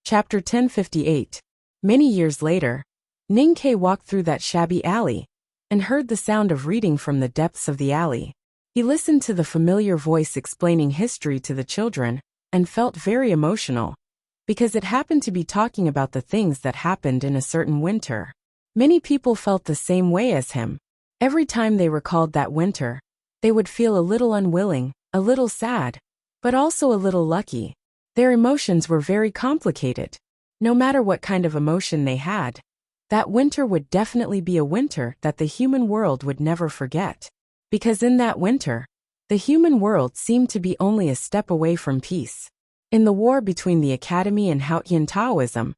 Chapter 1058. Many years later, Ning Ke walked through that shabby alley and heard the sound of reading from the depths of the alley. He listened to the familiar voice explaining history to the children and felt very emotional, because it happened to be talking about the things that happened in a certain winter. Many people felt the same way as him. Every time they recalled that winter, they would feel a little unwilling, a little sad, but also a little lucky. Their emotions were very complicated. No matter what kind of emotion they had, that winter would definitely be a winter that the human world would never forget. Because in that winter, the human world seemed to be only a step away from peace. In the war between the Academy and Hautian Taoism,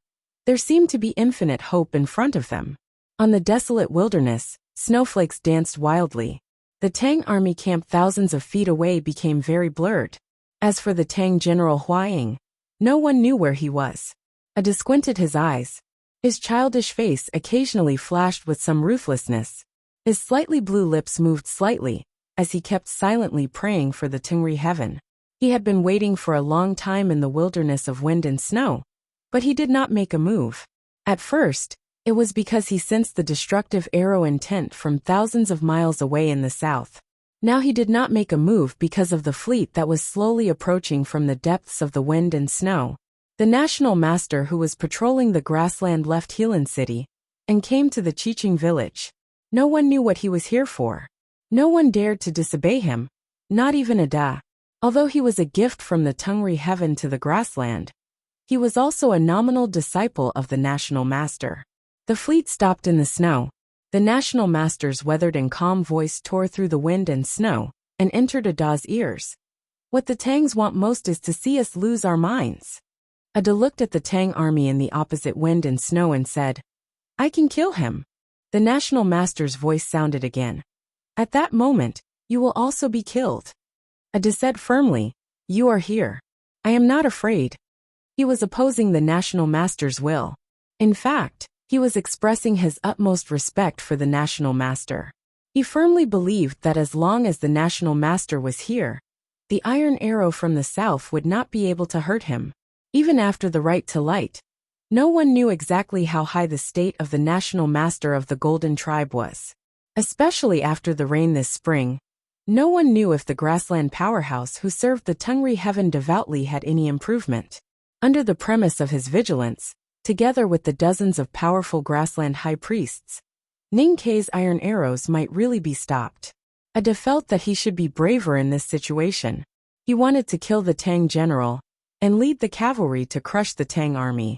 there seemed to be infinite hope in front of them. On the desolate wilderness, snowflakes danced wildly. The Tang army camped thousands of feet away became very blurred. As for the Tang general Huaying, no one knew where he was. Ade squinted his eyes. His childish face occasionally flashed with some ruthlessness. His slightly blue lips moved slightly, as he kept silently praying for the Tengri heaven. He had been waiting for a long time in the wilderness of wind and snow, but he did not make a move. At first, it was because he sensed the destructive arrow intent from thousands of miles away in the south. Now he did not make a move because of the fleet that was slowly approaching from the depths of the wind and snow. The national master who was patrolling the grassland left Helan City and came to the Chiching village. No one knew what he was here for. No one dared to disobey him, not even Ade. Although he was a gift from the Tengri heaven to the grassland, he was also a nominal disciple of the national master. The fleet stopped in the snow. The national master's weathered and calm voice tore through the wind and snow and entered Ade's ears. What the Tangs want most is to see us lose our minds. Ade looked at the Tang army in the opposite wind and snow and said, "I can kill him." The national master's voice sounded again. "At that moment, you will also be killed." Ade said firmly, "You are here. I am not afraid." He was opposing the national master's will. In fact, he was expressing his utmost respect for the national master. He firmly believed that as long as the national master was here, the iron arrow from the south would not be able to hurt him. Even after the right to light, no one knew exactly how high the state of the national master of the Golden Tribe was. Especially after the rain this spring, no one knew if the grassland powerhouse who served the Tengri heaven devoutly had any improvement. Under the premise of his vigilance, together with the dozens of powerful grassland high priests, Ning Ke's iron arrows might really be stopped. Ade felt that he should be braver in this situation. He wanted to kill the Tang general and lead the cavalry to crush the Tang army.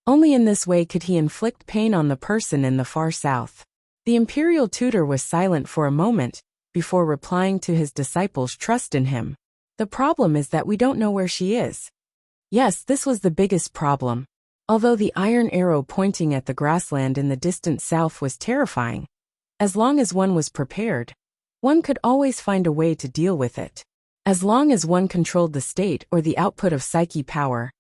Only in this way could he inflict pain on the person in the far south. The imperial tutor was silent for a moment before replying to his disciples' trust in him. "The problem is that we don't know where she is." Yes, this was the biggest problem. Although the iron arrow pointing at the grassland in the distant south was terrifying, as long as one was prepared, one could always find a way to deal with it. As long as one controlled the state or the output of psyche power,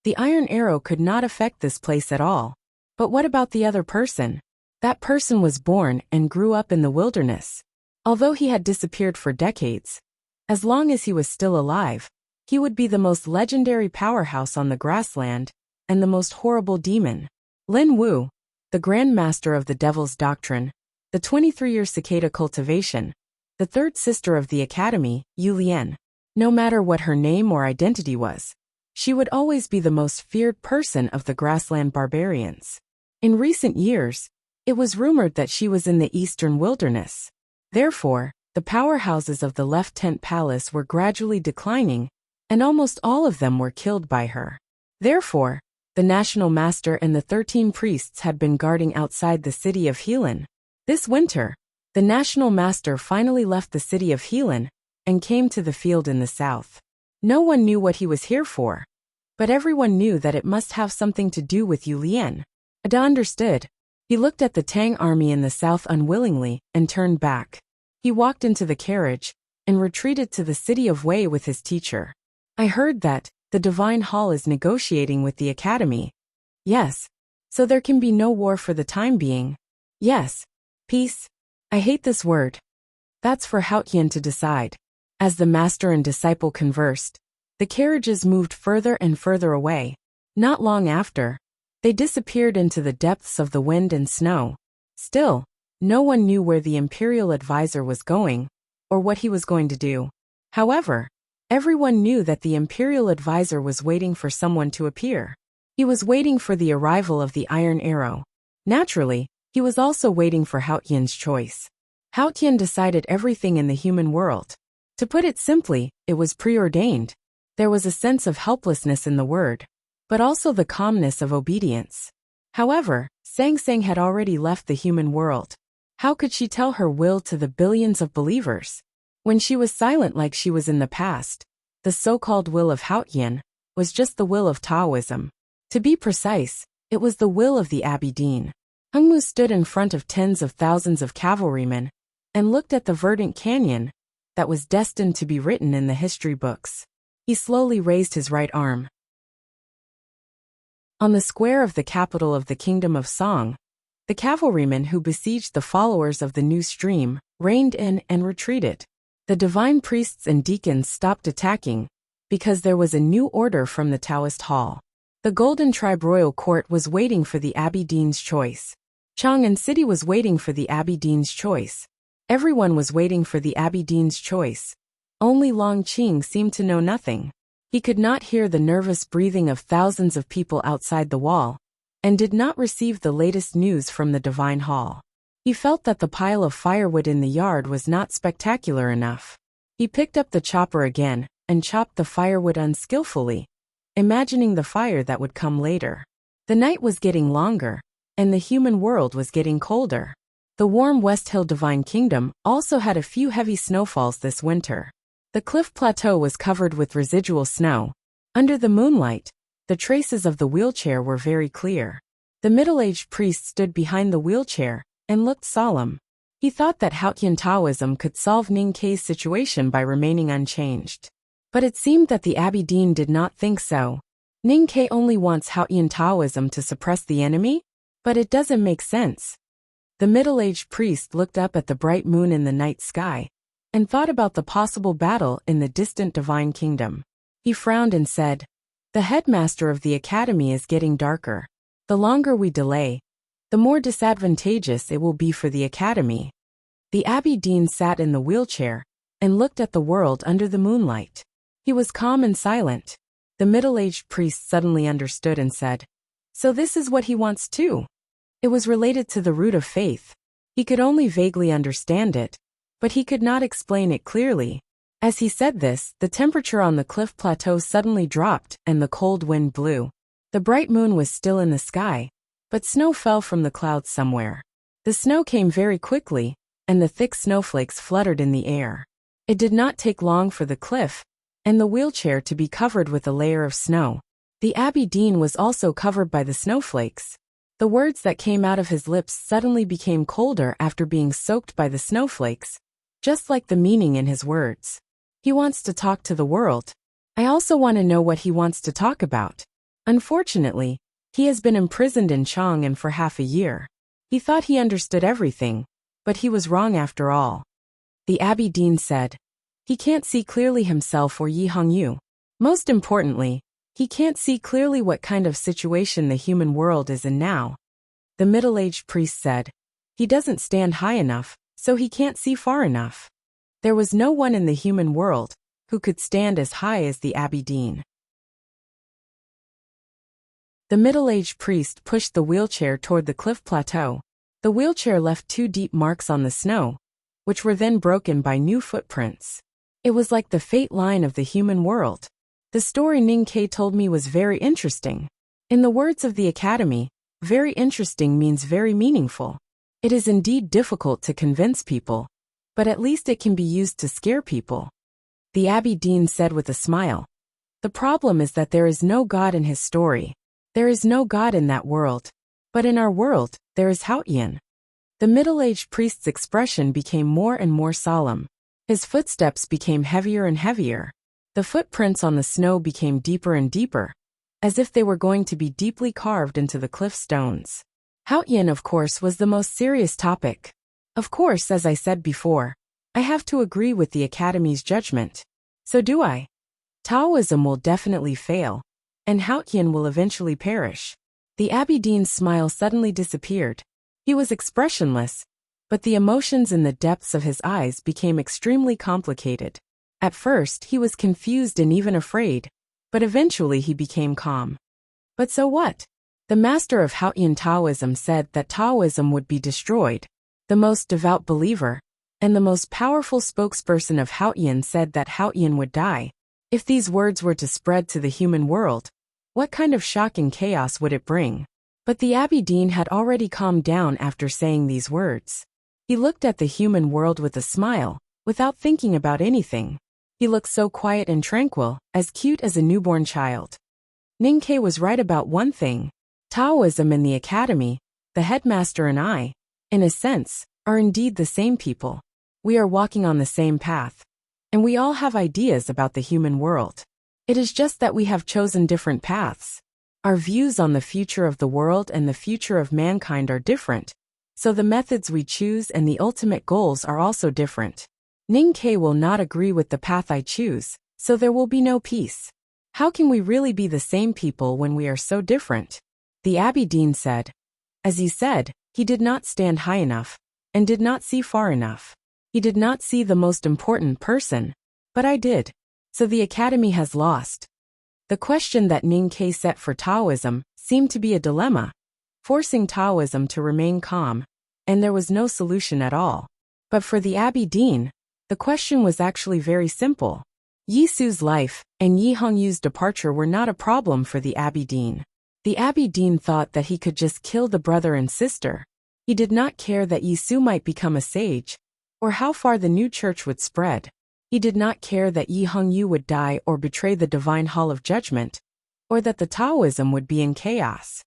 the iron arrow could not affect this place at all. But what about the other person? That person was born and grew up in the wilderness. Although he had disappeared for decades, as long as he was still alive, he would be the most legendary powerhouse on the grassland and the most horrible demon. Lin Wu, the Grand Master of the Devil's Doctrine, the 23-year cicada cultivation, the third sister of the Academy, Yu Lian. No matter what her name or identity was, she would always be the most feared person of the grassland barbarians. In recent years, it was rumored that she was in the eastern wilderness. Therefore, the powerhouses of the Left Tent Palace were gradually declining, and almost all of them were killed by her. Therefore, the national master and the 13 priests had been guarding outside the city of Helan. This winter, the national master finally left the city of Helan and came to the field in the south. No one knew what he was here for, but everyone knew that it must have something to do with Yu Lian. Ade understood. He looked at the Tang army in the south unwillingly and turned back. He walked into the carriage and retreated to the city of Wei with his teacher. "I heard that the Divine Hall is negotiating with the Academy." "Yes. So there can be no war for the time being." "Yes. Peace. I hate this word." "That's for Hautian to decide." As the master and disciple conversed, the carriages moved further and further away. Not long after, they disappeared into the depths of the wind and snow. Still, no one knew where the imperial advisor was going, or what he was going to do. However, everyone knew that the imperial advisor was waiting for someone to appear. He was waiting for the arrival of the Iron Arrow. Naturally, he was also waiting for Haotian's choice. Haotian decided everything in the human world. To put it simply, it was preordained. There was a sense of helplessness in the word, but also the calmness of obedience. However, Sang Sang had already left the human world. How could she tell her will to the billions of believers? When she was silent like she was in the past, the so-called will of Haotian was just the will of Taoism. To be precise, it was the will of the Abidine. Hungmu stood in front of tens of thousands of cavalrymen and looked at the verdant canyon that was destined to be written in the history books. He slowly raised his right arm. On the square of the capital of the Kingdom of Song, the cavalrymen who besieged the followers of the new stream reined in and retreated. The divine priests and deacons stopped attacking because there was a new order from the Taoist hall. The Golden Tribe Royal Court was waiting for the Abidine's choice. Chang'an City was waiting for the Abidine's choice. Everyone was waiting for the Abidine's choice. Only Long Qing seemed to know nothing. He could not hear the nervous breathing of thousands of people outside the wall, and did not receive the latest news from the Divine Hall. He felt that the pile of firewood in the yard was not spectacular enough. He picked up the chopper again, and chopped the firewood unskillfully, imagining the fire that would come later. The night was getting longer, and the human world was getting colder. The warm West Hill Divine Kingdom also had a few heavy snowfalls this winter. The cliff plateau was covered with residual snow. Under the moonlight, the traces of the wheelchair were very clear. The middle-aged priest stood behind the wheelchair and looked solemn. He thought that Haotian Taoism could solve Ning Kei's situation by remaining unchanged. But it seemed that the Abidine did not think so. Ning Kei only wants Haotian Taoism to suppress the enemy? But it doesn't make sense. The middle-aged priest looked up at the bright moon in the night sky and thought about the possible battle in the distant Divine Kingdom. He frowned and said, "The headmaster of the academy is getting darker. The longer we delay, the more disadvantageous it will be for the academy." The Abidine sat in the wheelchair and looked at the world under the moonlight. He was calm and silent. The middle-aged priest suddenly understood and said, "So this is what he wants too." It was related to the root of faith. He could only vaguely understand it, but he could not explain it clearly. As he said this, the temperature on the cliff plateau suddenly dropped and the cold wind blew. The bright moon was still in the sky, but snow fell from the clouds somewhere. The snow came very quickly, and the thick snowflakes fluttered in the air. It did not take long for the cliff and the wheelchair to be covered with a layer of snow. The Abidine was also covered by the snowflakes. The words that came out of his lips suddenly became colder after being soaked by the snowflakes, just like the meaning in his words. He wants to talk to the world. I also want to know what he wants to talk about. Unfortunately, he has been imprisoned in Chang'an for half a year. He thought he understood everything, but he was wrong after all. The Abidine said, "He can't see clearly himself or Yi Hongyu. Most importantly, he can't see clearly what kind of situation the human world is in now." The middle-aged priest said, "He doesn't stand high enough, so he can't see far enough." There was no one in the human world who could stand as high as the Abidine. The middle-aged priest pushed the wheelchair toward the cliff plateau. The wheelchair left 2 deep marks on the snow, which were then broken by new footprints. It was like the fate line of the human world. The story Ning Kei told me was very interesting. In the words of the Academy, very interesting means very meaningful. It is indeed difficult to convince people, but at least it can be used to scare people. The Abidine said with a smile, "The problem is that there is no God in his story. There is no God in that world. But in our world, there is Haotian." The middle-aged priest's expression became more and more solemn. His footsteps became heavier and heavier. The footprints on the snow became deeper and deeper, as if they were going to be deeply carved into the cliff stones. Haotian, of course, was the most serious topic. Of course, as I said before, I have to agree with the Academy's judgment. So do I. Taoism will definitely fail, and Haotian will eventually perish. The Abbey Dean's smile suddenly disappeared. He was expressionless, but the emotions in the depths of his eyes became extremely complicated. At first, he was confused and even afraid, but eventually he became calm. But so what? The master of Haotian Taoism said that Taoism would be destroyed. The most devout believer and the most powerful spokesperson of Haotian said that Haotian would die. If these words were to spread to the human world, what kind of shock and chaos would it bring? But the Abbey Dean had already calmed down after saying these words. He looked at the human world with a smile, without thinking about anything. He looked so quiet and tranquil, as cute as a newborn child. Ningke was right about one thing. Taoism and the academy, the headmaster and I, in a sense, are indeed the same people. We are walking on the same path. And we all have ideas about the human world. It is just that we have chosen different paths. Our views on the future of the world and the future of mankind are different. So the methods we choose and the ultimate goals are also different. Ningke will not agree with the path I choose, so there will be no peace. How can we really be the same people when we are so different? The Abbey Dean said. As he said, he did not stand high enough, and did not see far enough. He did not see the most important person, but I did. So the academy has lost. The question that Ningke set for Taoism seemed to be a dilemma, forcing Taoism to remain calm, and there was no solution at all. But for the Abbey Dean, the question was actually very simple. Yi Su's life and Yi Hongyu's departure were not a problem for the Abbey Dean. The Abbey Dean thought that he could just kill the brother and sister. He did not care that Yi Su might become a sage, or how far the new church would spread. He did not care that Yi Hongyu would die or betray the divine hall of judgment, or that the Taoism would be in chaos.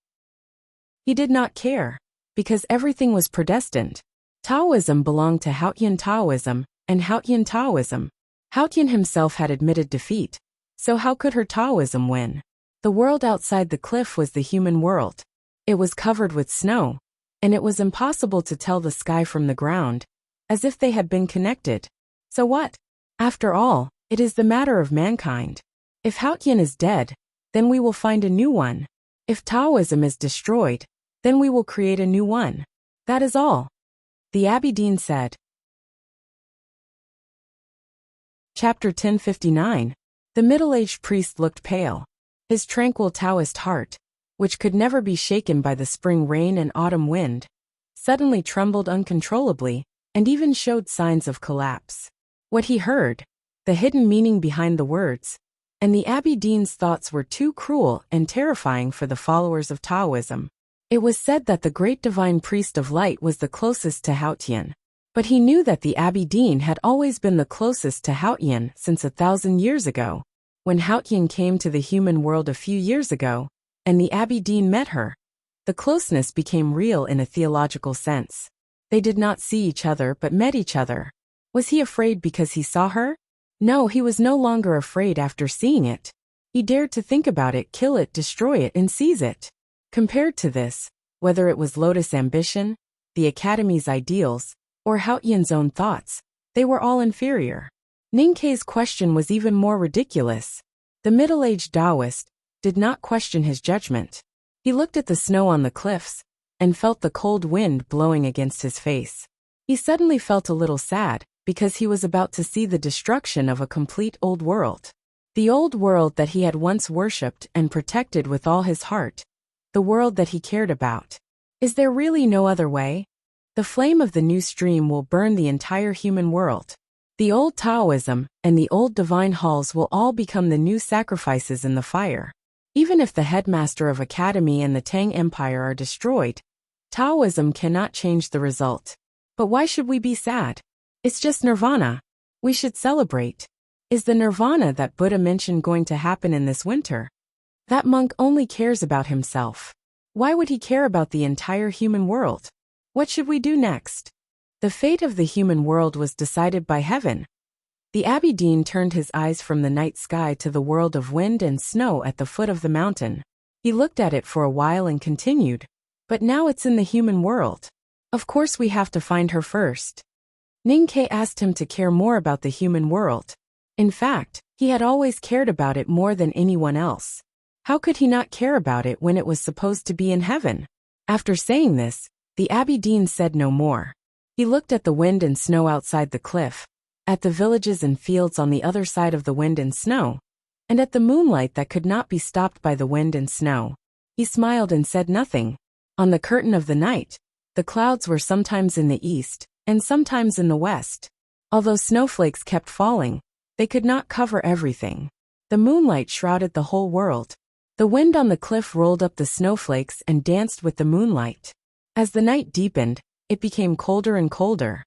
He did not care, because everything was predestined. Taoism belonged to Haotian Taoism, and Haotian Taoism. Haotian himself had admitted defeat, so how could her Taoism win? The world outside the cliff was the human world. It was covered with snow, and it was impossible to tell the sky from the ground, as if they had been connected. So what? After all, it is the matter of mankind. If Haotian is dead, then we will find a new one. If Taoism is destroyed, then we will create a new one. That is all. The Abbey Dean said. Chapter 1059. The middle-aged priest looked pale. His tranquil Taoist heart, which could never be shaken by the spring rain and autumn wind, suddenly trembled uncontrollably, and even showed signs of collapse. What he heard, the hidden meaning behind the words, and the Abbey Dean's thoughts were too cruel and terrifying for the followers of Taoism. It was said that the great divine priest of light was the closest to Haotian. But he knew that the Abbey Dean had always been the closest to Haotian since 1,000 years ago. When Haotian came to the human world a few years ago, and the Abbey Dean met her, the closeness became real in a theological sense. They did not see each other but met each other. Was he afraid because he saw her? No, he was no longer afraid after seeing it. He dared to think about it, kill it, destroy it, and seize it. Compared to this, whether it was Lotus ambition, the Academy's ideals, or Haotian's own thoughts, they were all inferior. Ningke's question was even more ridiculous. The middle-aged Taoist did not question his judgment. He looked at the snow on the cliffs and felt the cold wind blowing against his face. He suddenly felt a little sad because he was about to see the destruction of a complete old world. The old world that he had once worshipped and protected with all his heart. The world that he cared about. Is there really no other way? The flame of the new stream will burn the entire human world. The old Taoism and the old divine halls will all become the new sacrifices in the fire. Even if the headmaster of Academy and the Tang Empire are destroyed, Taoism cannot change the result. But why should we be sad? It's just nirvana. We should celebrate. Is the nirvana that Buddha mentioned going to happen in this winter? That monk only cares about himself. Why would he care about the entire human world? What should we do next? The fate of the human world was decided by heaven. The Abbey Dean turned his eyes from the night sky to the world of wind and snow at the foot of the mountain. He looked at it for a while and continued, but now it's in the human world. Of course we have to find her first. Ningke asked him to care more about the human world. In fact, he had always cared about it more than anyone else. How could he not care about it when it was supposed to be in heaven? After saying this, the Abbey Dean said no more. He looked at the wind and snow outside the cliff, at the villages and fields on the other side of the wind and snow, and at the moonlight that could not be stopped by the wind and snow. He smiled and said nothing. On the curtain of the night, the clouds were sometimes in the east, and sometimes in the west. Although snowflakes kept falling, they could not cover everything. The moonlight shrouded the whole world. The wind on the cliff rolled up the snowflakes and danced with the moonlight. As the night deepened, it became colder and colder.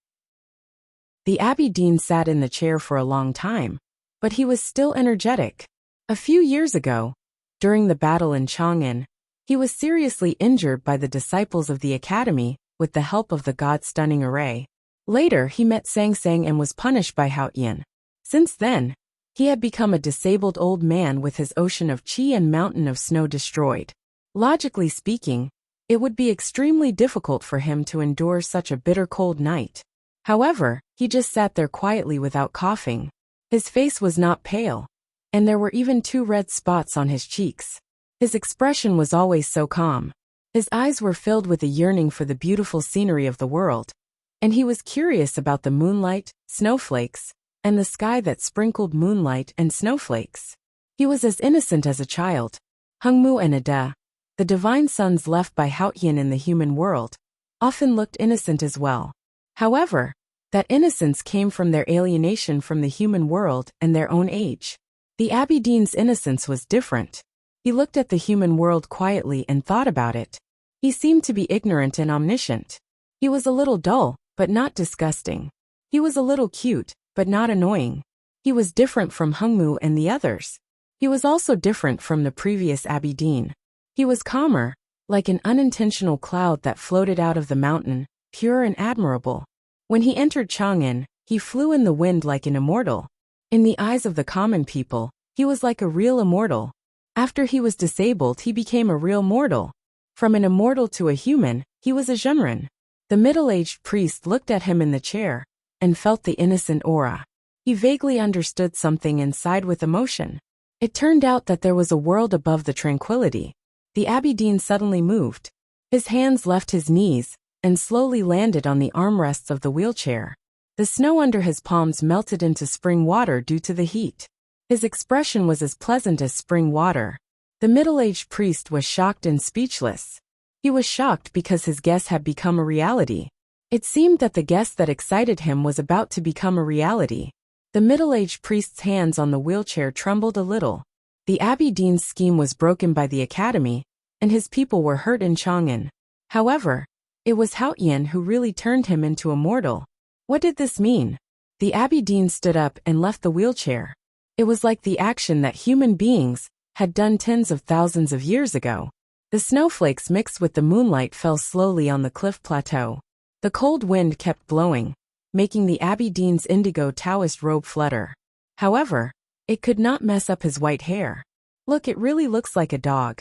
The Abbey Dean sat in the chair for a long time, but he was still energetic. A few years ago, during the battle in Chang'an, he was seriously injured by the disciples of the academy with the help of the god-stunning array. Later he met Sang Sang and was punished by Hao Yin. Since then, he had become a disabled old man with his ocean of qi and mountain of snow destroyed. Logically speaking, it would be extremely difficult for him to endure such a bitter cold night. However, he just sat there quietly without coughing. His face was not pale, and there were even 2 red spots on his cheeks. His expression was always so calm. His eyes were filled with a yearning for the beautiful scenery of the world, and he was curious about the moonlight, snowflakes, and the sky that sprinkled moonlight and snowflakes. He was as innocent as a child. Hengmu and Ada, the divine sons left by Haotian in the human world, often looked innocent as well. However, that innocence came from their alienation from the human world and their own age. The Abbey Dean's innocence was different. He looked at the human world quietly and thought about it. He seemed to be ignorant and omniscient. He was a little dull, but not disgusting. He was a little cute, but not annoying. He was different from Hengmu and the others. He was also different from the previous Abbey Dean. He was calmer, like an unintentional cloud that floated out of the mountain, pure and admirable. When he entered Chang'an, he flew in the wind like an immortal. In the eyes of the common people, he was like a real immortal. After he was disabled, he became a real mortal. From an immortal to a human, he was a Zhenren. The middle-aged priest looked at him in the chair and felt the innocent aura. He vaguely understood something and sighed with emotion. It turned out that there was a world above the tranquility. The Abbey Dean suddenly moved. His hands left his knees and slowly landed on the armrests of the wheelchair. The snow under his palms melted into spring water due to the heat. His expression was as pleasant as spring water. The middle-aged priest was shocked and speechless. He was shocked because his guess had become a reality. It seemed that the guess that excited him was about to become a reality. The middle-aged priest's hands on the wheelchair trembled a little. The Abbey Dean's scheme was broken by the academy, and his people were hurt in Chang'an. However, it was Haotian who really turned him into a mortal. What did this mean? The Abbey Dean stood up and left the wheelchair. It was like the action that human beings had done tens of thousands of years ago. The snowflakes mixed with the moonlight fell slowly on the cliff plateau. The cold wind kept blowing, making the Abbey Dean's indigo Taoist robe flutter. However, it could not mess up his white hair. Look, it really looks like a dog.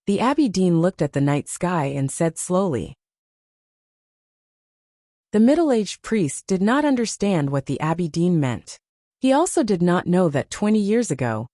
The Abbey Dean looked at the night sky and said slowly. The middle-aged priest did not understand what the Abbey Dean meant. He also did not know that 20 years ago,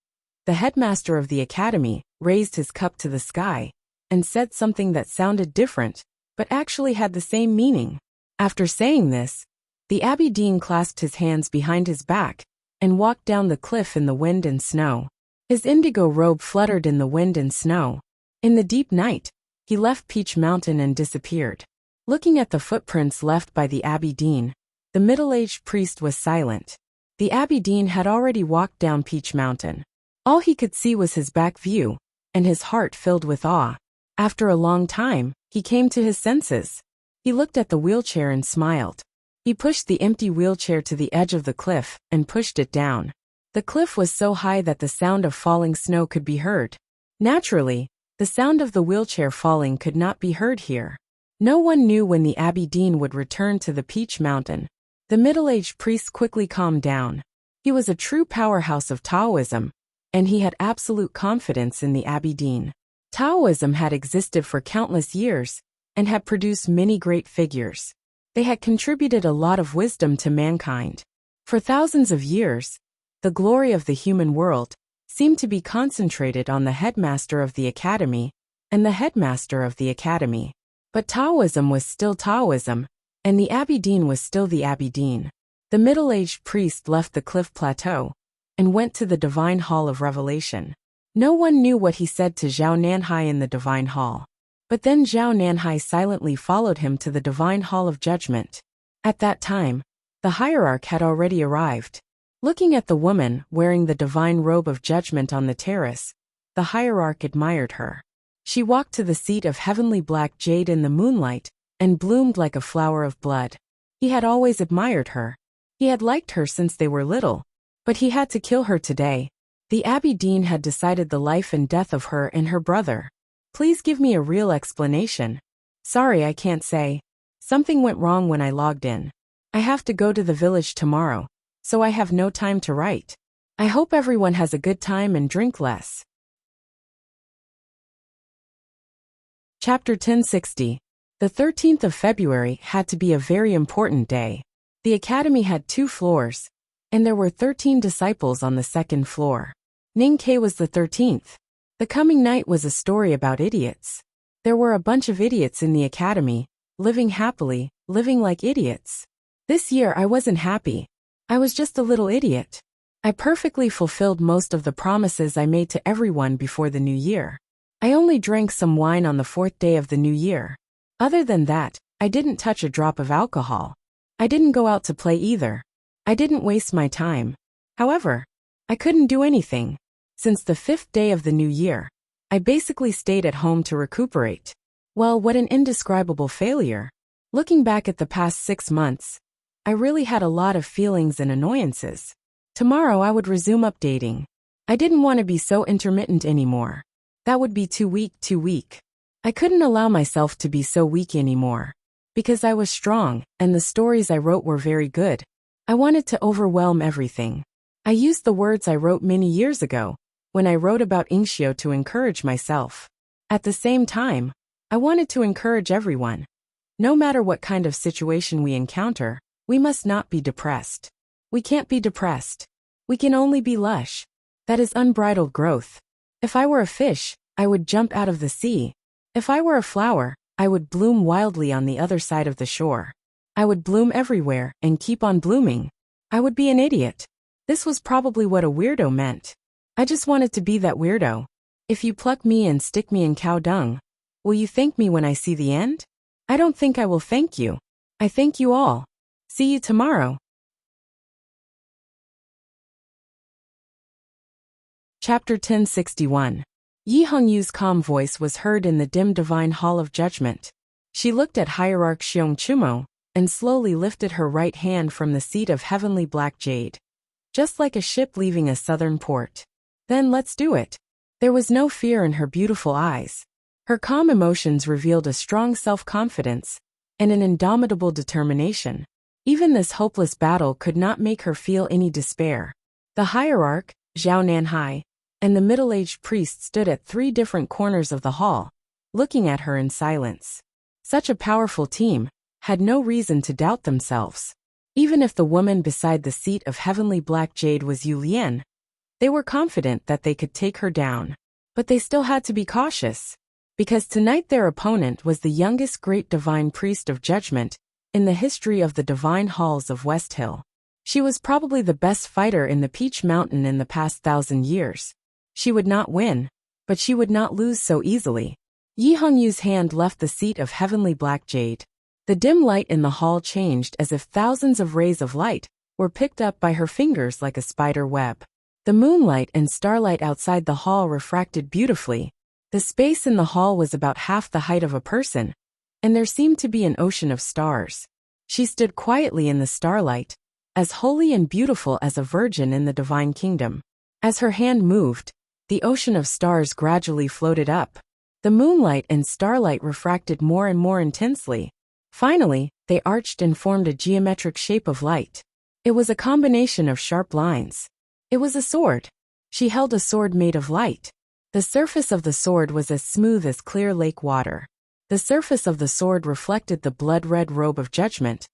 the headmaster of the academy raised his cup to the sky and said something that sounded different, but actually had the same meaning. After saying this, the Abbey Dean clasped his hands behind his back and walked down the cliff in the wind and snow. His indigo robe fluttered in the wind and snow. In the deep night, he left Peach Mountain and disappeared. Looking at the footprints left by the Abbey Dean, the middle-aged priest was silent. The Abbey Dean had already walked down Peach Mountain. All he could see was his back view, and his heart filled with awe. After a long time, he came to his senses. He looked at the wheelchair and smiled. He pushed the empty wheelchair to the edge of the cliff and pushed it down. The cliff was so high that the sound of falling snow could be heard. Naturally, the sound of the wheelchair falling could not be heard here. No one knew when the Abbey Dean would return to the Peach Mountain. The middle-aged priest quickly calmed down. He was a true powerhouse of Taoism, and he had absolute confidence in the Abbey Dean. Taoism had existed for countless years and had produced many great figures. They had contributed a lot of wisdom to mankind. For thousands of years, the glory of the human world seemed to be concentrated on the headmaster of the academy and the headmaster of the academy. But Taoism was still Taoism, and the Abbey Dean was still the Abbey Dean. The middle-aged priest left the cliff plateau and went to the divine hall of revelation. No one knew what he said to Zhao Nanhai in the divine hall. But then Zhao Nanhai silently followed him to the divine hall of judgment. At that time, the hierarch had already arrived. Looking at the woman wearing the divine robe of judgment on the terrace, the hierarch admired her. She walked to the seat of heavenly black jade in the moonlight and bloomed like a flower of blood. He had always admired her. He had liked her since they were little, but he had to kill her today. The Abbey Dean had decided the life and death of her and her brother. Please give me a real explanation. Sorry, I can't say. Something went wrong when I logged in. I have to go to the village tomorrow, so I have no time to write. I hope everyone has a good time and drink less. Chapter 1060. The 13th of February had to be a very important day. The academy had 2 floors, and there were 13 disciples on the 2nd floor. Ning Ke was the 13th. The coming night was a story about idiots. There were a bunch of idiots in the academy, living happily, living like idiots. This year I wasn't happy. I was just a little idiot. I perfectly fulfilled most of the promises I made to everyone before the new year. I only drank some wine on the 4th day of the new year. Other than that, I didn't touch a drop of alcohol. I didn't go out to play either. I didn't waste my time. However, I couldn't do anything. Since the 5th day of the new year, I basically stayed at home to recuperate. Well, what an indescribable failure. Looking back at the past 6 months, I really had a lot of feelings and annoyances. Tomorrow I would resume updating. I didn't want to be so intermittent anymore. That would be too weak. I couldn't allow myself to be so weak anymore. Because I was strong, and the stories I wrote were very good. I wanted to overwhelm everything. I used the words I wrote many years ago, when I wrote about Ingxio to encourage myself. At the same time, I wanted to encourage everyone. No matter what kind of situation we encounter, we must not be depressed. We can't be depressed. We can only be lush. That is unbridled growth. If I were a fish, I would jump out of the sea. If I were a flower, I would bloom wildly on the other side of the shore. I would bloom everywhere and keep on blooming. I would be an idiot. This was probably what a weirdo meant. I just wanted to be that weirdo. If you pluck me and stick me in cow dung, will you thank me when I see the end? I don't think I will thank you. I thank you all. See you tomorrow. Chapter 1061. Yi Hongyu's calm voice was heard in the dim divine hall of judgment. She looked at Hierarch Xiong Chumo and slowly lifted her right hand from the seat of heavenly black jade. Just like a ship leaving a southern port. Then let's do it. There was no fear in her beautiful eyes. Her calm emotions revealed a strong self-confidence and an indomitable determination. Even this hopeless battle could not make her feel any despair. The hierarch, Zhao Nanhai, and the middle-aged priest stood at 3 different corners of the hall, looking at her in silence. Such a powerful team had no reason to doubt themselves. Even if the woman beside the seat of heavenly black jade was Yu Lian, they were confident that they could take her down. But they still had to be cautious, because tonight their opponent was the youngest great divine priest of judgment in the history of the divine halls of West Hill. She was probably the best fighter in the Peach Mountain in the past 1,000 years. She would not win, but she would not lose so easily. Yi Hongyu's hand left the seat of heavenly black jade. The dim light in the hall changed as if thousands of rays of light were picked up by her fingers like a spider web. The moonlight and starlight outside the hall refracted beautifully. The space in the hall was about half the height of a person, and there seemed to be an ocean of stars. She stood quietly in the starlight, as holy and beautiful as a virgin in the divine kingdom. As her hand moved, the ocean of stars gradually floated up. The moonlight and starlight refracted more and more intensely. Finally, they arched and formed a geometric shape of light. It was a combination of sharp lines. It was a sword. She held a sword made of light. The surface of the sword was as smooth as clear lake water. The surface of the sword reflected the blood-red robe of judgment,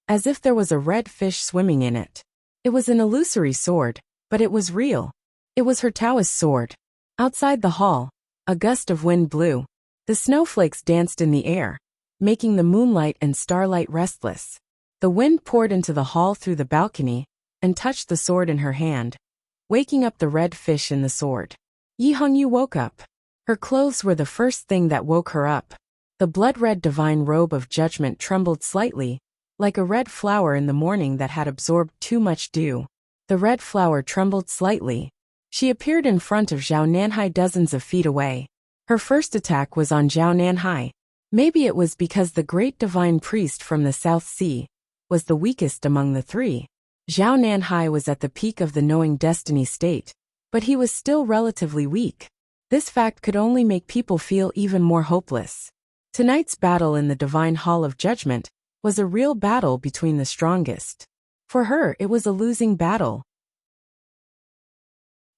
as if there was a red fish swimming in it. It was an illusory sword, but it was real. It was her Taoist sword. Outside the hall, a gust of wind blew. The snowflakes danced in the air, making the moonlight and starlight restless. The wind poured into the hall through the balcony and touched the sword in her hand, waking up the red fish in the sword. Yi Hongyu woke up. Her clothes were the first thing that woke her up. The blood-red divine robe of judgment trembled slightly, like a red flower in the morning that had absorbed too much dew. The red flower trembled slightly. She appeared in front of Zhao Nanhai dozens of feet away. Her first attack was on Zhao Nanhai. Maybe it was because the great divine priest from the South Sea was the weakest among the three. Zhao Nanhai was at the peak of the knowing destiny state, but he was still relatively weak. This fact could only make people feel even more hopeless. Tonight's battle in the Divine Hall of Judgment was a real battle between the strongest. For her, it was a losing battle.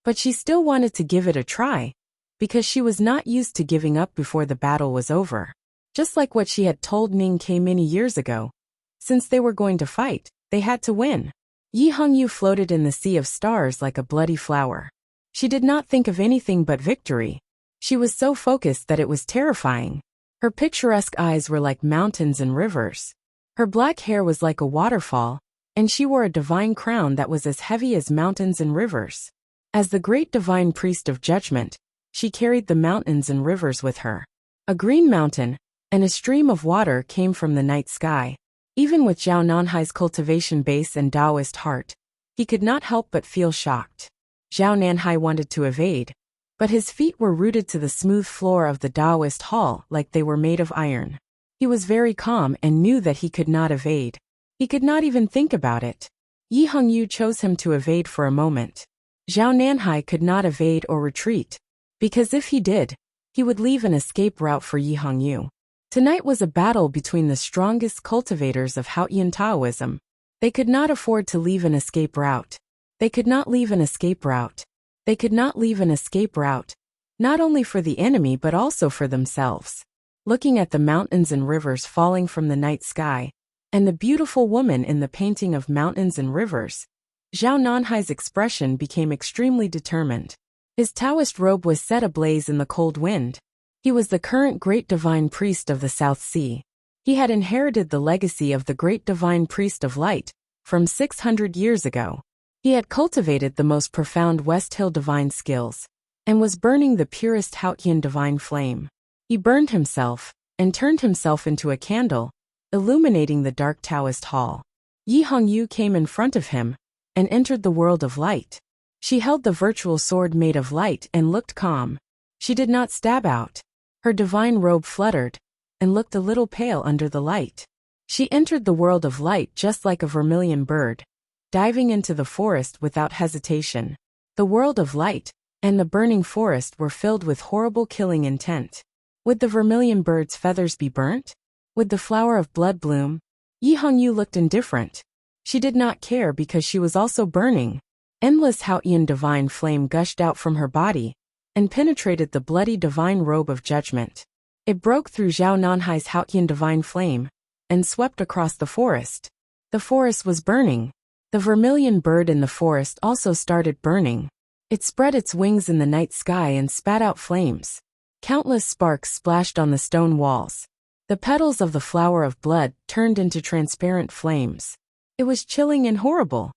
But she still wanted to give it a try, because she was not used to giving up before the battle was over. Just like what she had told Ning Ke many years ago. Since they were going to fight, they had to win. Yi Hongyu floated in the sea of stars like a bloody flower. She did not think of anything but victory. She was so focused that it was terrifying. Her picturesque eyes were like mountains and rivers. Her black hair was like a waterfall, and she wore a divine crown that was as heavy as mountains and rivers. As the great divine priest of judgment, she carried the mountains and rivers with her. A green mountain and a stream of water came from the night sky. Even with Zhao Nanhai's cultivation base and Taoist heart, he could not help but feel shocked. Zhao Nanhai wanted to evade, but his feet were rooted to the smooth floor of the Taoist hall like they were made of iron. He was very calm and knew that he could not evade. He could not even think about it. Yi Hongyu chose him to evade for a moment. Zhao Nanhai could not evade or retreat, because if he did, he would leave an escape route for Yi Hongyu. Tonight was a battle between the strongest cultivators of Haotian Taoism. They could not afford to leave an escape route. They could not leave an escape route. They could not leave an escape route, not only for the enemy but also for themselves. Looking at the mountains and rivers falling from the night sky, and the beautiful woman in the painting of mountains and rivers, Zhao Nanhai's expression became extremely determined. His Taoist robe was set ablaze in the cold wind. He was the current great divine priest of the South Sea. He had inherited the legacy of the great divine priest of light from 600 years ago. He had cultivated the most profound West Hill divine skills and was burning the purest Haotian divine flame. He burned himself and turned himself into a candle, illuminating the dark Taoist hall. Yi Hongyu came in front of him and entered the world of light. She held the virtual sword made of light and looked calm. She did not stab out. Her divine robe fluttered and looked a little pale under the light. She entered the world of light just like a vermilion bird, diving into the forest without hesitation. The world of light and the burning forest were filled with horrible killing intent. Would the vermilion bird's feathers be burnt? Would the flower of blood bloom? Yi Hongyu looked indifferent. She did not care because she was also burning. Endless Haotian divine flame gushed out from her body and penetrated the bloody divine robe of judgment. It broke through Zhao Nanhai's Haotian divine flame and swept across the forest. The forest was burning. The vermilion bird in the forest also started burning. It spread its wings in the night sky and spat out flames. Countless sparks splashed on the stone walls. The petals of the flower of blood turned into transparent flames. It was chilling and horrible.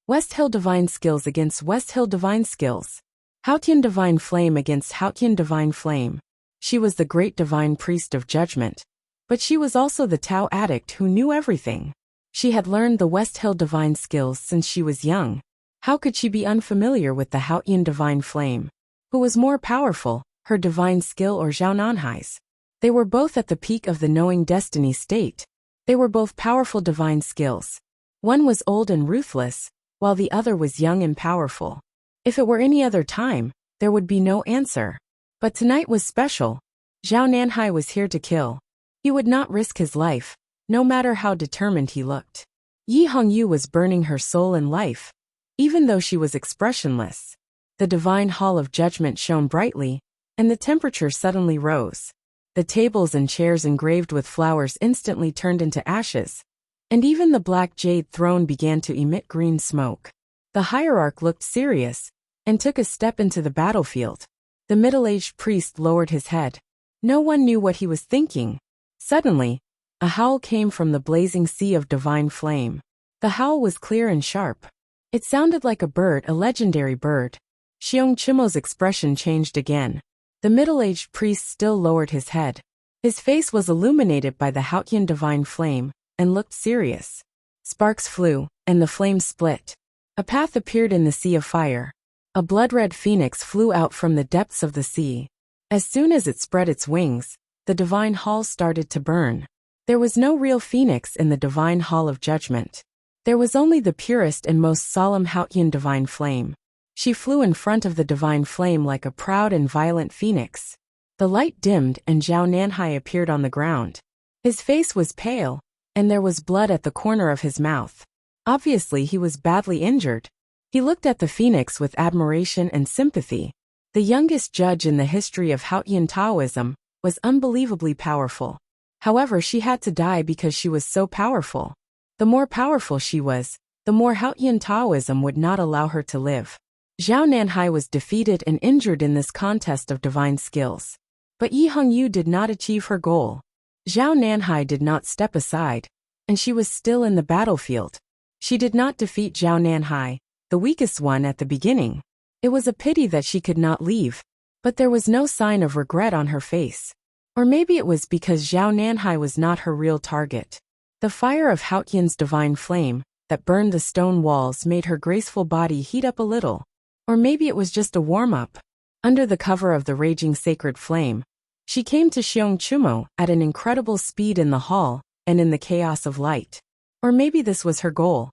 West Hill Divine Skills against West Hill Divine Skills. Haotian Divine Flame against Haotian Divine Flame. She was the great divine priest of judgment. But she was also the Tao addict who knew everything. She had learned the West Hill Divine Skills since she was young. How could she be unfamiliar with the Haotian Divine Flame? Who was more powerful, her divine skill or Zhao Nanhai's? They were both at the peak of the knowing destiny state. They were both powerful divine skills. One was old and ruthless, while the other was young and powerful. If it were any other time, there would be no answer. But tonight was special. Zhao Nanhai was here to kill. He would not risk his life, no matter how determined he looked. Yi Hongyu was burning her soul and life, even though she was expressionless. The divine hall of judgment shone brightly, and the temperature suddenly rose. The tables and chairs engraved with flowers instantly turned into ashes, and even the black jade throne began to emit green smoke. The hierarch looked serious and took a step into the battlefield. The middle-aged priest lowered his head. No one knew what he was thinking. Suddenly, a howl came from the blazing sea of divine flame. The howl was clear and sharp. It sounded like a bird, a legendary bird. Xiong Chimo's expression changed again. The middle-aged priest still lowered his head. His face was illuminated by the Haotian divine flame and looked serious. Sparks flew, and the flame split. A path appeared in the sea of fire. A blood-red phoenix flew out from the depths of the sea. As soon as it spread its wings, the divine hall started to burn. There was no real phoenix in the divine hall of judgment. There was only the purest and most solemn Haotian divine flame. She flew in front of the divine flame like a proud and violent phoenix. The light dimmed and Zhao Nanhai appeared on the ground. His face was pale, and there was blood at the corner of his mouth. Obviously he was badly injured. He looked at the phoenix with admiration and sympathy. The youngest judge in the history of Haotian Taoism was unbelievably powerful. However, she had to die because she was so powerful. The more powerful she was, the more Haotian Taoism would not allow her to live. Zhao Nanhai was defeated and injured in this contest of divine skills. But Yi Hongyu did not achieve her goal. Zhao Nanhai did not step aside, and she was still in the battlefield. She did not defeat Zhao Nanhai, the weakest one at the beginning. It was a pity that she could not leave, but there was no sign of regret on her face. Or maybe it was because Zhao Nanhai was not her real target. The fire of Haotian's divine flame that burned the stone walls made her graceful body heat up a little. Or maybe it was just a warm-up. Under the cover of the raging sacred flame, she came to Xiong Chimo at an incredible speed in the hall and in the chaos of light. Or maybe this was her goal.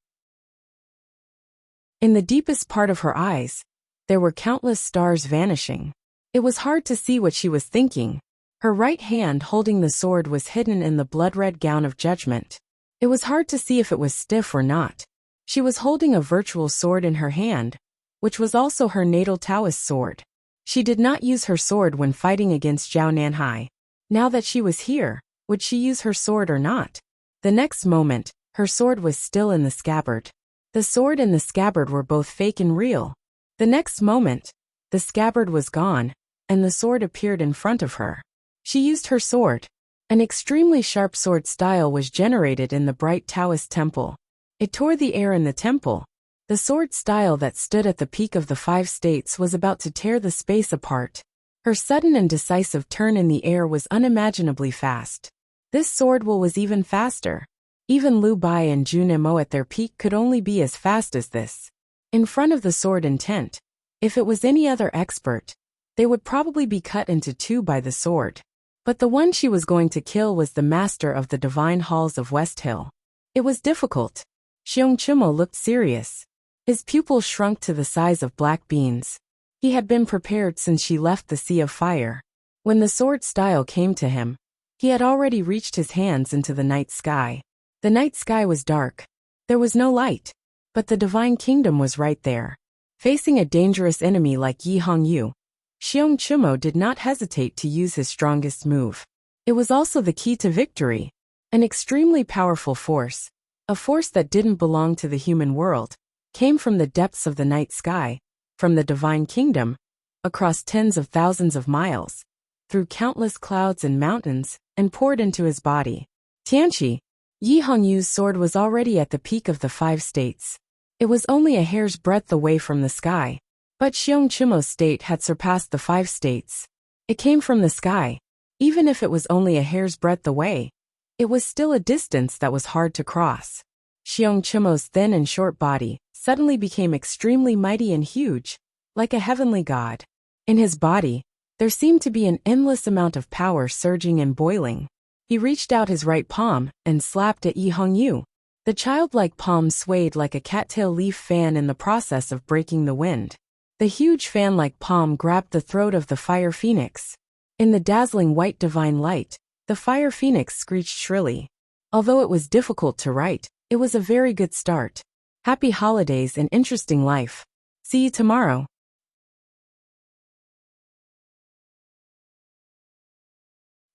In the deepest part of her eyes, there were countless stars vanishing. It was hard to see what she was thinking. Her right hand holding the sword was hidden in the blood-red gown of judgment. It was hard to see if it was stiff or not. She was holding a virtual sword in her hand, which was also her natal Taoist sword. She did not use her sword when fighting against Zhao Nanhai. Now that she was here, would she use her sword or not? The next moment, her sword was still in the scabbard. The sword and the scabbard were both fake and real. The next moment, the scabbard was gone, and the sword appeared in front of her. She used her sword. An extremely sharp sword style was generated in the bright Taoist temple. It tore the air in the temple. The sword style that stood at the peak of the 5 states was about to tear the space apart. Her sudden and decisive turn in the air was unimaginably fast. This sword will was even faster. Even Liu Bai and Jun Mo at their peak could only be as fast as this. In front of the sword intent, if it was any other expert, they would probably be cut into 2 by the sword. But the one she was going to kill was the master of the divine halls of West Hill. It was difficult. Xiong Chimo looked serious. His pupils shrunk to the size of black beans. He had been prepared since she left the sea of fire. When the sword style came to him, he had already reached his hands into the night sky. The night sky was dark. There was no light. But the divine kingdom was right there. Facing a dangerous enemy like Yi Hongyu, Xiong Chimo did not hesitate to use his strongest move. It was also the key to victory. An extremely powerful force, a force that didn't belong to the human world, came from the depths of the night sky, from the divine kingdom, across tens of thousands of miles, through countless clouds and mountains, and poured into his body. Tianqi, Yi Hongyu's sword was already at the peak of the 5 states. It was only a hair's breadth away from the sky. But Xiong Chimo's state had surpassed the 5 states. It came from the sky. Even if it was only a hair's breadth away, it was still a distance that was hard to cross. Xiong Chimo's thin and short body suddenly became extremely mighty and huge, like a heavenly god. In his body, there seemed to be an endless amount of power surging and boiling. He reached out his right palm and slapped at Yi Hongyu. The childlike palm swayed like a cattail leaf fan in the process of breaking the wind. The huge fan-like palm grabbed the throat of the fire phoenix. In the dazzling white divine light, the fire phoenix screeched shrilly. Although it was difficult to write, it was a very good start. Happy holidays and interesting life. See you tomorrow.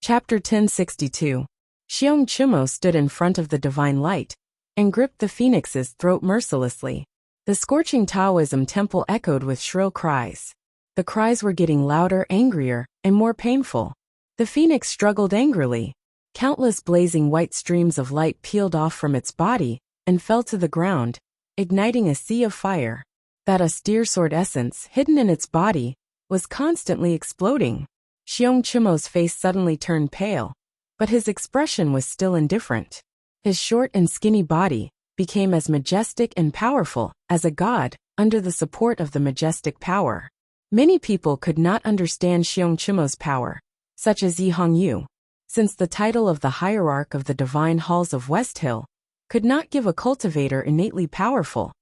Chapter 1062. Xiong Chimo stood in front of the divine light and gripped the phoenix's throat mercilessly. The scorching Taoism temple echoed with shrill cries. The cries were getting louder, angrier, and more painful. The phoenix struggled angrily. Countless blazing white streams of light peeled off from its body and fell to the ground, igniting a sea of fire. That austere sword essence, hidden in its body, was constantly exploding. Xiong Chimo's face suddenly turned pale, but his expression was still indifferent. His short and skinny body became as majestic and powerful as a god under the support of the majestic power. Many people could not understand Xiong Chimo's power, such as Yi Hongyu, since the title of the hierarch of the divine halls of West Hill could not give a cultivator innately powerful.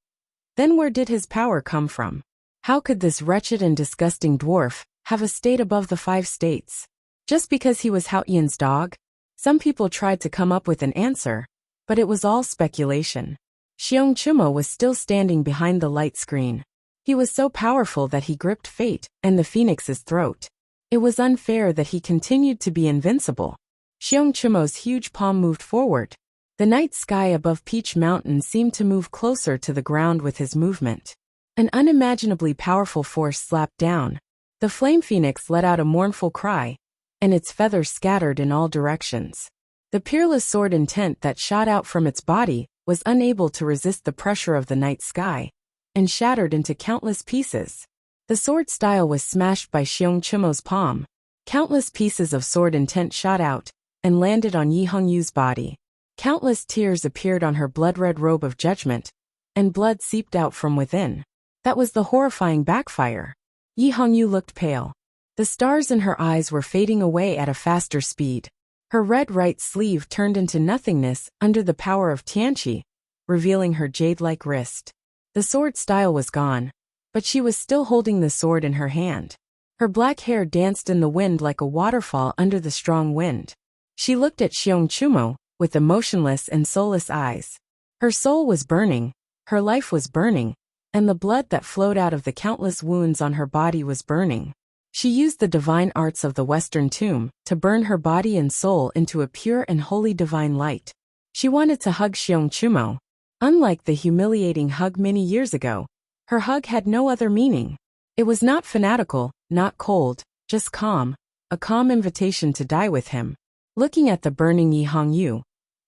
Then where did his power come from? How could this wretched and disgusting dwarf have a state above the 5 states? Just because he was Hao Yan's dog? Some people tried to come up with an answer, but it was all speculation. Xiong Chimo was still standing behind the light screen. He was so powerful that he gripped fate and the phoenix's throat. It was unfair that he continued to be invincible. Xiong Chimo's huge palm moved forward. The night sky above Peach Mountain seemed to move closer to the ground with his movement. An unimaginably powerful force slapped down. The flame phoenix let out a mournful cry, and its feathers scattered in all directions. The peerless sword intent that shot out from its body was unable to resist the pressure of the night sky, and shattered into countless pieces. The sword style was smashed by Xiong Chimo's palm. Countless pieces of sword intent shot out and landed on Yi Hongyu's body. Countless tears appeared on her blood-red robe of judgment, and blood seeped out from within. That was the horrifying backfire. Yi Hongyu looked pale. The stars in her eyes were fading away at a faster speed. Her red right sleeve turned into nothingness under the power of Tianqi, revealing her jade-like wrist. The sword style was gone, but she was still holding the sword in her hand. Her black hair danced in the wind like a waterfall under the strong wind. She looked at Xiong Chimo with emotionless and soulless eyes. Her soul was burning, her life was burning, and the blood that flowed out of the countless wounds on her body was burning. She used the divine arts of the Western tomb to burn her body and soul into a pure and holy divine light. She wanted to hug Xiong Chimo. Unlike the humiliating hug many years ago, her hug had no other meaning. It was not fanatical, not cold, just calm, a calm invitation to die with him. Looking at the burning Yi Hongyu,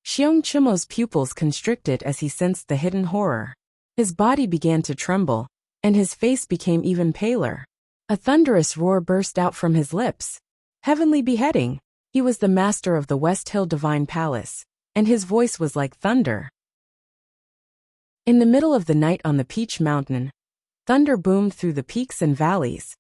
Xiong Chimo's pupils constricted as he sensed the hidden horror. His body began to tremble, and his face became even paler. A thunderous roar burst out from his lips. Heavenly beheading. He was the master of the West Hill Divine Palace, and his voice was like thunder. In the middle of the night on the Peach Mountain, thunder boomed through the peaks and valleys,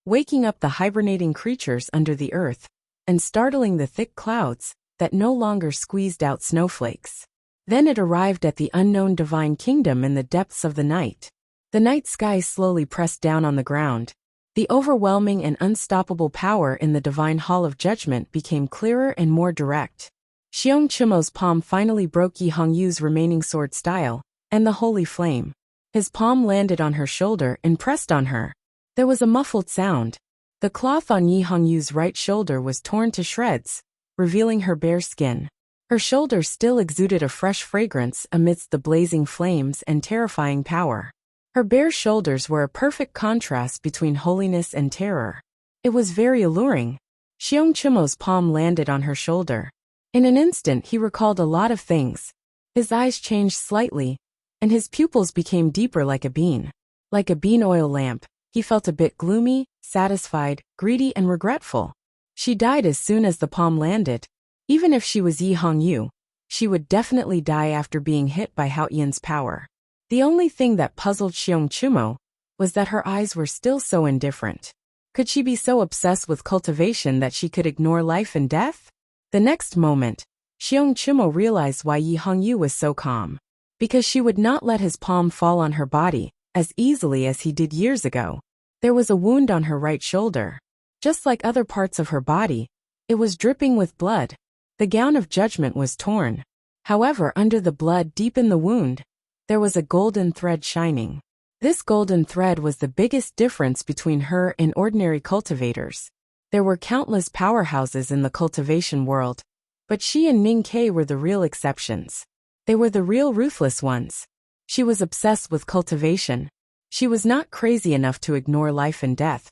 waking up the hibernating creatures under the earth, and startling the thick clouds that no longer squeezed out snowflakes. Then it arrived at the unknown divine kingdom in the depths of the night. The night sky slowly pressed down on the ground. The overwhelming and unstoppable power in the divine hall of judgment became clearer and more direct. Xiong Chimo's palm finally broke Yi Hongyu's remaining sword style, and the holy flame. His palm landed on her shoulder and pressed on her. There was a muffled sound. The cloth on Yi Hongyu's right shoulder was torn to shreds, revealing her bare skin. Her shoulder still exuded a fresh fragrance amidst the blazing flames and terrifying power. Her bare shoulders were a perfect contrast between holiness and terror. It was very alluring. Xiong Chimo's palm landed on her shoulder. In an instant he recalled a lot of things. His eyes changed slightly, and his pupils became deeper like a bean. Like a bean oil lamp, he felt a bit gloomy, satisfied, greedy and regretful. She died as soon as the palm landed. Even if she was Yi Hongyu, she would definitely die after being hit by Hao Yan's power. The only thing that puzzled Xiong Chimo was that her eyes were still so indifferent. Could she be so obsessed with cultivation that she could ignore life and death? The next moment, Xiong Chimo realized why Yi Hongyu was so calm. Because she would not let his palm fall on her body as easily as he did years ago. There was a wound on her right shoulder. Just like other parts of her body, it was dripping with blood. The gown of judgment was torn. However, under the blood deep in the wound, there was a golden thread shining. This golden thread was the biggest difference between her and ordinary cultivators. There were countless powerhouses in the cultivation world, but she and Ning Ke were the real exceptions. They were the real ruthless ones. She was obsessed with cultivation. She was not crazy enough to ignore life and death,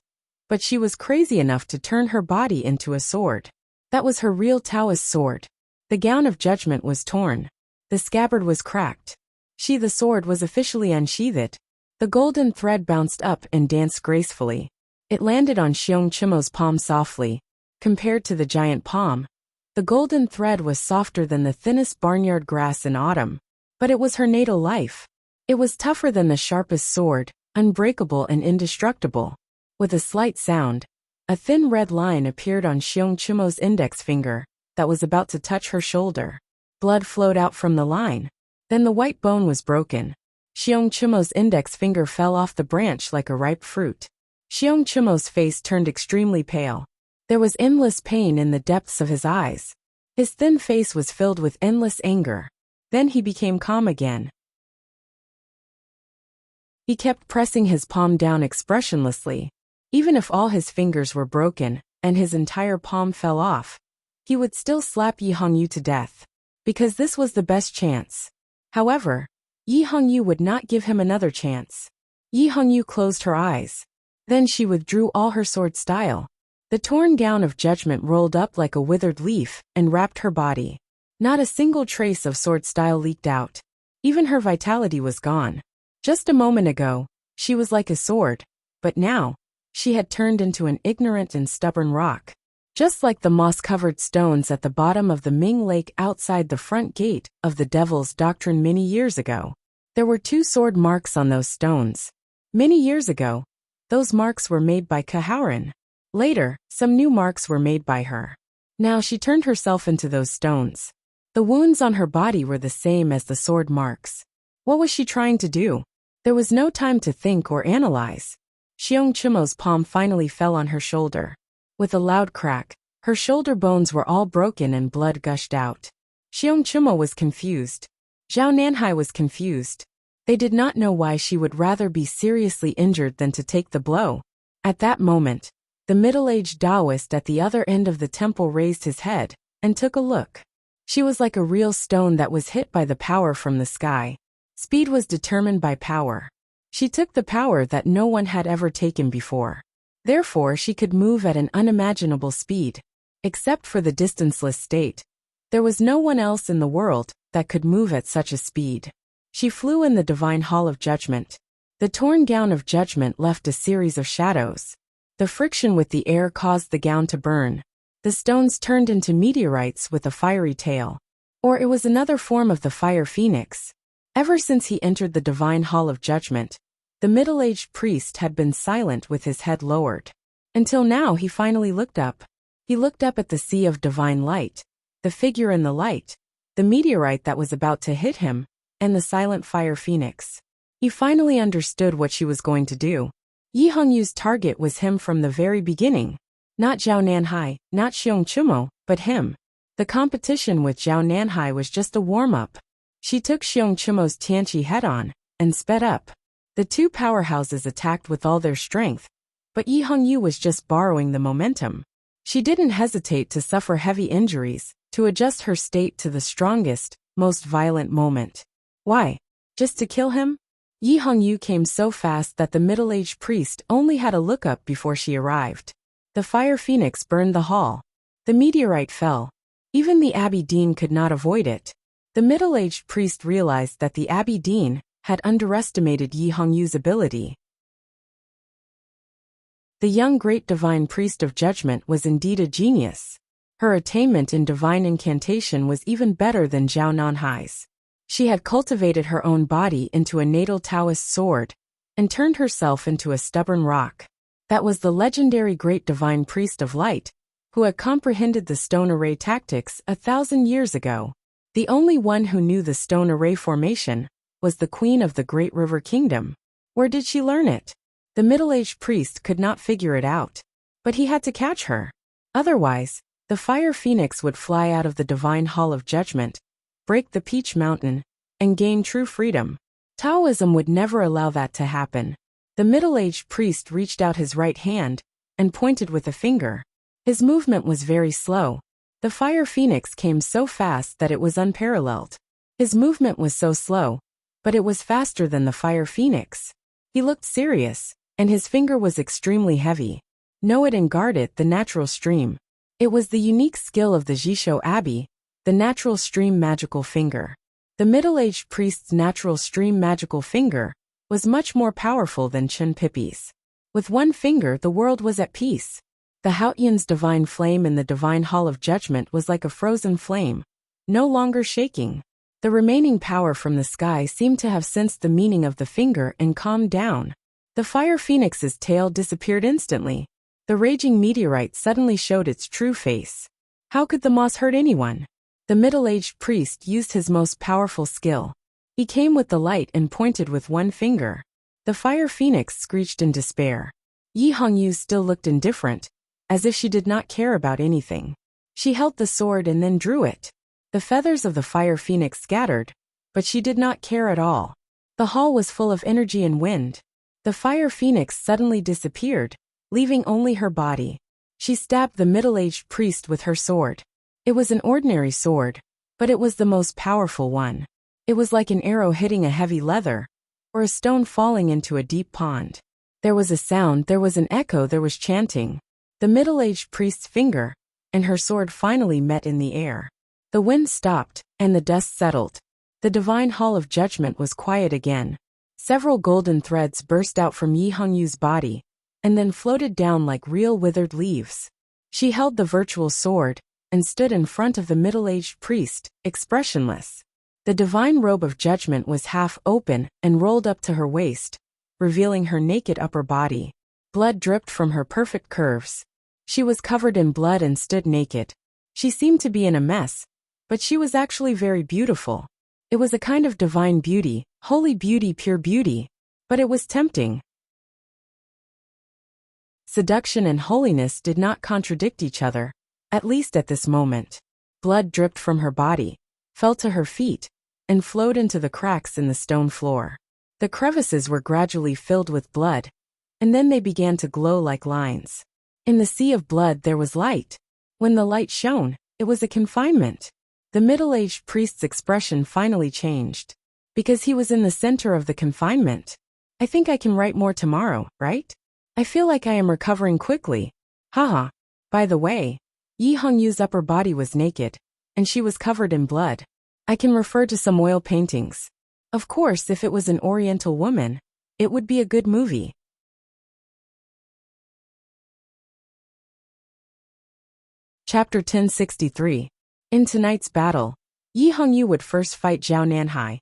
but she was crazy enough to turn her body into a sword. That was her real Taoist sword. The gown of judgment was torn. The scabbard was cracked. The sword was officially unsheathed. The golden thread bounced up and danced gracefully. It landed on Xiong Chimo's palm softly. Compared to the giant palm, the golden thread was softer than the thinnest barnyard grass in autumn. But it was her natal life. It was tougher than the sharpest sword, unbreakable and indestructible. With a slight sound, a thin red line appeared on Xiong Chimo's index finger that was about to touch her shoulder. Blood flowed out from the line. Then the white bone was broken. Xiong Chimo's index finger fell off the branch like a ripe fruit. Xiong Chimo's face turned extremely pale. There was endless pain in the depths of his eyes. His thin face was filled with endless anger. Then he became calm again. He kept pressing his palm down expressionlessly. Even if all his fingers were broken and his entire palm fell off, he would still slap Yi Hongyu to death. Because this was the best chance. However, Yi Hongyu would not give him another chance. Yi Hongyu closed her eyes. Then she withdrew all her sword style. The torn gown of judgment rolled up like a withered leaf and wrapped her body. Not a single trace of sword style leaked out. Even her vitality was gone. Just a moment ago, she was like a sword, but now, she had turned into an ignorant and stubborn rock. Just like the moss-covered stones at the bottom of the Ming Lake outside the front gate of the Devil's Doctrine many years ago. There were 2 sword marks on those stones. Many years ago, those marks were made by Kahaoren. Later, some new marks were made by her. Now she turned herself into those stones. The wounds on her body were the same as the sword marks. What was she trying to do? There was no time to think or analyze. Xiong Chimo's palm finally fell on her shoulder. With a loud crack, her shoulder bones were all broken and blood gushed out. Xiong Chimo was confused. Zhao Nanhai was confused. They did not know why she would rather be seriously injured than to take the blow. At that moment, the middle-aged Taoist at the other end of the temple raised his head and took a look. She was like a real stone that was hit by the power from the sky. Speed was determined by power. She took the power that no one had ever taken before. Therefore, she could move at an unimaginable speed. Except for the distanceless state, there was no one else in the world that could move at such a speed. She flew in the divine hall of judgment. The torn gown of judgment left a series of shadows. The friction with the air caused the gown to burn. The stones turned into meteorites with a fiery tail. Or it was another form of the fire phoenix. Ever since he entered the divine hall of judgment, the middle-aged priest had been silent with his head lowered. Until now he finally looked up. He looked up at the sea of divine light, the figure in the light, the meteorite that was about to hit him, and the silent fire phoenix. He finally understood what she was going to do. Yi Hongyu's target was him from the very beginning. Not Zhao Nanhai, not Xiong Chimo, but him. The competition with Zhao Nanhai was just a warm-up. She took Xiong Chimo's Tianqi head-on and sped up. The 2 powerhouses attacked with all their strength, but Yi Hongyu was just borrowing the momentum. She didn't hesitate to suffer heavy injuries, to adjust her state to the strongest, most violent moment. Why? Just to kill him? Yi Hongyu came so fast that the middle-aged priest only had a look up before she arrived. The fire phoenix burned the hall. The meteorite fell. Even the Abbey Dean could not avoid it. The middle-aged priest realized that the Abbey Dean had underestimated Yi Hongyu's ability. The young great divine priest of judgment was indeed a genius. Her attainment in divine incantation was even better than Zhao Nanhai's. She had cultivated her own body into a natal Taoist sword, and turned herself into a stubborn rock. That was the legendary great divine priest of light, who had comprehended the stone array tactics 1,000 years ago. The only one who knew the stone array formation was the queen of the Great River Kingdom. Where did she learn it? The middle-aged priest could not figure it out. But he had to catch her. Otherwise, the fire phoenix would fly out of the divine hall of judgment, break the Peach Mountain, and gain true freedom. Taoism would never allow that to happen. The middle-aged priest reached out his right hand and pointed with a finger. His movement was very slow. The fire phoenix came so fast that it was unparalleled. His movement was so slow but it was faster than the fire phoenix. He looked serious, and his finger was extremely heavy. Know it and guard it, the natural stream. It was the unique skill of the Jisho Abbey, the natural stream magical finger. The middle-aged priest's natural stream magical finger was much more powerful than Chun Pippi's. With one finger the world was at peace. The Haotian's divine flame in the divine hall of judgment was like a frozen flame, no longer shaking. The remaining power from the sky seemed to have sensed the meaning of the finger and calmed down. The fire phoenix's tail disappeared instantly. The raging meteorite suddenly showed its true face. How could the moss hurt anyone? The middle-aged priest used his most powerful skill. He came with the light and pointed with one finger. The fire phoenix screeched in despair. Yi Hongyu still looked indifferent, as if she did not care about anything. She held the sword and then drew it. The feathers of the fire phoenix scattered, but she did not care at all. The hall was full of energy and wind. The fire phoenix suddenly disappeared, leaving only her body. She stabbed the middle-aged priest with her sword. It was an ordinary sword, but it was the most powerful one. It was like an arrow hitting a heavy leather, or a stone falling into a deep pond. There was a sound, there was an echo, there was chanting. The middle-aged priest's finger and her sword finally met in the air. The wind stopped, and the dust settled. The divine hall of judgment was quiet again. Several golden threads burst out from Yi Hongyu's body, and then floated down like real withered leaves. She held the virtual sword, and stood in front of the middle-aged priest, expressionless. The divine robe of judgment was half open and rolled up to her waist, revealing her naked upper body. Blood dripped from her perfect curves. She was covered in blood and stood naked. She seemed to be in a mess, but she was actually very beautiful. It was a kind of divine beauty, holy beauty, pure beauty, but it was tempting. Seduction and holiness did not contradict each other, at least at this moment. Blood dripped from her body, fell to her feet, and flowed into the cracks in the stone floor. The crevices were gradually filled with blood, and then they began to glow like lines. In the sea of blood there was light. When the light shone, it was a confinement. The middle-aged priest's expression finally changed. Because he was in the center of the confinement. I think I can write more tomorrow, right? I feel like I am recovering quickly. Haha. By the way, Yi Hongyu's upper body was naked, and she was covered in blood. I can refer to some oil paintings. Of course, if it was an Oriental woman, it would be a good movie. Chapter 1063. In tonight's battle, Yi Hongyu would first fight Zhao Nanhai,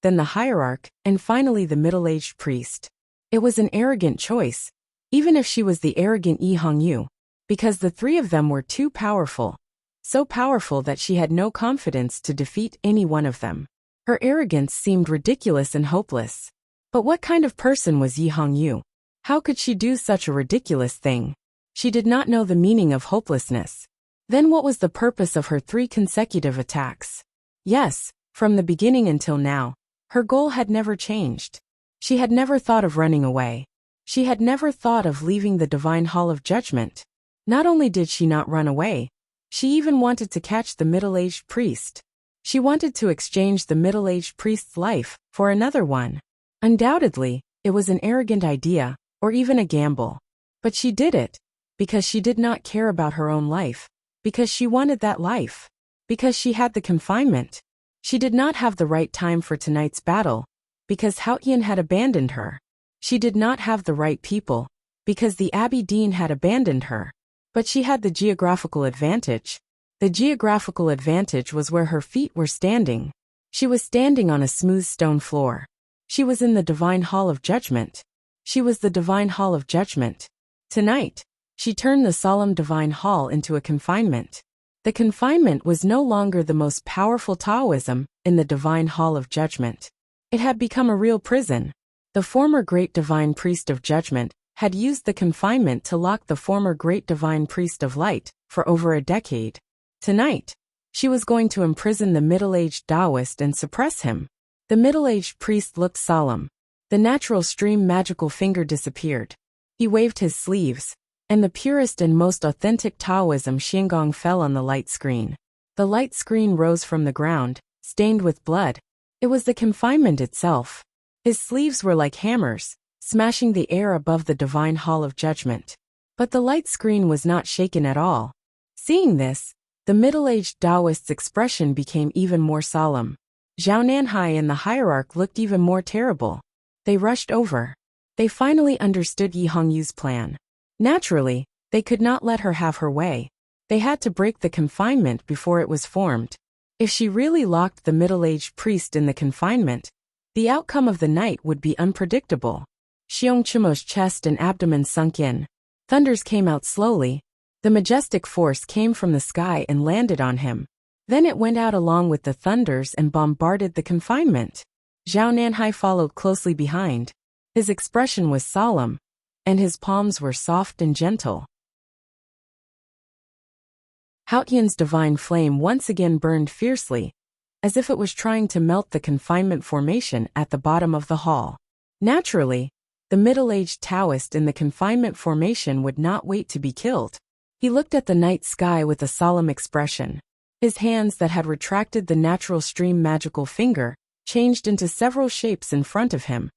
then the hierarch, and finally the middle-aged priest. It was an arrogant choice, even if she was the arrogant Yi Hongyu, because the three of them were too powerful, so powerful that she had no confidence to defeat any one of them. Her arrogance seemed ridiculous and hopeless. But what kind of person was Yi Hongyu? How could she do such a ridiculous thing? She did not know the meaning of hopelessness. Then what was the purpose of her 3 consecutive attacks? Yes, from the beginning until now, her goal had never changed. She had never thought of running away. She had never thought of leaving the divine hall of judgment. Not only did she not run away, she even wanted to catch the middle-aged priest. She wanted to exchange the middle-aged priest's life for another one. Undoubtedly, it was an arrogant idea, or even a gamble. But she did it, because she did not care about her own life. Because she wanted that life. Because she had the confinement. She did not have the right time for tonight's battle, because Haotian had abandoned her. She did not have the right people, because the Abbey Dean had abandoned her. But she had the geographical advantage. The geographical advantage was where her feet were standing. She was standing on a smooth stone floor. She was in the divine hall of judgment. She was the divine hall of judgment. Tonight, she turned the solemn divine hall into a confinement. The confinement was no longer the most powerful Taoism in the divine hall of judgment. It had become a real prison. The former great divine priest of judgment had used the confinement to lock the former great divine priest of light for over a decade. Tonight, she was going to imprison the middle-aged Taoist and suppress him. The middle-aged priest looked solemn. The natural stream magical finger disappeared. He waved his sleeves, and the purest and most authentic Taoism Xingong fell on the light screen. The light screen rose from the ground, stained with blood, It was the confinement itself. His sleeves were like hammers, smashing the air above the divine hall of judgment. But the light screen was not shaken at all. Seeing this, the middle-aged Taoist's expression became even more solemn. Zhao Nanhai and the hierarch looked even more terrible. They rushed over. They finally understood Yi Hongyu's plan. Naturally, they could not let her have her way. They had to break the confinement before it was formed. If she really locked the middle-aged priest in the confinement, the outcome of the night would be unpredictable. Xiong Chumo's chest and abdomen sunk in. Thunders came out slowly. The majestic force came from the sky and landed on him. Then it went out along with the thunders and bombarded the confinement. Zhao Nanhai followed closely behind. His expression was solemn, and his palms were soft and gentle. Haotian's divine flame once again burned fiercely, as if it was trying to melt the confinement formation at the bottom of the hall. Naturally, the middle-aged Taoist in the confinement formation would not wait to be killed. He looked at the night sky with a solemn expression. His hands that had retracted the natural stream magical finger changed into several shapes in front of him,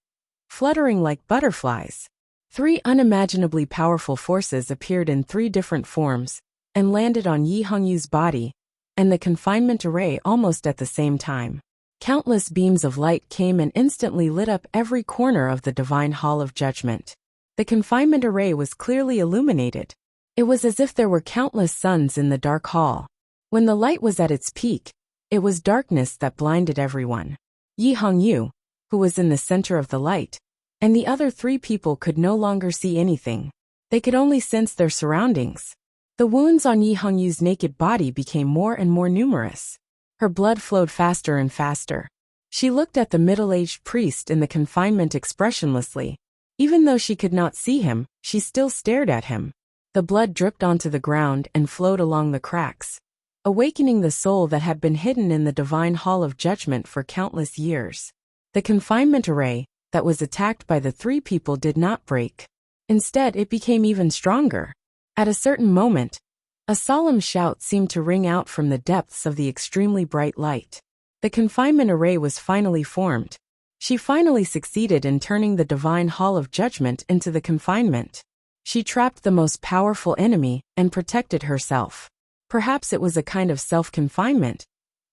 fluttering like butterflies. 3 unimaginably powerful forces appeared in 3 different forms and landed on Yi Hongyu's body and the confinement array almost at the same time. Countless beams of light came and instantly lit up every corner of the divine hall of judgment. The confinement array was clearly illuminated. It was as if there were countless suns in the dark hall. When the light was at its peak, it was darkness that blinded everyone. Yi Hongyu, who was in the center of the light, and the other 3 people could no longer see anything. They could only sense their surroundings. The wounds on Yi Hongyu's naked body became more and more numerous. Her blood flowed faster and faster. She looked at the middle-aged priest in the confinement expressionlessly. Even though she could not see him, she still stared at him. The blood dripped onto the ground and flowed along the cracks, awakening the soul that had been hidden in the divine hall of judgment for countless years. The confinement array that was attacked by the 3 people did not break. Instead, it became even stronger. At a certain moment, a solemn shout seemed to ring out from the depths of the extremely bright light. The confinement array was finally formed. She finally succeeded in turning the divine hall of judgment into the confinement. She trapped the most powerful enemy and protected herself. Perhaps it was a kind of self-confinement,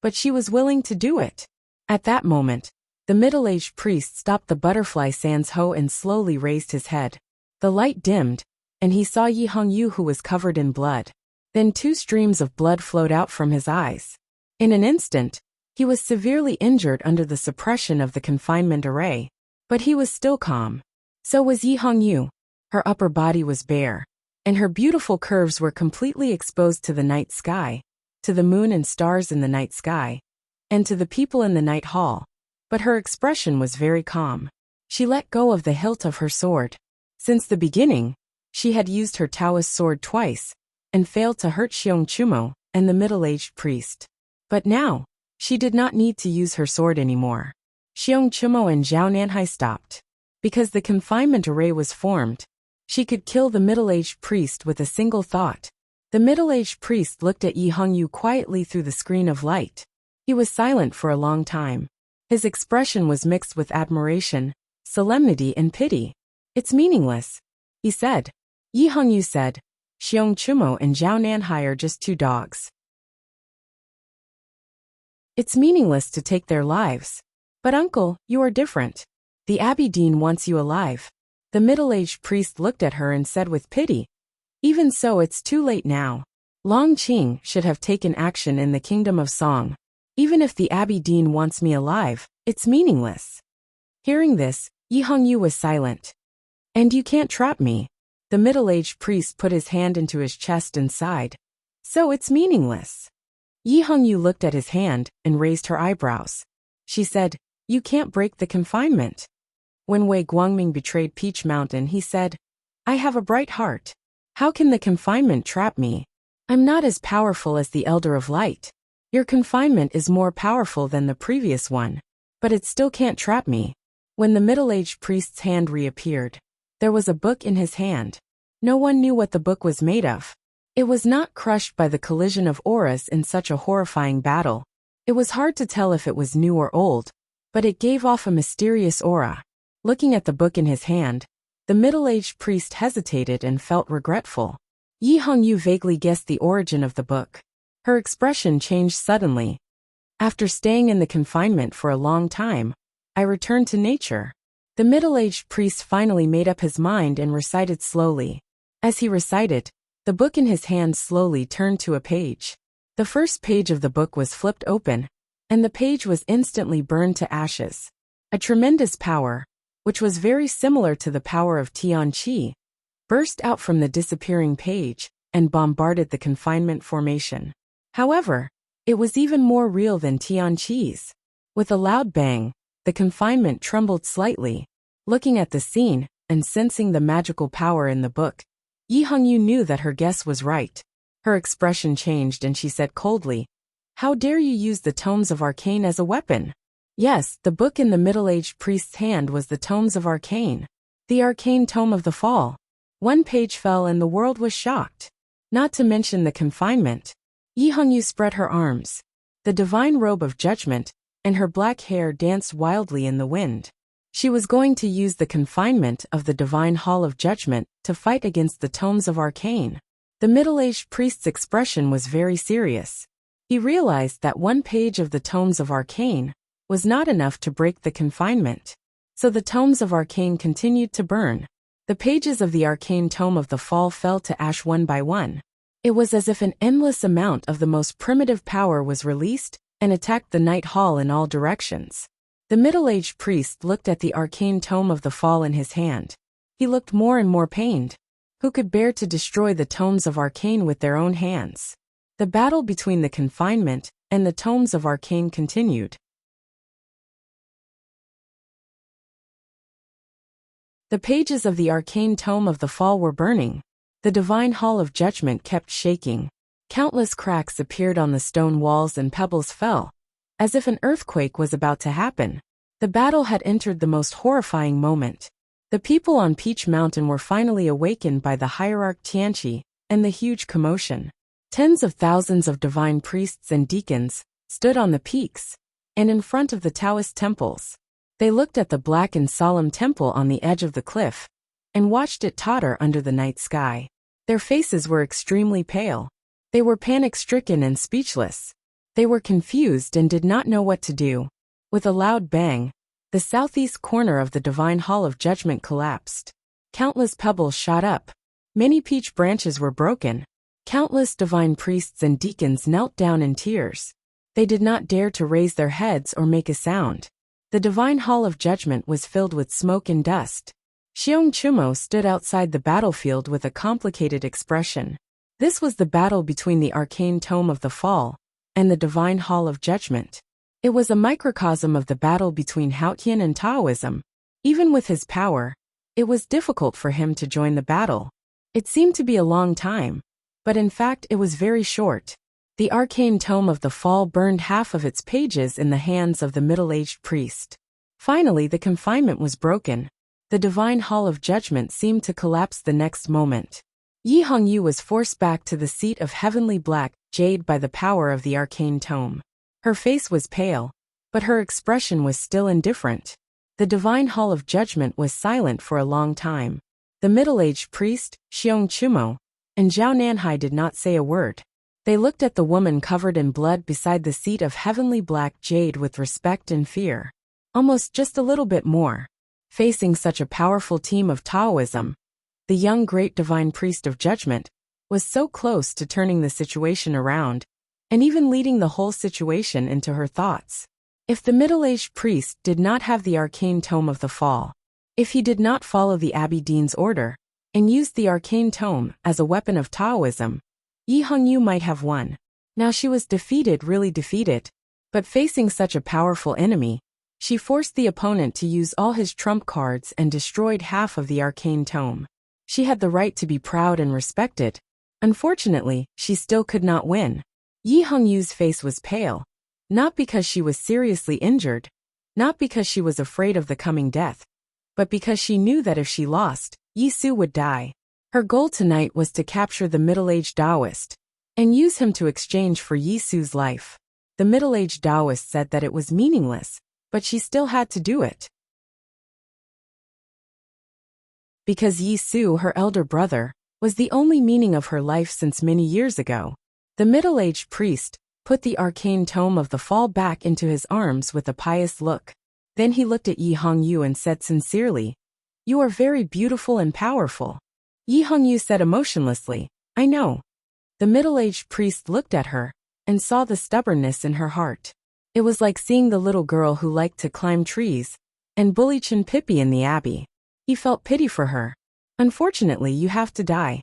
but she was willing to do it. At that moment, the middle-aged priest stopped the butterfly sans hoe and slowly raised his head. The light dimmed, and he saw Yi Hongyu, who was covered in blood. Then 2 streams of blood flowed out from his eyes. In an instant, he was severely injured under the suppression of the confinement array. But he was still calm. So was Yi Hongyu. Her upper body was bare, and her beautiful curves were completely exposed to the night sky, to the moon and stars in the night sky, and to the people in the night hall. But her expression was very calm. She let go of the hilt of her sword. Since the beginning, she had used her Taoist sword twice, and failed to hurt Xiong Chumo and the middle-aged priest. But now, she did not need to use her sword anymore. Xiong Chumo and Zhao Nanhai stopped. Because the confinement array was formed, she could kill the middle-aged priest with a single thought. The middle-aged priest looked at Yi Hongyu quietly through the screen of light. He was silent for a long time. His expression was mixed with admiration, solemnity and pity. "It's meaningless," he said. Yi Hongyu said, "Xiong Chumo and Zhao Nanhai are just 2 dogs. It's meaningless to take their lives. But uncle, you are different. The Abbey Dean wants you alive." The middle-aged priest looked at her and said with pity, "Even so, it's too late now. Long Qing should have taken action in the Kingdom of Song. Even if the Abbey Dean wants me alive, it's meaningless." Hearing this, Yi Hongyu was silent. "And you can't trap me." The middle-aged priest put his hand into his chest and sighed. "So it's meaningless." Yi Hongyu looked at his hand and raised her eyebrows. She said, "You can't break the confinement." When Wei Guangming betrayed Peach Mountain, he said, "I have a bright heart. How can the confinement trap me? I'm not as powerful as the Elder of Light. Your confinement is more powerful than the previous one, but it still can't trap me." When the middle-aged priest's hand reappeared, there was a book in his hand. No one knew what the book was made of. It was not crushed by the collision of auras in such a horrifying battle. It was hard to tell if it was new or old, but it gave off a mysterious aura. Looking at the book in his hand, the middle-aged priest hesitated and felt regretful. Yi Hongyu vaguely guessed the origin of the book. Her expression changed suddenly. After staying in the confinement for a long time, I returned to nature. The middle-aged priest finally made up his mind and recited slowly. As he recited, the book in his hand slowly turned to a page. The first page of the book was flipped open, and the page was instantly burned to ashes. A tremendous power, which was very similar to the power of Tian Qi, burst out from the disappearing page and bombarded the confinement formation. However, it was even more real than Tian Qi's. With a loud bang, the confinement trembled slightly. Looking at the scene and sensing the magical power in the book, Yi Hongyu knew that her guess was right. Her expression changed and she said coldly, "How dare you use the tomes of arcane as a weapon?" Yes, the book in the middle-aged priest's hand was the tomes of arcane. The arcane tome of the fall. One page fell and the world was shocked. Not to mention the confinement. Yi Hongyu spread her arms. The divine robe of judgment, and her black hair danced wildly in the wind. She was going to use the confinement of the divine hall of judgment to fight against the tomes of arcane. The middle-aged priest's expression was very serious. He realized that one page of the tomes of arcane was not enough to break the confinement. So the tomes of arcane continued to burn. The pages of the arcane tome of the fall fell to ash one by one. It was as if an endless amount of the most primitive power was released and attacked the night hall in all directions. The middle-aged priest looked at the arcane tome of the fall in his hand. He looked more and more pained. Who could bear to destroy the tomes of arcane with their own hands? The battle between the confinement and the tomes of arcane continued. The pages of the arcane tome of the fall were burning. The divine hall of judgment kept shaking. Countless cracks appeared on the stone walls and pebbles fell, as if an earthquake was about to happen. The battle had entered the most horrifying moment. The people on Peach Mountain were finally awakened by the hierarch Tianqi and the huge commotion. Tens of thousands of divine priests and deacons stood on the peaks and in front of the Taoist temples. They looked at the black and solemn temple on the edge of the cliff and watched it totter under the night sky. Their faces were extremely pale. They were panic-stricken and speechless. They were confused and did not know what to do. With a loud bang, the southeast corner of the divine hall of judgment collapsed. Countless pebbles shot up. Many peach branches were broken. Countless divine priests and deacons knelt down in tears. They did not dare to raise their heads or make a sound. The divine hall of judgment was filled with smoke and dust. Xiong Chumo stood outside the battlefield with a complicated expression. This was the battle between the arcane tome of the fall and the divine hall of judgment. It was a microcosm of the battle between Haotian and Taoism. Even with his power, it was difficult for him to join the battle. It seemed to be a long time, but in fact it was very short. The arcane tome of the fall burned half of its pages in the hands of the middle-aged priest. Finally, the confinement was broken. The divine hall of judgment seemed to collapse the next moment. Yi Hongyu was forced back to the seat of heavenly black jade by the power of the arcane tome. Her face was pale, but her expression was still indifferent. The divine hall of judgment was silent for a long time. The middle-aged priest, Xiong Chumo, and Zhao Nanhai did not say a word. They looked at the woman covered in blood beside the seat of heavenly black jade with respect and fear. Almost just a little bit more. Facing such a powerful team of Taoism, the young great divine priest of judgment was so close to turning the situation around, and even leading the whole situation into her thoughts. If the middle-aged priest did not have the arcane tome of the fall, if he did not follow the Abbey Dean's order, and used the arcane tome as a weapon of Taoism, Yi Hongyu might have won. Now she was defeated, really defeated. But facing such a powerful enemy, she forced the opponent to use all his trump cards and destroyed half of the arcane tome. She had the right to be proud and respected. Unfortunately, she still could not win. Yi Hongyu's face was pale, not because she was seriously injured, not because she was afraid of the coming death, but because she knew that if she lost, Yi Su would die. Her goal tonight was to capture the middle-aged Taoist and use him to exchange for Yi Su's life. The middle-aged Taoist said that it was meaningless, but she still had to do it. Because Yi Su, her elder brother, was the only meaning of her life since many years ago. The middle-aged priest put the arcane tome of the fall back into his arms with a pious look. Then he looked at Yi Hongyu and said sincerely, "You are very beautiful and powerful." Yi Hongyu said emotionlessly, "I know." The middle-aged priest looked at her and saw the stubbornness in her heart. It was like seeing the little girl who liked to climb trees and bully Chin Pippi in the abbey. He felt pity for her. "Unfortunately, you have to die."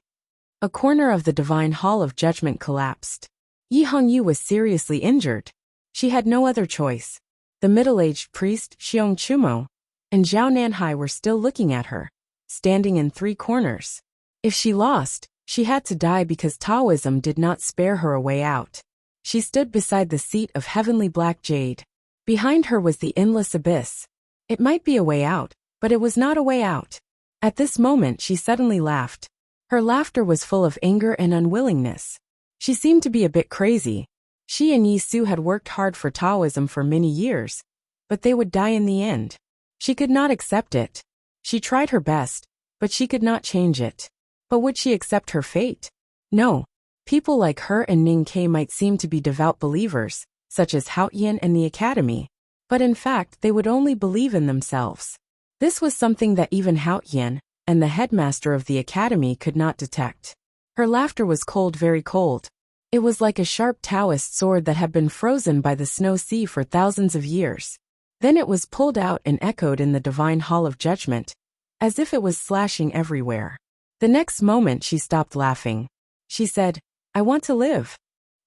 A corner of the divine hall of judgment collapsed. Yi Hongyu was seriously injured. She had no other choice. The middle-aged priest, Xiong Chumo, and Zhao Nanhai were still looking at her, standing in three corners. If she lost, she had to die because Taoism did not spare her a way out. She stood beside the seat of heavenly black jade. Behind her was the endless abyss. It might be a way out, but it was not a way out. At this moment she suddenly laughed. Her laughter was full of anger and unwillingness. She seemed to be a bit crazy. She and Yi Su had worked hard for Taoism for many years, but they would die in the end. She could not accept it. She tried her best, but she could not change it. But would she accept her fate? No. People like her and Ning Ke might seem to be devout believers, such as Hao Yan and the Academy, but in fact they would only believe in themselves. This was something that even Hao Yan and the headmaster of the Academy could not detect. Her laughter was cold, very cold. It was like a sharp Taoist sword that had been frozen by the snow sea for thousands of years. Then it was pulled out and echoed in the divine hall of judgment, as if it was slashing everywhere. The next moment she stopped laughing. She said, "I want to live."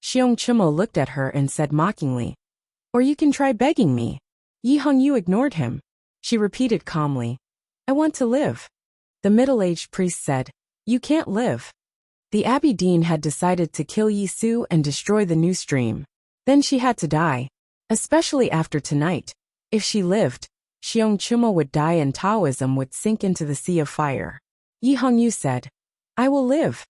Xiong Chumo looked at her and said mockingly, "Or you can try begging me." Yi Hongyu ignored him. She repeated calmly, "I want to live." The middle-aged priest said, "You can't live." The Abbey Dean had decided to kill Yi Su and destroy the new stream. Then she had to die. Especially after tonight. If she lived, Xiong Chumo would die and Taoism would sink into the sea of fire. Yi Hongyu said, "I will live."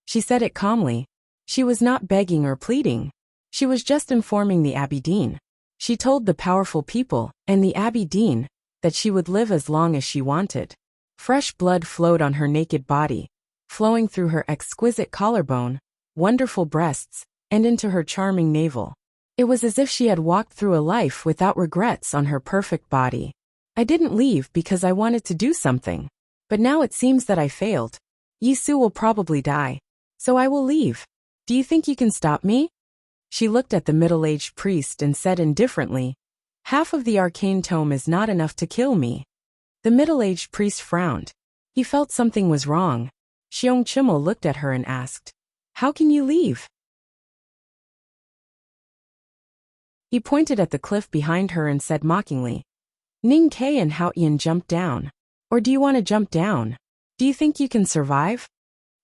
She said it calmly. She was not begging or pleading. She was just informing the Abbey Dean. She told the powerful people and the Abbey Dean that she would live as long as she wanted. Fresh blood flowed on her naked body, flowing through her exquisite collarbone, wonderful breasts, and into her charming navel. It was as if she had walked through a life without regrets on her perfect body. "I didn't leave because I wanted to do something. But now it seems that I failed. Yi Su will probably die. So I will leave. Do you think you can stop me?" She looked at the middle-aged priest and said indifferently, "Half of the arcane tome is not enough to kill me." The middle-aged priest frowned. He felt something was wrong. Xiong Chumo looked at her and asked, "How can you leave?" He pointed at the cliff behind her and said mockingly, "Ning Ke and Hao Yan jumped down. Or do you want to jump down? Do you think you can survive?"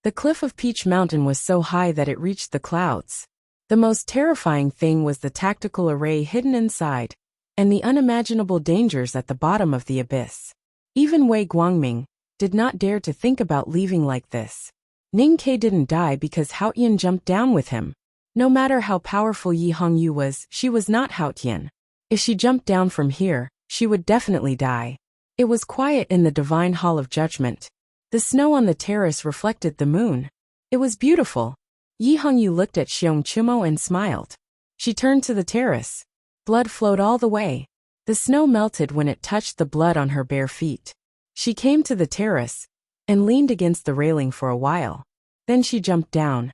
The cliff of Peach Mountain was so high that it reached the clouds. The most terrifying thing was the tactical array hidden inside, and the unimaginable dangers at the bottom of the abyss. Even Wei Guangming did not dare to think about leaving like this. Ning Ke didn't die because Hao Yan jumped down with him. No matter how powerful Yi Hongyu was, she was not Hao Yan. If she jumped down from here, she would definitely die. It was quiet in the divine hall of judgment. The snow on the terrace reflected the moon. It was beautiful. Yi Hongyu looked at Xiong Chumo and smiled. She turned to the terrace. Blood flowed all the way. The snow melted when it touched the blood on her bare feet. She came to the terrace and leaned against the railing for a while. Then she jumped down.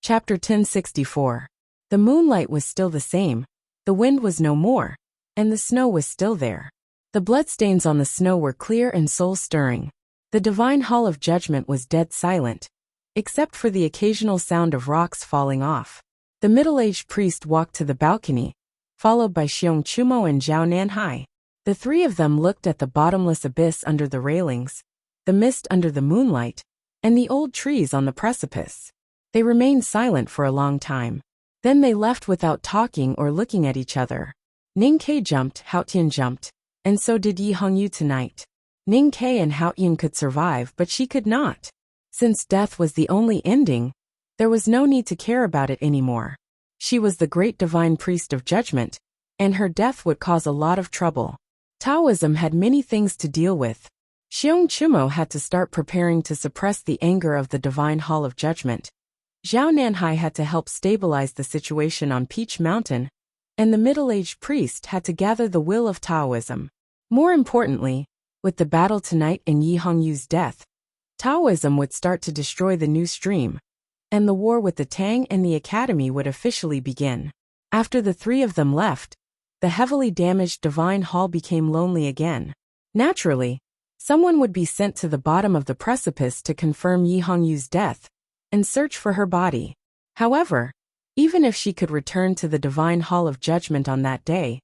Chapter 1064. The moonlight was still the same, the wind was no more, and the snow was still there. The bloodstains on the snow were clear and soul-stirring. The divine hall of judgment was dead silent, except for the occasional sound of rocks falling off. The middle-aged priest walked to the balcony, followed by Xiong Chumo and Zhao Nanhai. The three of them looked at the bottomless abyss under the railings, the mist under the moonlight, and the old trees on the precipice. They remained silent for a long time. Then they left without talking or looking at each other. Ning Ke jumped, Hao Yan jumped, and so did Yi Hongyu tonight. Ning Ke and Hao Yan could survive, but she could not. Since death was the only ending, There was no need to care about it anymore. She was the great divine priest of judgment, and her death would cause a lot of trouble. Taoism had many things to deal with. Xiong Chumo had to start preparing to suppress the anger of the divine hall of judgment. Zhao Nanhai had to help stabilize the situation on Peach Mountain, and the middle-aged priest had to gather the will of Taoism. More importantly, with the battle tonight and Yi Hongyu's death, Taoism would start to destroy the new stream, and the war with the Tang and the Academy would officially begin. After the three of them left, the heavily damaged divine hall became lonely again. Naturally, someone would be sent to the bottom of the precipice to confirm Yi Hongyu's death and search for her body. However, even if she could return to the divine hall of judgment on that day,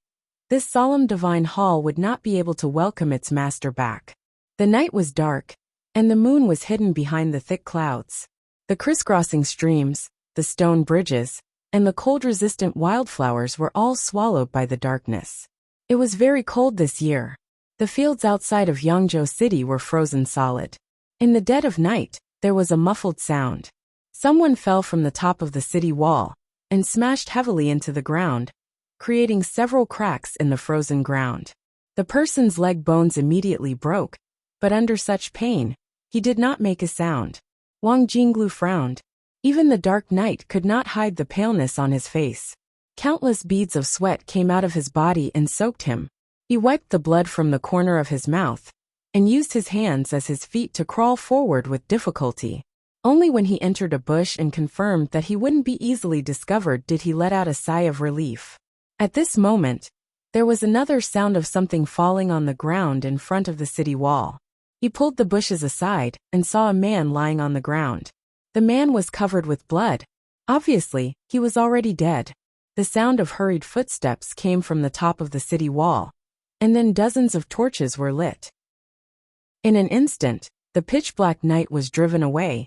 this solemn divine hall would not be able to welcome its master back. The night was dark, and the moon was hidden behind the thick clouds. The crisscrossing streams, the stone bridges, and the cold-resistant wildflowers were all swallowed by the darkness. It was very cold this year. The fields outside of Yangzhou City were frozen solid. In the dead of night, there was a muffled sound. Someone fell from the top of the city wall and smashed heavily into the ground, creating several cracks in the frozen ground. The person's leg bones immediately broke, but under such pain, he did not make a sound. Wang Jinglu frowned. Even the dark night could not hide the paleness on his face. Countless beads of sweat came out of his body and soaked him. He wiped the blood from the corner of his mouth and used his hands as his feet to crawl forward with difficulty. Only when he entered a bush and confirmed that he wouldn't be easily discovered did he let out a sigh of relief. At this moment, there was another sound of something falling on the ground in front of the city wall. He pulled the bushes aside and saw a man lying on the ground. The man was covered with blood. Obviously, he was already dead. The sound of hurried footsteps came from the top of the city wall, and then dozens of torches were lit. In an instant, the pitch-black night was driven away,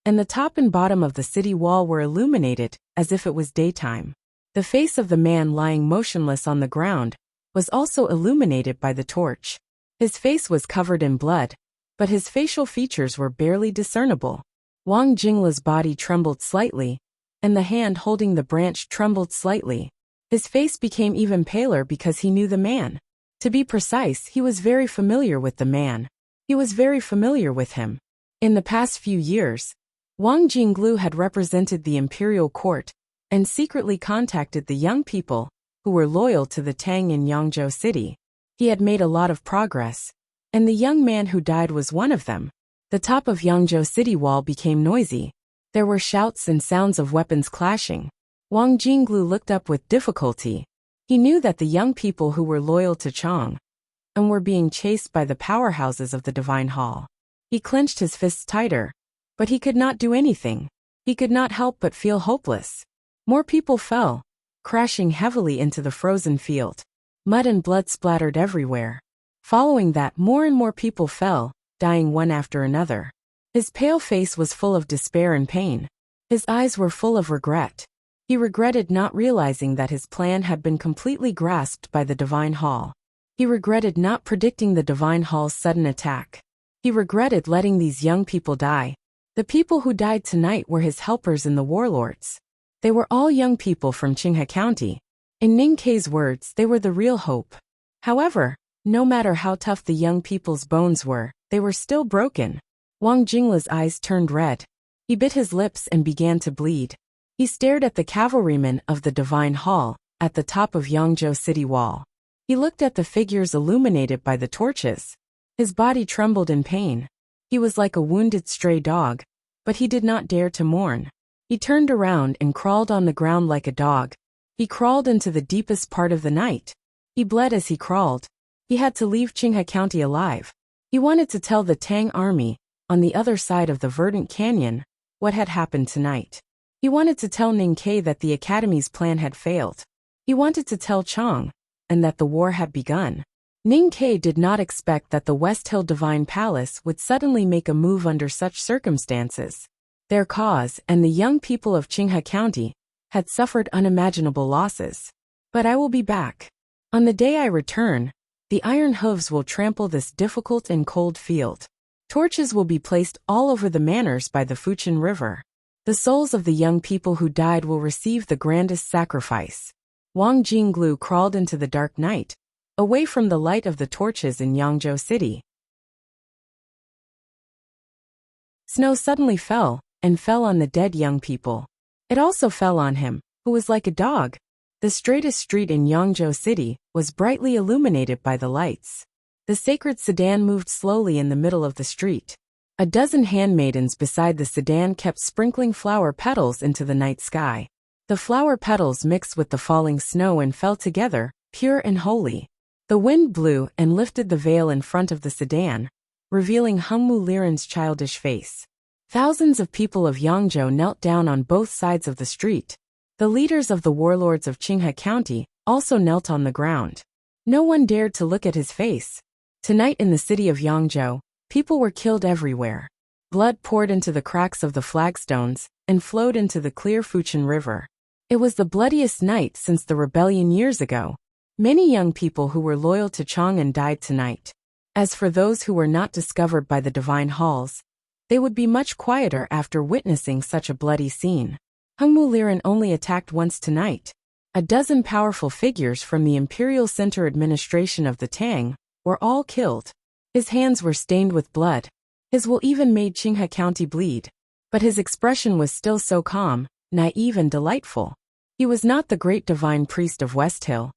and the top and bottom of the city wall were illuminated as if it was daytime. The face of the man lying motionless on the ground was also illuminated by the torch. His face was covered in blood, but his facial features were barely discernible. Wang Jingla's body trembled slightly, and the hand holding the branch trembled slightly. His face became even paler because he knew the man. To be precise, he was very familiar with the man. He was very familiar with him. In the past few years, Wang Jinglu had represented the imperial court and secretly contacted the young people who were loyal to the Tang in Yangzhou City. He had made a lot of progress, and the young man who died was one of them. The top of Yangzhou City wall became noisy. There were shouts and sounds of weapons clashing. Wang Jinglu looked up with difficulty. He knew that the young people who were loyal to Chang and were being chased by the powerhouses of the Divine Hall. He clenched his fists tighter, but he could not do anything. He could not help but feel hopeless. More people fell, crashing heavily into the frozen field. Mud and blood splattered everywhere. Following that, more and more people fell, dying one after another. His pale face was full of despair and pain. His eyes were full of regret. He regretted not realizing that his plan had been completely grasped by the Divine Hall. He regretted not predicting the Divine Hall's sudden attack. He regretted letting these young people die. The people who died tonight were his helpers and the warlords. They were all young people from Qinghe County. In Ning Kei's words, they were the real hope. However, no matter how tough the young people's bones were, they were still broken. Wang Jingla's eyes turned red. He bit his lips and began to bleed. He stared at the cavalrymen of the Divine Hall, at the top of Yangzhou City Wall. He looked at the figures illuminated by the torches. His body trembled in pain. He was like a wounded stray dog, but he did not dare to mourn. He turned around and crawled on the ground like a dog. He crawled into the deepest part of the night. He bled as he crawled. He had to leave Qinghe County alive. He wanted to tell the Tang army, on the other side of the verdant canyon, what had happened tonight. He wanted to tell Ning Kei that the Academy's plan had failed. He wanted to tell Chang, and that the war had begun. Ning Kei did not expect that the West Hill Divine Palace would suddenly make a move under such circumstances. Their cause and the young people of Qinghe County had suffered unimaginable losses. But I will be back. On the day I return, the iron hooves will trample this difficult and cold field. Torches will be placed all over the manors by the Fuchin River. The souls of the young people who died will receive the grandest sacrifice. Wang Jinglu crawled into the dark night, away from the light of the torches in Yangzhou City. Snow suddenly fell, and fell on the dead young people. It also fell on him, who was like a dog. The straightest street in Yangzhou City was brightly illuminated by the lights. The sacred sedan moved slowly in the middle of the street. A dozen handmaidens beside the sedan kept sprinkling flower petals into the night sky. The flower petals mixed with the falling snow and fell together, pure and holy. The wind blew and lifted the veil in front of the sedan, revealing Hengmu Liren's childish face. Thousands of people of Yangzhou knelt down on both sides of the street. The leaders of the warlords of Qinghe County also knelt on the ground. No one dared to look at his face. Tonight in the city of Yangzhou, people were killed everywhere. Blood poured into the cracks of the flagstones and flowed into the clear Fuchin River. It was the bloodiest night since the rebellion years ago. Many young people who were loyal to Chang'an died tonight. As for those who were not discovered by the divine halls, they would be much quieter after witnessing such a bloody scene. Hengmu Liren only attacked once tonight. A dozen powerful figures from the Imperial Center administration of the Tang were all killed. His hands were stained with blood. His will even made Qinghe County bleed. But his expression was still so calm, naive and delightful. He was not the great divine priest of West Hill,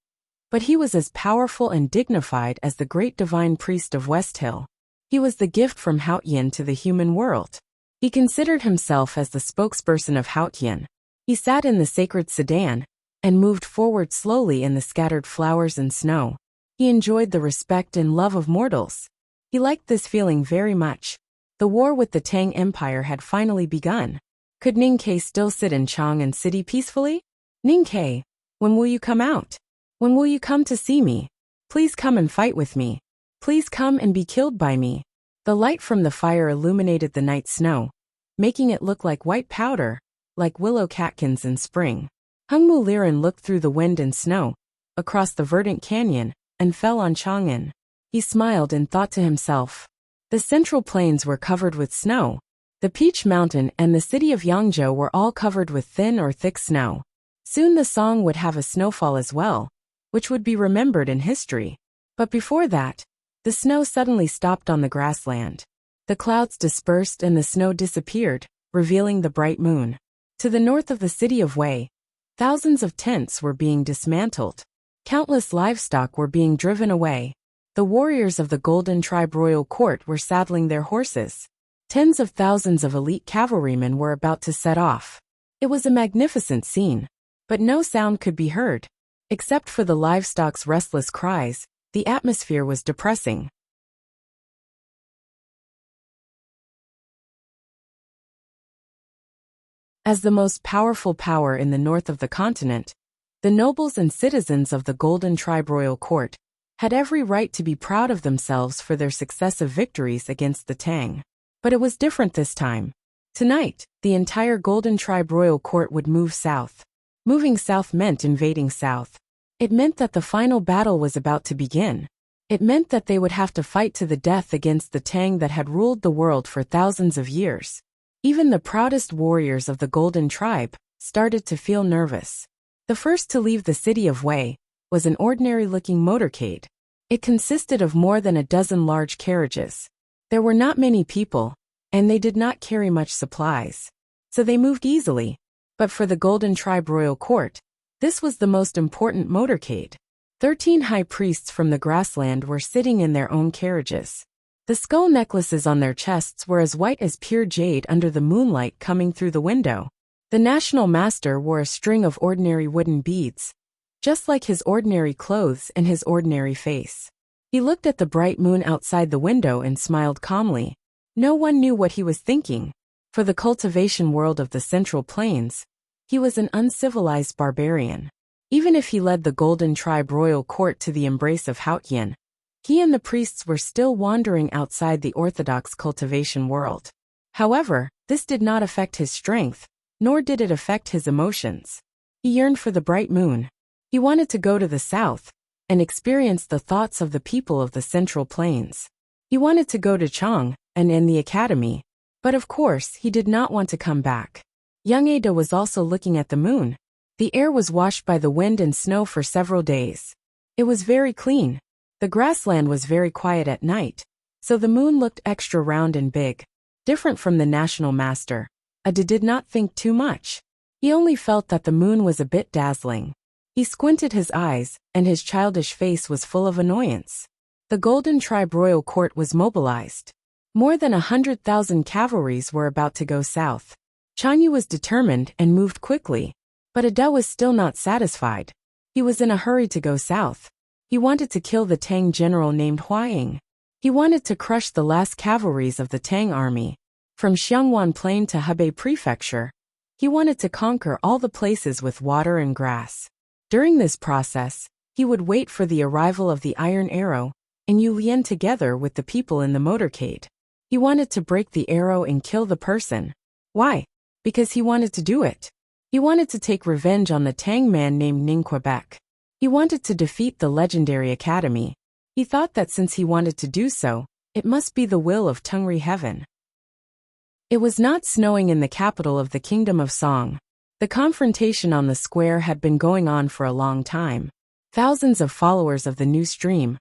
but he was as powerful and dignified as the great divine priest of West Hill. He was the gift from Haotian to the human world. He considered himself as the spokesperson of Haotian. He sat in the sacred sedan and moved forward slowly in the scattered flowers and snow. He enjoyed the respect and love of mortals. He liked this feeling very much. The war with the Tang Empire had finally begun. Could Ning Ke still sit in Chang'an City peacefully? Ning Ke, when will you come out? When will you come to see me? Please come and fight with me. Please come and be killed by me. The light from the fire illuminated the night snow, making it look like white powder, like willow catkins in spring. Hengmu Liren looked through the wind and snow, across the verdant canyon, and fell on Chang'an. He smiled and thought to himself. The central plains were covered with snow. The Peach Mountain and the city of Yangzhou were all covered with thin or thick snow. Soon the song would have a snowfall as well, which would be remembered in history. But before that, the snow suddenly stopped on the grassland. The clouds dispersed and the snow disappeared, revealing the bright moon. To the north of the city of Wei, thousands of tents were being dismantled. Countless livestock were being driven away. The warriors of the Golden Tribe Royal Court were saddling their horses. Tens of thousands of elite cavalrymen were about to set off. It was a magnificent scene, but no sound could be heard. Except for the livestock's restless cries, the atmosphere was depressing. As the most powerful power in the north of the continent, the nobles and citizens of the Golden Tribe Royal Court had every right to be proud of themselves for their successive victories against the Tang. But it was different this time. Tonight, the entire Golden Tribe Royal Court would move south. Moving south meant invading south. It meant that the final battle was about to begin. It meant that they would have to fight to the death against the Tang that had ruled the world for thousands of years. Even the proudest warriors of the Golden Tribe started to feel nervous. The first to leave the city of Wei was an ordinary-looking motorcade. It consisted of more than a dozen large carriages. There were not many people, and they did not carry much supplies. So they moved easily. But for the Golden Tribe Royal Court, this was the most important motorcade. 13 high priests from the grassland were sitting in their own carriages. The skull necklaces on their chests were as white as pure jade under the moonlight coming through the window. The national master wore a string of ordinary wooden beads, just like his ordinary clothes and his ordinary face. He looked at the bright moon outside the window and smiled calmly. No one knew what he was thinking. For the cultivation world of the Central Plains, he was an uncivilized barbarian. Even if he led the Golden Tribe Royal Court to the embrace of Haotian, he and the priests were still wandering outside the orthodox cultivation world. However, this did not affect his strength, nor did it affect his emotions. He yearned for the bright moon. He wanted to go to the south and experience the thoughts of the people of the Central Plains. He wanted to go to Chang and in the academy, but of course he did not want to come back. Young Ada was also looking at the moon. The air was washed by the wind and snow for several days. It was very clean. The grassland was very quiet at night, so the moon looked extra round and big. Different from the national master, Ada did not think too much. He only felt that the moon was a bit dazzling. He squinted his eyes, and his childish face was full of annoyance. The Golden Tribe royal court was mobilized. More than 100,000 cavalries were about to go south. Chanyu was determined and moved quickly. But Ada was still not satisfied. He was in a hurry to go south. He wanted to kill the Tang general named Huaying. He wanted to crush the last cavalries of the Tang army. From Xiangwan Plain to Hebei Prefecture, he wanted to conquer all the places with water and grass. During this process, he would wait for the arrival of the Iron Arrow and Yu Lian together with the people in the motorcade. He wanted to break the arrow and kill the person. Why? Because he wanted to do it. He wanted to take revenge on the Tang man named Ning Quebec. He wanted to defeat the legendary academy. He thought that since he wanted to do so, it must be the will of Tungri Heaven. It was not snowing in the capital of the Kingdom of Song. The confrontation on the square had been going on for a long time. Thousands of followers of the new stream,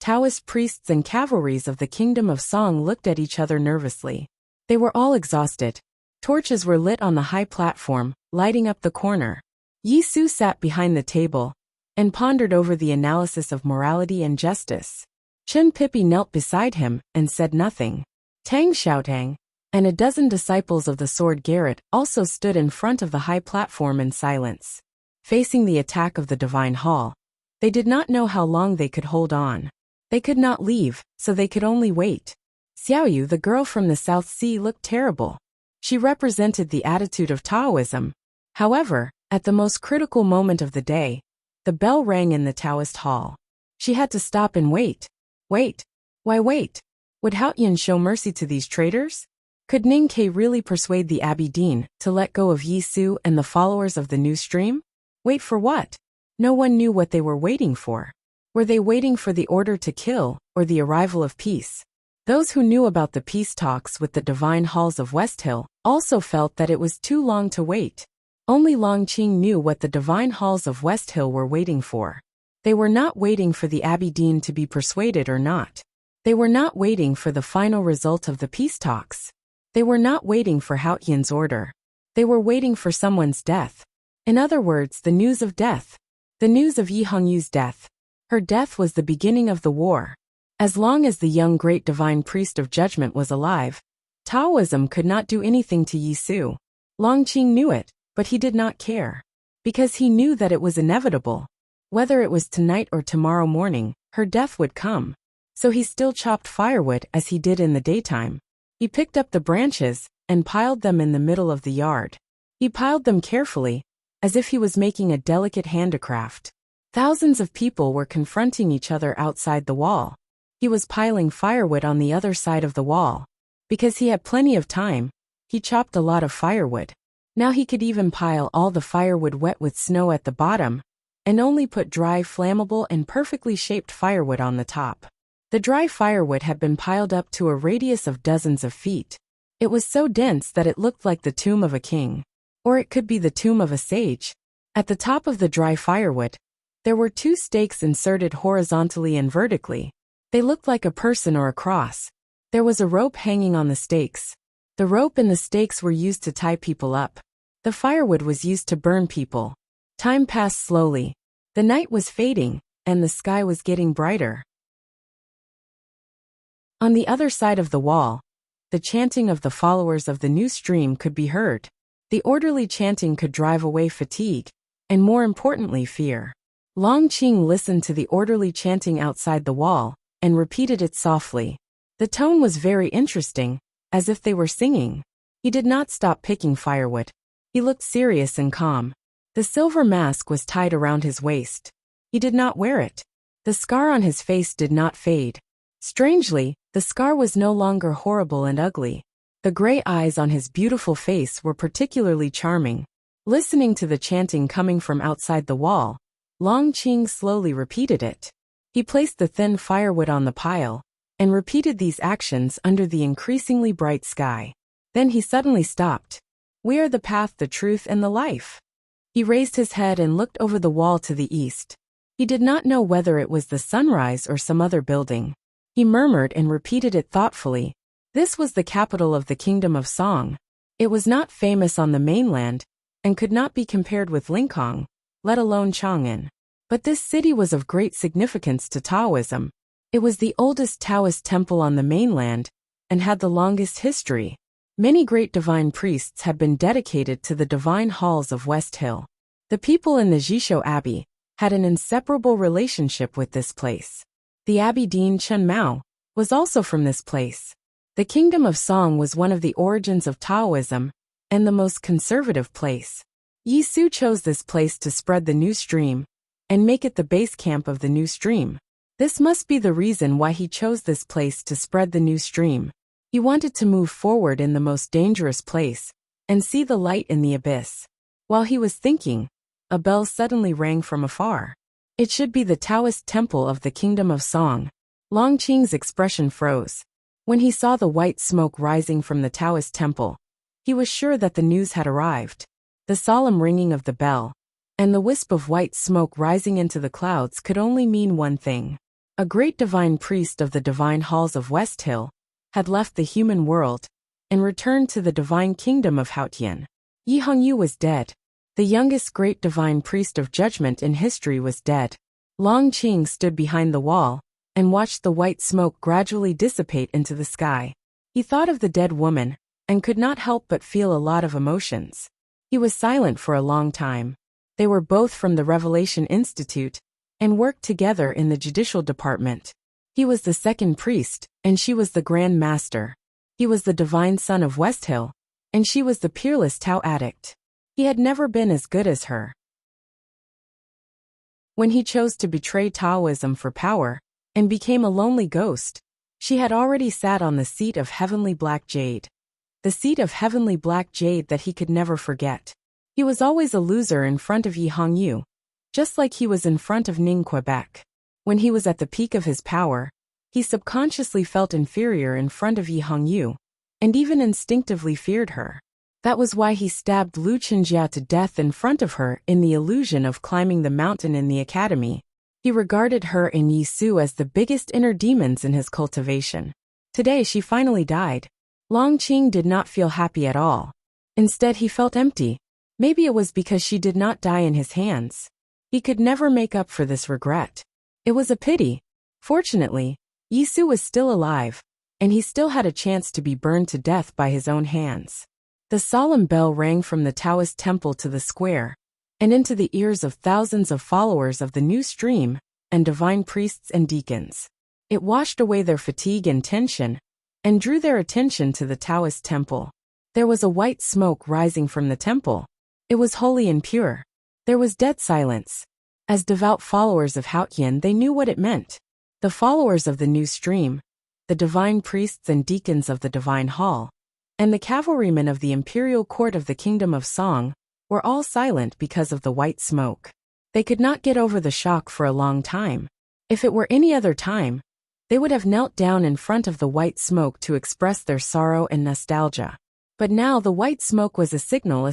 Taoist priests and cavalries of the Kingdom of Song looked at each other nervously. They were all exhausted. Torches were lit on the high platform, lighting up the corner. Yi Su sat behind the table and pondered over the analysis of morality and justice. Chen Pipi knelt beside him and said nothing. Tang Xiaotang and a dozen disciples of the Sword Garret also stood in front of the high platform in silence. Facing the attack of the Divine Hall, they did not know how long they could hold on. They could not leave, so they could only wait. Xiaoyu, the girl from the South Sea, looked terrible. She represented the attitude of Taoism. However, at the most critical moment of the day, the bell rang in the Taoist hall. She had to stop and wait. Wait. Why wait? Would Haoyan show mercy to these traitors? Could Ning Ke really persuade the Abbey Dean to let go of Yi Su and the followers of the new stream? Wait for what? No one knew what they were waiting for. Were they waiting for the order to kill, or the arrival of peace? Those who knew about the peace talks with the divine halls of West Hill also felt that it was too long to wait. Only Long Qing knew what the divine halls of West Hill were waiting for. They were not waiting for the Abbey Dean to be persuaded or not. They were not waiting for the final result of the peace talks. They were not waiting for Haoyan's order. They were waiting for someone's death. In other words, the news of death. The news of Yi Hongyu's death. Her death was the beginning of the war. As long as the young great divine priest of judgment was alive, Taoism could not do anything to Yi Su. Long Qing knew it, but he did not care. Because he knew that it was inevitable. Whether it was tonight or tomorrow morning, her death would come. So he still chopped firewood as he did in the daytime. He picked up the branches and piled them in the middle of the yard. He piled them carefully, as if he was making a delicate handicraft. Thousands of people were confronting each other outside the wall. He was piling firewood on the other side of the wall. Because he had plenty of time, he chopped a lot of firewood. Now he could even pile all the firewood wet with snow at the bottom, and only put dry, flammable, and perfectly shaped firewood on the top. The dry firewood had been piled up to a radius of dozens of feet. It was so dense that it looked like the tomb of a king. Or it could be the tomb of a sage. At the top of the dry firewood, there were 2 stakes inserted horizontally and vertically. They looked like a person or a cross. There was a rope hanging on the stakes. The rope and the stakes were used to tie people up. The firewood was used to burn people. Time passed slowly. The night was fading, and the sky was getting brighter. On the other side of the wall, the chanting of the followers of the new stream could be heard. The orderly chanting could drive away fatigue, and more importantly, fear. Long Qing listened to the orderly chanting outside the wall, and repeated it softly. The tone was very interesting, as if they were singing. He did not stop picking firewood. He looked serious and calm. The silver mask was tied around his waist. He did not wear it. The scar on his face did not fade. Strangely, the scar was no longer horrible and ugly. The gray eyes on his beautiful face were particularly charming. Listening to the chanting coming from outside the wall, Long Qing slowly repeated it. He placed the thin firewood on the pile, and repeated these actions under the increasingly bright sky. Then he suddenly stopped. We are the path, the truth, and the life. He raised his head and looked over the wall to the east. He did not know whether it was the sunrise or some other building. He murmured and repeated it thoughtfully. This was the capital of the Kingdom of Song. It was not famous on the mainland, and could not be compared with Lincoln, let alone Chang'an. But this city was of great significance to Taoism. It was the oldest Taoist temple on the mainland, and had the longest history. Many great divine priests had been dedicated to the divine halls of West Hill. The people in the Jisho Abbey had an inseparable relationship with this place. The Abbey Dean Chun Mao was also from this place. The Kingdom of Song was one of the origins of Taoism, and the most conservative place. Yi Su chose this place to spread the new stream, and make it the base camp of the new stream. This must be the reason why he chose this place to spread the new stream. He wanted to move forward in the most dangerous place, and see the light in the abyss. While he was thinking, a bell suddenly rang from afar. It should be the Taoist temple of the Kingdom of Song. Long Qing's expression froze. When he saw the white smoke rising from the Taoist temple, he was sure that the news had arrived. The solemn ringing of the bell, and the wisp of white smoke rising into the clouds could only mean one thing. A great divine priest of the divine halls of West Hill had left the human world, and returned to the divine kingdom of Haotian. Yi Hongyu was dead. The youngest great divine priest of judgment in history was dead. Long Qing stood behind the wall, and watched the white smoke gradually dissipate into the sky. He thought of the dead woman, and could not help but feel a lot of emotions. He was silent for a long time. They were both from the Revelation Institute, and worked together in the judicial department. He was the second priest, and she was the Grand Master. He was the divine son of West Hill, and she was the peerless Tao addict. He had never been as good as her. When he chose to betray Taoism for power, and became a lonely ghost, she had already sat on the seat of heavenly black jade. The seat of heavenly black jade that he could never forget. He was always a loser in front of Yi Hongyu, just like he was in front of Ning Quebec. When he was at the peak of his power, he subconsciously felt inferior in front of Yi Hongyu, and even instinctively feared her. That was why he stabbed Lu Chenjia to death in front of her in the illusion of climbing the mountain in the academy. He regarded her and Yi Su as the biggest inner demons in his cultivation. Today she finally died. Long Qing did not feel happy at all. Instead he felt empty. Maybe it was because she did not die in his hands. He could never make up for this regret. It was a pity. Fortunately, Yi Su was still alive, and he still had a chance to be burned to death by his own hands. The solemn bell rang from the Taoist temple to the square, and into the ears of thousands of followers of the new stream, and divine priests and deacons. It washed away their fatigue and tension, and drew their attention to the Taoist temple. There was a white smoke rising from the temple. It was holy and pure. There was dead silence. As devout followers of Haotian, they knew what it meant. The followers of the new stream, the divine priests and deacons of the divine hall, and the cavalrymen of the imperial court of the Kingdom of Song, were all silent because of the white smoke. They could not get over the shock for a long time. If it were any other time, they would have knelt down in front of the white smoke to express their sorrow and nostalgia. But now the white smoke was a signal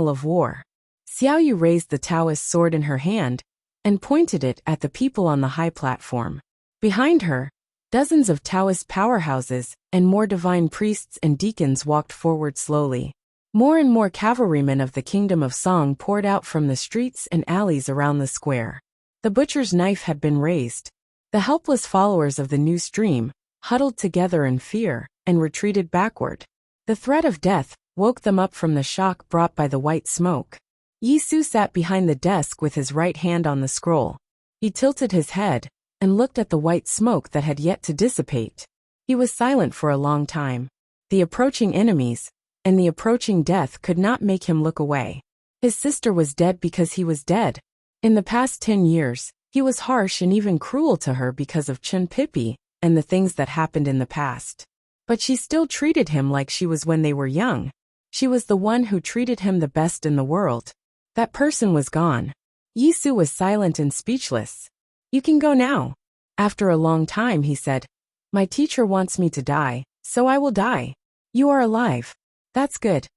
of war. Xiaoyu raised the Taoist sword in her hand, and pointed it at the people on the high platform. Behind her, dozens of Taoist powerhouses and more divine priests and deacons walked forward slowly. More and more cavalrymen of the Kingdom of Song poured out from the streets and alleys around the square. The butcher's knife had been raised. The helpless followers of the new stream huddled together in fear and retreated backward. The threat of death woke them up from the shock brought by the white smoke. Yi Su sat behind the desk with his right hand on the scroll. He tilted his head and looked at the white smoke that had yet to dissipate. He was silent for a long time. The approaching enemies and the approaching death could not make him look away. His sister was dead because he was dead. In the past 10 years, he was harsh and even cruel to her because of Chun Pippi and the things that happened in the past. But she still treated him like she was when they were young. She was the one who treated him the best in the world. That person was gone. Yi Su was silent and speechless. "You can go now." After a long time he said, "My teacher wants me to die, so I will die. You are alive. That's good."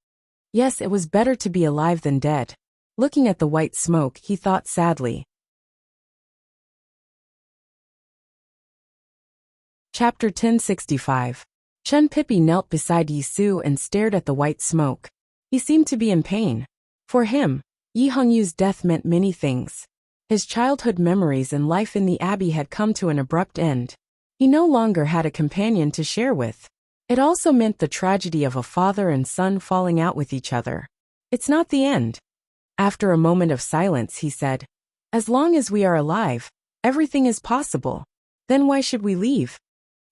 Yes, it was better to be alive than dead. Looking at the white smoke, he thought sadly. Chapter 1065. Chun Pippi knelt beside Yi Su and stared at the white smoke. He seemed to be in pain. For him, Yi Hongyu's death meant many things. His childhood memories and life in the abbey had come to an abrupt end. He no longer had a companion to share with. It also meant the tragedy of a father and son falling out with each other. It's not the end. After a moment of silence, he said, "As long as we are alive, everything is possible. Then why should we leave?"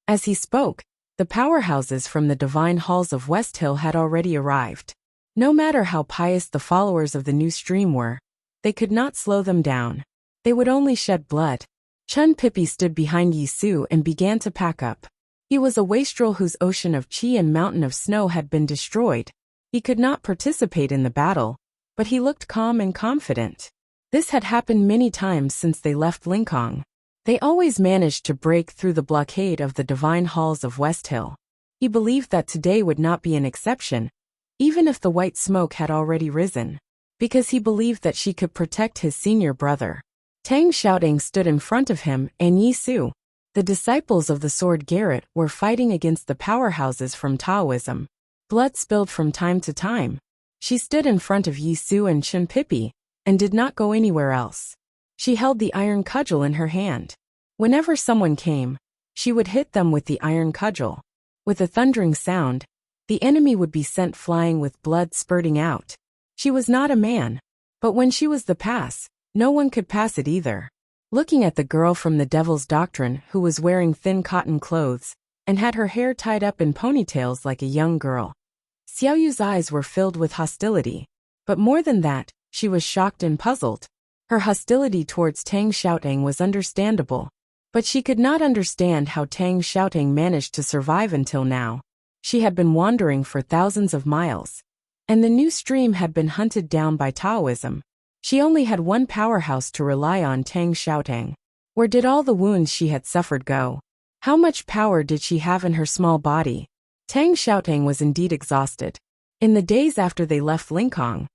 As he spoke, the powerhouses from the divine halls of West Hill had already arrived. No matter how pious the followers of the new stream were, they could not slow them down. They would only shed blood. Chun Pippi stood behind Yi Su and began to pack up. He was a wastrel whose ocean of qi and mountain of snow had been destroyed. He could not participate in the battle, but he looked calm and confident. This had happened many times since they left Lincoln. They always managed to break through the blockade of the divine halls of West Hill. He believed that today would not be an exception, even if the white smoke had already risen, because he believed that she could protect his senior brother. Tang Xiaotang stood in front of him and Yi Su. The disciples of the sword Garrett were fighting against the powerhouses from Taoism. Blood spilled from time to time. She stood in front of Yi Su and Chun Pippi, and did not go anywhere else. She held the iron cudgel in her hand. Whenever someone came, she would hit them with the iron cudgel. With a thundering sound, the enemy would be sent flying with blood spurting out. She was not a man, but when she was the pass, no one could pass it either. Looking at the girl from the Devil's Doctrine who was wearing thin cotton clothes and had her hair tied up in ponytails like a young girl, Xiao Yu's eyes were filled with hostility. But more than that, she was shocked and puzzled. Her hostility towards Tang Xiaotang was understandable, but she could not understand how Tang Xiaotang managed to survive until now. She had been wandering for thousands of miles, and the new stream had been hunted down by Taoism. She only had one powerhouse to rely on, Tang Xiaotang. Where did all the wounds she had suffered go? How much power did she have in her small body? Tang Xiaotang was indeed exhausted. In the days after they left Lincoln,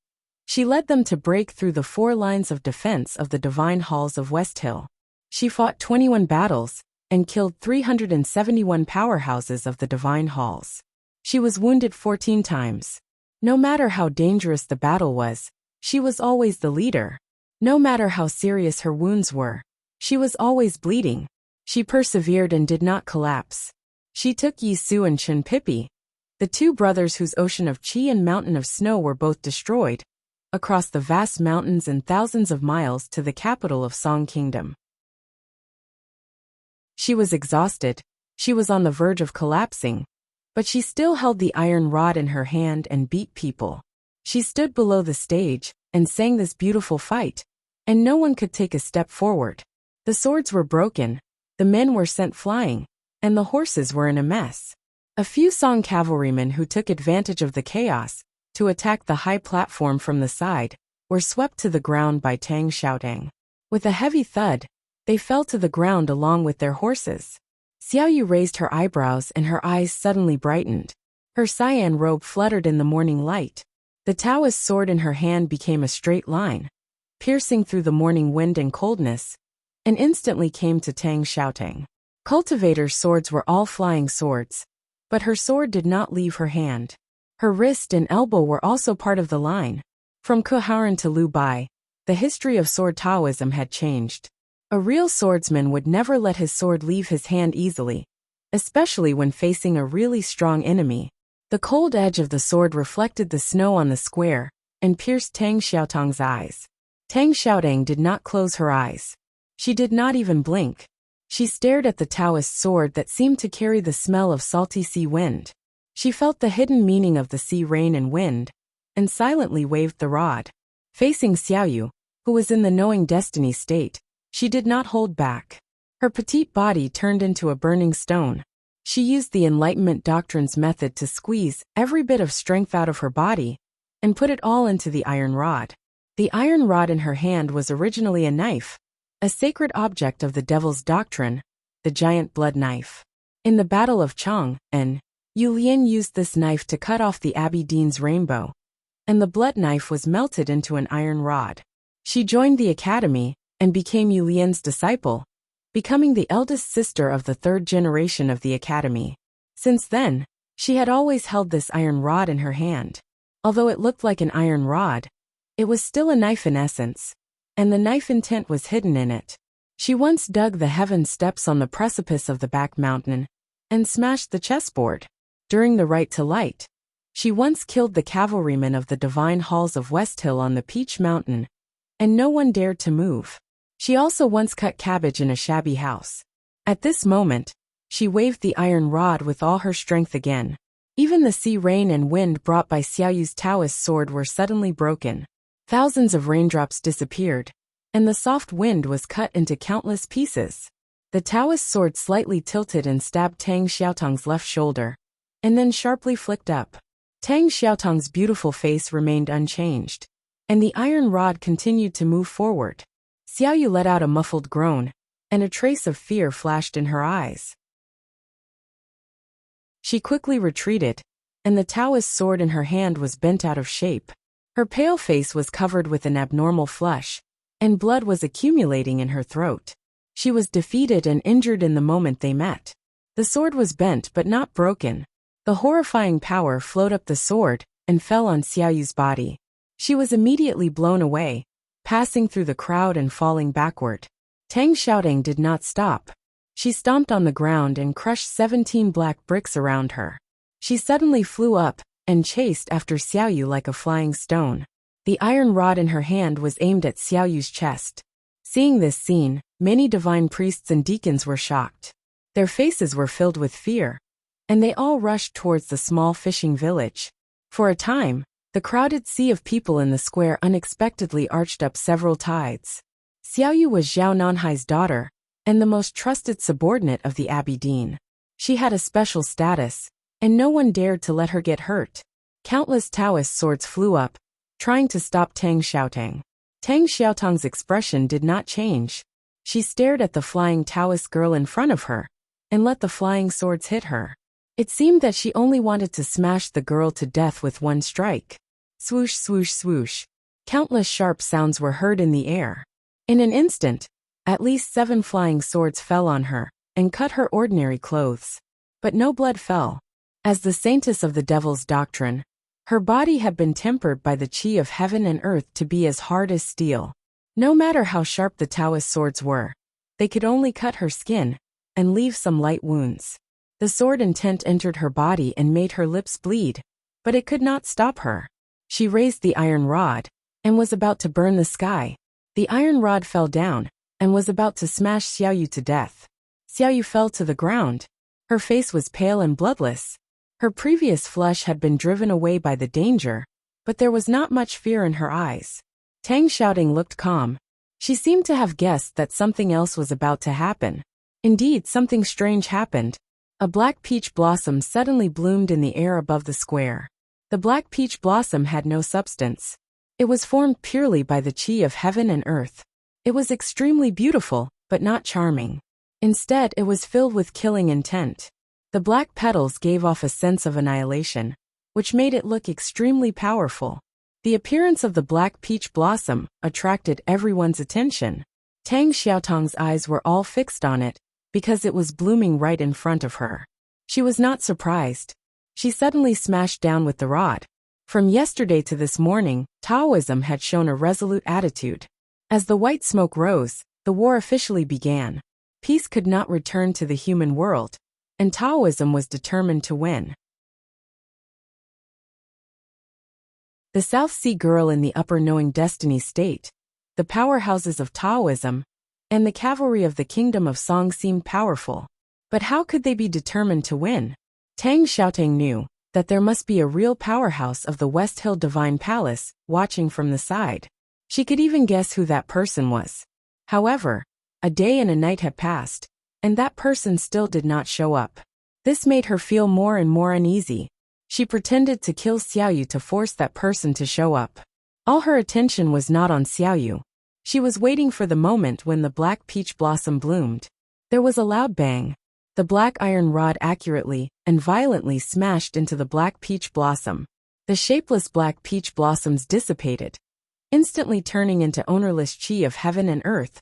she led them to break through the 4 lines of defense of the divine halls of West Hill. She fought 21 battles and killed 371 powerhouses of the divine halls. She was wounded 14 times. No matter how dangerous the battle was, she was always the leader. No matter how serious her wounds were, she was always bleeding. She persevered and did not collapse. She took Yi Su and Chun Pippi, the 2 brothers whose ocean of qi and mountain of snow were both destroyed, across the vast mountains and thousands of miles to the capital of Song Kingdom. She was exhausted. She was on the verge of collapsing, but she still held the iron rod in her hand and beat people. She stood below the stage and sang this beautiful fight, and no one could take a step forward. The swords were broken, the men were sent flying, and the horses were in a mess. A few Song cavalrymen who took advantage of the chaos to attack the high platform from the side were swept to the ground by Tang Xiaotang. With a heavy thud, they fell to the ground along with their horses. Xiao Yu raised her eyebrows and her eyes suddenly brightened. Her cyan robe fluttered in the morning light. The Taoist sword in her hand became a straight line, piercing through the morning wind and coldness, and instantly came to Tang Xiaotang. Cultivators' swords were all flying swords, but her sword did not leave her hand. Her wrist and elbow were also part of the line. From Kuharan to Liu Bai, the history of sword Taoism had changed. A real swordsman would never let his sword leave his hand easily, especially when facing a really strong enemy. The cold edge of the sword reflected the snow on the square and pierced Tang Xiaotang's eyes. Tang Xiaotang did not close her eyes. She did not even blink. She stared at the Taoist sword that seemed to carry the smell of salty sea wind. She felt the hidden meaning of the sea rain and wind, and silently waved the rod. Facing Xiao Yu, who was in the knowing destiny state, she did not hold back. Her petite body turned into a burning stone. She used the Enlightenment Doctrine's method to squeeze every bit of strength out of her body and put it all into the iron rod. The iron rod in her hand was originally a knife, a sacred object of the Devil's Doctrine, the giant blood knife. In the Battle of Chang, Yu Lian used this knife to cut off the Abbey Dean's rainbow. and the blood knife was melted into an iron rod. She joined the academy and became Yu Lian's disciple, becoming the eldest sister of the third generation of the academy. Since then, she had always held this iron rod in her hand. Although it looked like an iron rod, it was still a knife in essence, and the knife intent was hidden in it. She once dug the heaven steps on the precipice of the back mountain and smashed the chessboard. During the right to light, she once killed the cavalrymen of the divine halls of West Hill on the Peach Mountain, and no one dared to move. She also once cut cabbage in a shabby house. At this moment, she waved the iron rod with all her strength again. Even the sea rain and wind brought by Xiaoyu's Taoist sword were suddenly broken. Thousands of raindrops disappeared, and the soft wind was cut into countless pieces. The Taoist sword slightly tilted and stabbed Tang Xiaotong's left shoulder, and then sharply flicked up. Tang Xiaotong's beautiful face remained unchanged, and the iron rod continued to move forward. Xiaoyu let out a muffled groan, and a trace of fear flashed in her eyes. She quickly retreated, and the Taoist sword in her hand was bent out of shape. Her pale face was covered with an abnormal flush, and blood was accumulating in her throat. She was defeated and injured in the moment they met. The sword was bent but not broken. The horrifying power flowed up the sword and fell on Xiaoyu's body. She was immediately blown away, passing through the crowd and falling backward. Tang Xiaotong did not stop. She stomped on the ground and crushed 17 black bricks around her. She suddenly flew up and chased after Xiaoyu like a flying stone. The iron rod in her hand was aimed at Xiaoyu's chest. Seeing this scene, many divine priests and deacons were shocked. Their faces were filled with fear, and they all rushed towards the small fishing village. For a time, the crowded sea of people in the square unexpectedly arched up several tides. Xiaoyu was Zhao Nanhai's daughter, and the most trusted subordinate of the Abbey Dean. She had a special status, and no one dared to let her get hurt. Countless Taoist swords flew up, trying to stop Tang Xiaotong. Tang Xiaotong's expression did not change. She stared at the flying Taoist girl in front of her, and let the flying swords hit her. It seemed that she only wanted to smash the girl to death with one strike. Swoosh, swoosh, swoosh. Countless sharp sounds were heard in the air. In an instant, at least 7 flying swords fell on her, and cut her ordinary clothes. But no blood fell. As the saintess of the devil's doctrine, her body had been tempered by the qi of heaven and earth to be as hard as steel. No matter how sharp the Taoist swords were, they could only cut her skin and leave some light wounds. The sword intent entered her body and made her lips bleed, but it could not stop her. She raised the iron rod and was about to burn the sky. The iron rod fell down and was about to smash Xiaoyu to death. Xiaoyu fell to the ground. Her face was pale and bloodless. Her previous flush had been driven away by the danger, but there was not much fear in her eyes. Tang Xiaotong looked calm. She seemed to have guessed that something else was about to happen. Indeed, something strange happened. A black peach blossom suddenly bloomed in the air above the square. The black peach blossom had no substance. It was formed purely by the qi of heaven and earth. It was extremely beautiful, but not charming. Instead, it was filled with killing intent. The black petals gave off a sense of annihilation, which made it look extremely powerful. The appearance of the black peach blossom attracted everyone's attention. Tang Xiaotong's eyes were all fixed on it, because it was blooming right in front of her. She was not surprised. She suddenly smashed down with the rod. From yesterday to this morning, Taoism had shown a resolute attitude. As the white smoke rose, the war officially began. Peace could not return to the human world, and Taoism was determined to win. The South Sea Girl in the Upper Knowing Destiny State, the powerhouses of Taoism, and the cavalry of the Kingdom of Song seemed powerful. But how could they be determined to win? Tang Xiaotong knew that there must be a real powerhouse of the West Hill Divine Palace watching from the side. She could even guess who that person was. However, a day and a night had passed, and that person still did not show up. This made her feel more and more uneasy. She pretended to kill Xiaoyu to force that person to show up. All her attention was not on Xiaoyu. She was waiting for the moment when the black peach blossom bloomed. There was a loud bang. The black iron rod accurately and violently smashed into the black peach blossom. The shapeless black peach blossoms dissipated, instantly turning into ownerless chi of heaven and earth,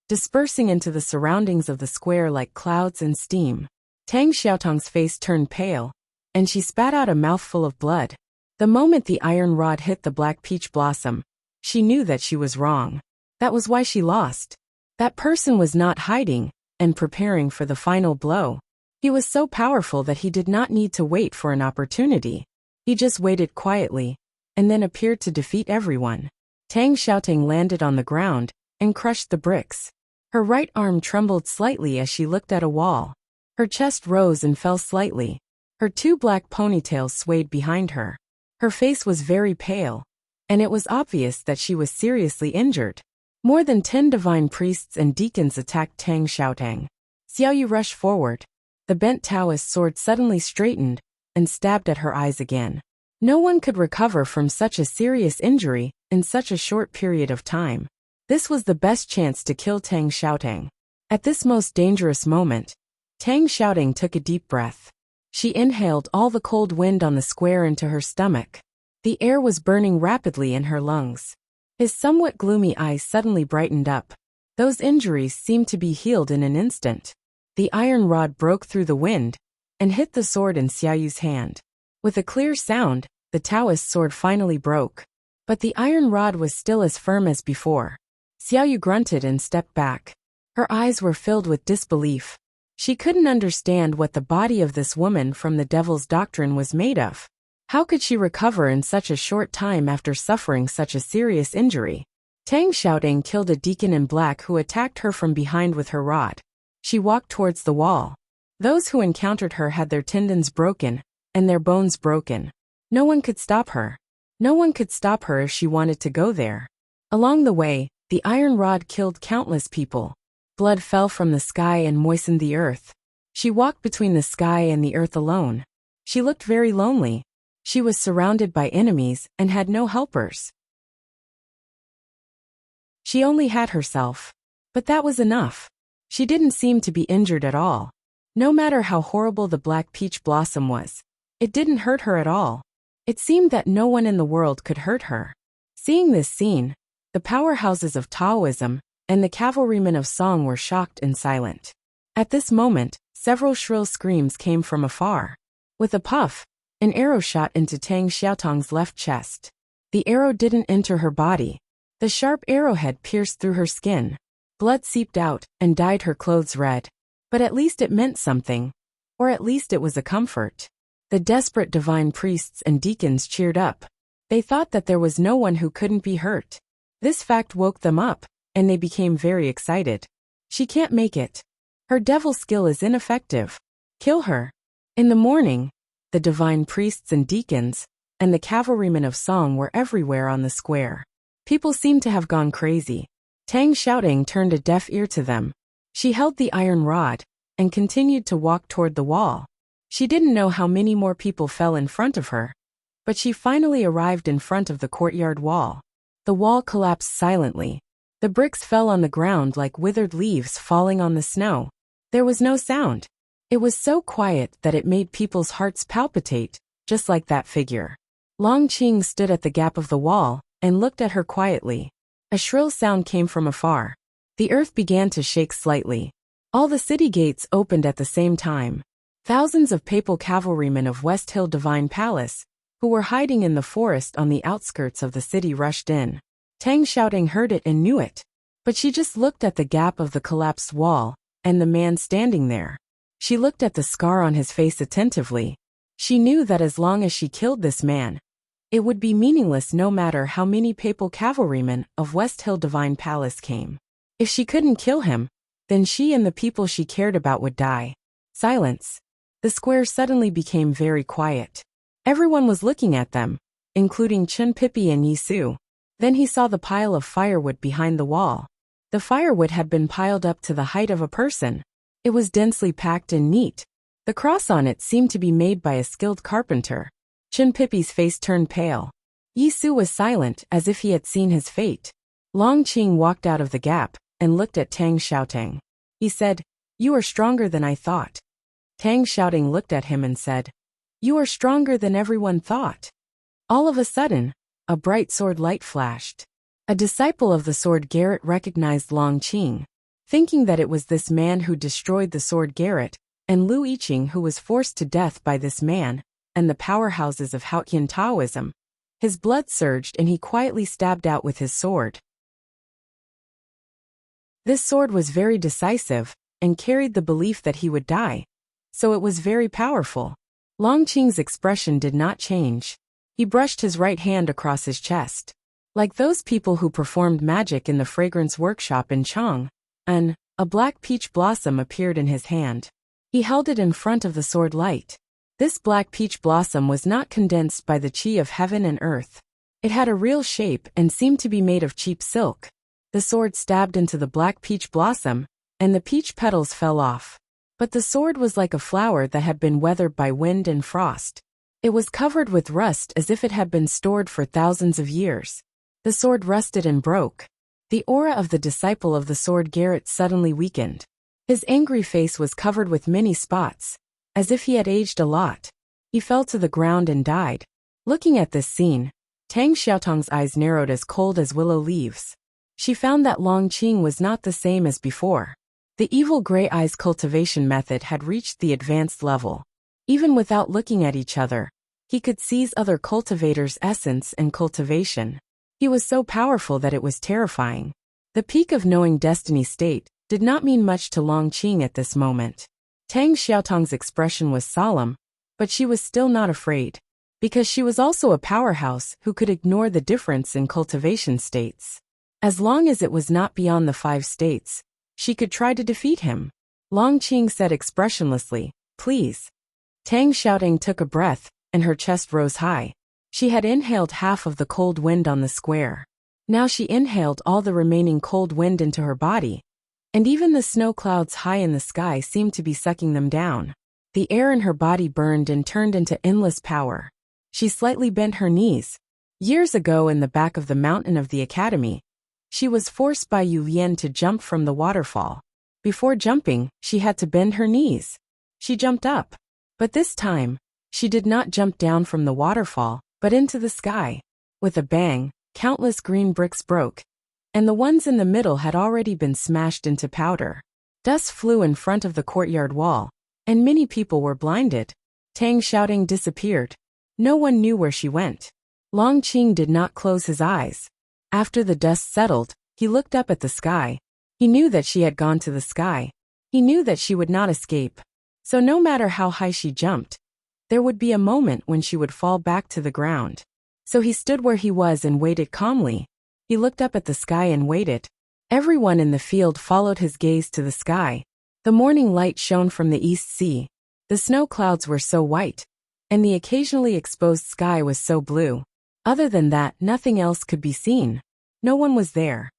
dispersing into the surroundings of the square like clouds and steam. Tang Xiaotong's face turned pale, and she spat out a mouthful of blood. The moment the iron rod hit the black peach blossom, she knew that she was wrong. That was why she lost. That person was not hiding and preparing for the final blow. He was so powerful that he did not need to wait for an opportunity. He just waited quietly, and then appeared to defeat everyone. Tang Xiaotong landed on the ground and crushed the bricks. Her right arm trembled slightly as she looked at a wall. Her chest rose and fell slightly. Her two black ponytails swayed behind her. Her face was very pale, and it was obvious that she was seriously injured. More than 10 divine priests and deacons attacked Tang Xiaotong. Xiaoyu rushed forward. The bent Taoist sword suddenly straightened and stabbed at her eyes again. No one could recover from such a serious injury in such a short period of time. This was the best chance to kill Tang Xiaotong. At this most dangerous moment, Tang Xiaotong took a deep breath. She inhaled all the cold wind on the square into her stomach. The air was burning rapidly in her lungs. His somewhat gloomy eyes suddenly brightened up. Those injuries seemed to be healed in an instant. The iron rod broke through the wind and hit the sword in Xiaoyu's hand. With a clear sound, the Taoist sword finally broke. But the iron rod was still as firm as before. Xiaoyu grunted and stepped back. Her eyes were filled with disbelief. She couldn't understand what the body of this woman from the devil's doctrine was made of. How could she recover in such a short time after suffering such a serious injury? Tang Xiaotong killed a deacon in black who attacked her from behind with her rod. She walked towards the wall. Those who encountered her had their tendons broken and their bones broken. No one could stop her. No one could stop her if she wanted to go there. Along the way, the iron rod killed countless people. Blood fell from the sky and moistened the earth. She walked between the sky and the earth alone. She looked very lonely. She was surrounded by enemies and had no helpers. She only had herself. But that was enough. She didn't seem to be injured at all. No matter how horrible the black peach blossom was, it didn't hurt her at all. It seemed that no one in the world could hurt her. Seeing this scene, the powerhouses of Taoism and the cavalrymen of Song were shocked and silent. At this moment, several shrill screams came from afar. With a puff, an arrow shot into Tang Xiaotong's left chest. The arrow didn't enter her body. The sharp arrowhead pierced through her skin. Blood seeped out and dyed her clothes red. But at least it meant something. Or at least it was a comfort. The desperate divine priests and deacons cheered up. They thought that there was no one who couldn't be hurt. This fact woke them up, and they became very excited. She can't make it. Her devil skill is ineffective. Kill her. In the morning, the divine priests and deacons, and the cavalrymen of Song were everywhere on the square. People seemed to have gone crazy. Tang Xiaotong turned a deaf ear to them. She held the iron rod, and continued to walk toward the wall. She didn't know how many more people fell in front of her. But she finally arrived in front of the courtyard wall. The wall collapsed silently. The bricks fell on the ground like withered leaves falling on the snow. There was no sound. It was so quiet that it made people's hearts palpitate, just like that figure. Long Qing stood at the gap of the wall and looked at her quietly. A shrill sound came from afar. The earth began to shake slightly. All the city gates opened at the same time. Thousands of papal cavalrymen of West Hill Divine Palace, who were hiding in the forest on the outskirts of the city, rushed in. Tang Xiaotong heard it and knew it. But she just looked at the gap of the collapsed wall, and the man standing there. She looked at the scar on his face attentively. She knew that as long as she killed this man, it would be meaningless no matter how many papal cavalrymen of West Hill Divine Palace came. If she couldn't kill him, then she and the people she cared about would die. Silence. The square suddenly became very quiet. Everyone was looking at them, including Chen Pipi and Yi Su. Then he saw the pile of firewood behind the wall. The firewood had been piled up to the height of a person. It was densely packed and neat. The cross on it seemed to be made by a skilled carpenter. Chen Pipi's face turned pale. Yi Su was silent as if he had seen his fate. Long Qing walked out of the gap and looked at Tang Xiaotong. He said, "You are stronger than I thought." Tang Xiaotong looked at him and said, "You are stronger than everyone thought." All of a sudden, a bright sword light flashed. A disciple of the sword Garrett recognized Long Qing, thinking that it was this man who destroyed the sword Garrett, and Lu Yiqing who was forced to death by this man, and the powerhouses of Haotian Taoism. His blood surged and he quietly stabbed out with his sword. This sword was very decisive, and carried the belief that he would die, so it was very powerful. Long Qing's expression did not change. He brushed his right hand across his chest. Like those people who performed magic in the fragrance workshop in Chang'an, a black peach blossom appeared in his hand. He held it in front of the sword light. This black peach blossom was not condensed by the qi of heaven and earth. It had a real shape and seemed to be made of cheap silk. The sword stabbed into the black peach blossom, and the peach petals fell off. But the sword was like a flower that had been weathered by wind and frost. It was covered with rust as if it had been stored for thousands of years. The sword rusted and broke. The aura of the disciple of the sword Garrett suddenly weakened. His angry face was covered with many spots, as if he had aged a lot. He fell to the ground and died. Looking at this scene, Tang Xiaotong's eyes narrowed as cold as willow leaves. She found that Long Qing was not the same as before. The evil gray eyes cultivation method had reached the advanced level. Even without looking at each other, he could seize other cultivators' essence and cultivation. He was so powerful that it was terrifying. The peak of knowing destiny state did not mean much to Long Qing at this moment. Tang Xiaotong's expression was solemn, but she was still not afraid, because she was also a powerhouse who could ignore the difference in cultivation states. As long as it was not beyond the 5 states, she could try to defeat him. Long Qing said expressionlessly, "Please." Tang Xiaoting took a breath, and her chest rose high. She had inhaled half of the cold wind on the square. Now she inhaled all the remaining cold wind into her body, and even the snow clouds high in the sky seemed to be sucking them down. The air in her body burned and turned into endless power. She slightly bent her knees. Years ago in the back of the mountain of the academy, she was forced by Yu Lian to jump from the waterfall. Before jumping, she had to bend her knees. She jumped up. But this time, she did not jump down from the waterfall, but into the sky. With a bang, countless green bricks broke, and the ones in the middle had already been smashed into powder. Dust flew in front of the courtyard wall, and many people were blinded. Tang Xiaoting disappeared. No one knew where she went. Long Qing did not close his eyes. After the dust settled, he looked up at the sky. He knew that she had gone to the sky. He knew that she would not escape. So no matter how high she jumped, there would be a moment when she would fall back to the ground. So he stood where he was and waited calmly. He looked up at the sky and waited. Everyone in the field followed his gaze to the sky. The morning light shone from the east sea. The snow clouds were so white, and the occasionally exposed sky was so blue. Other than that, nothing else could be seen. No one was there.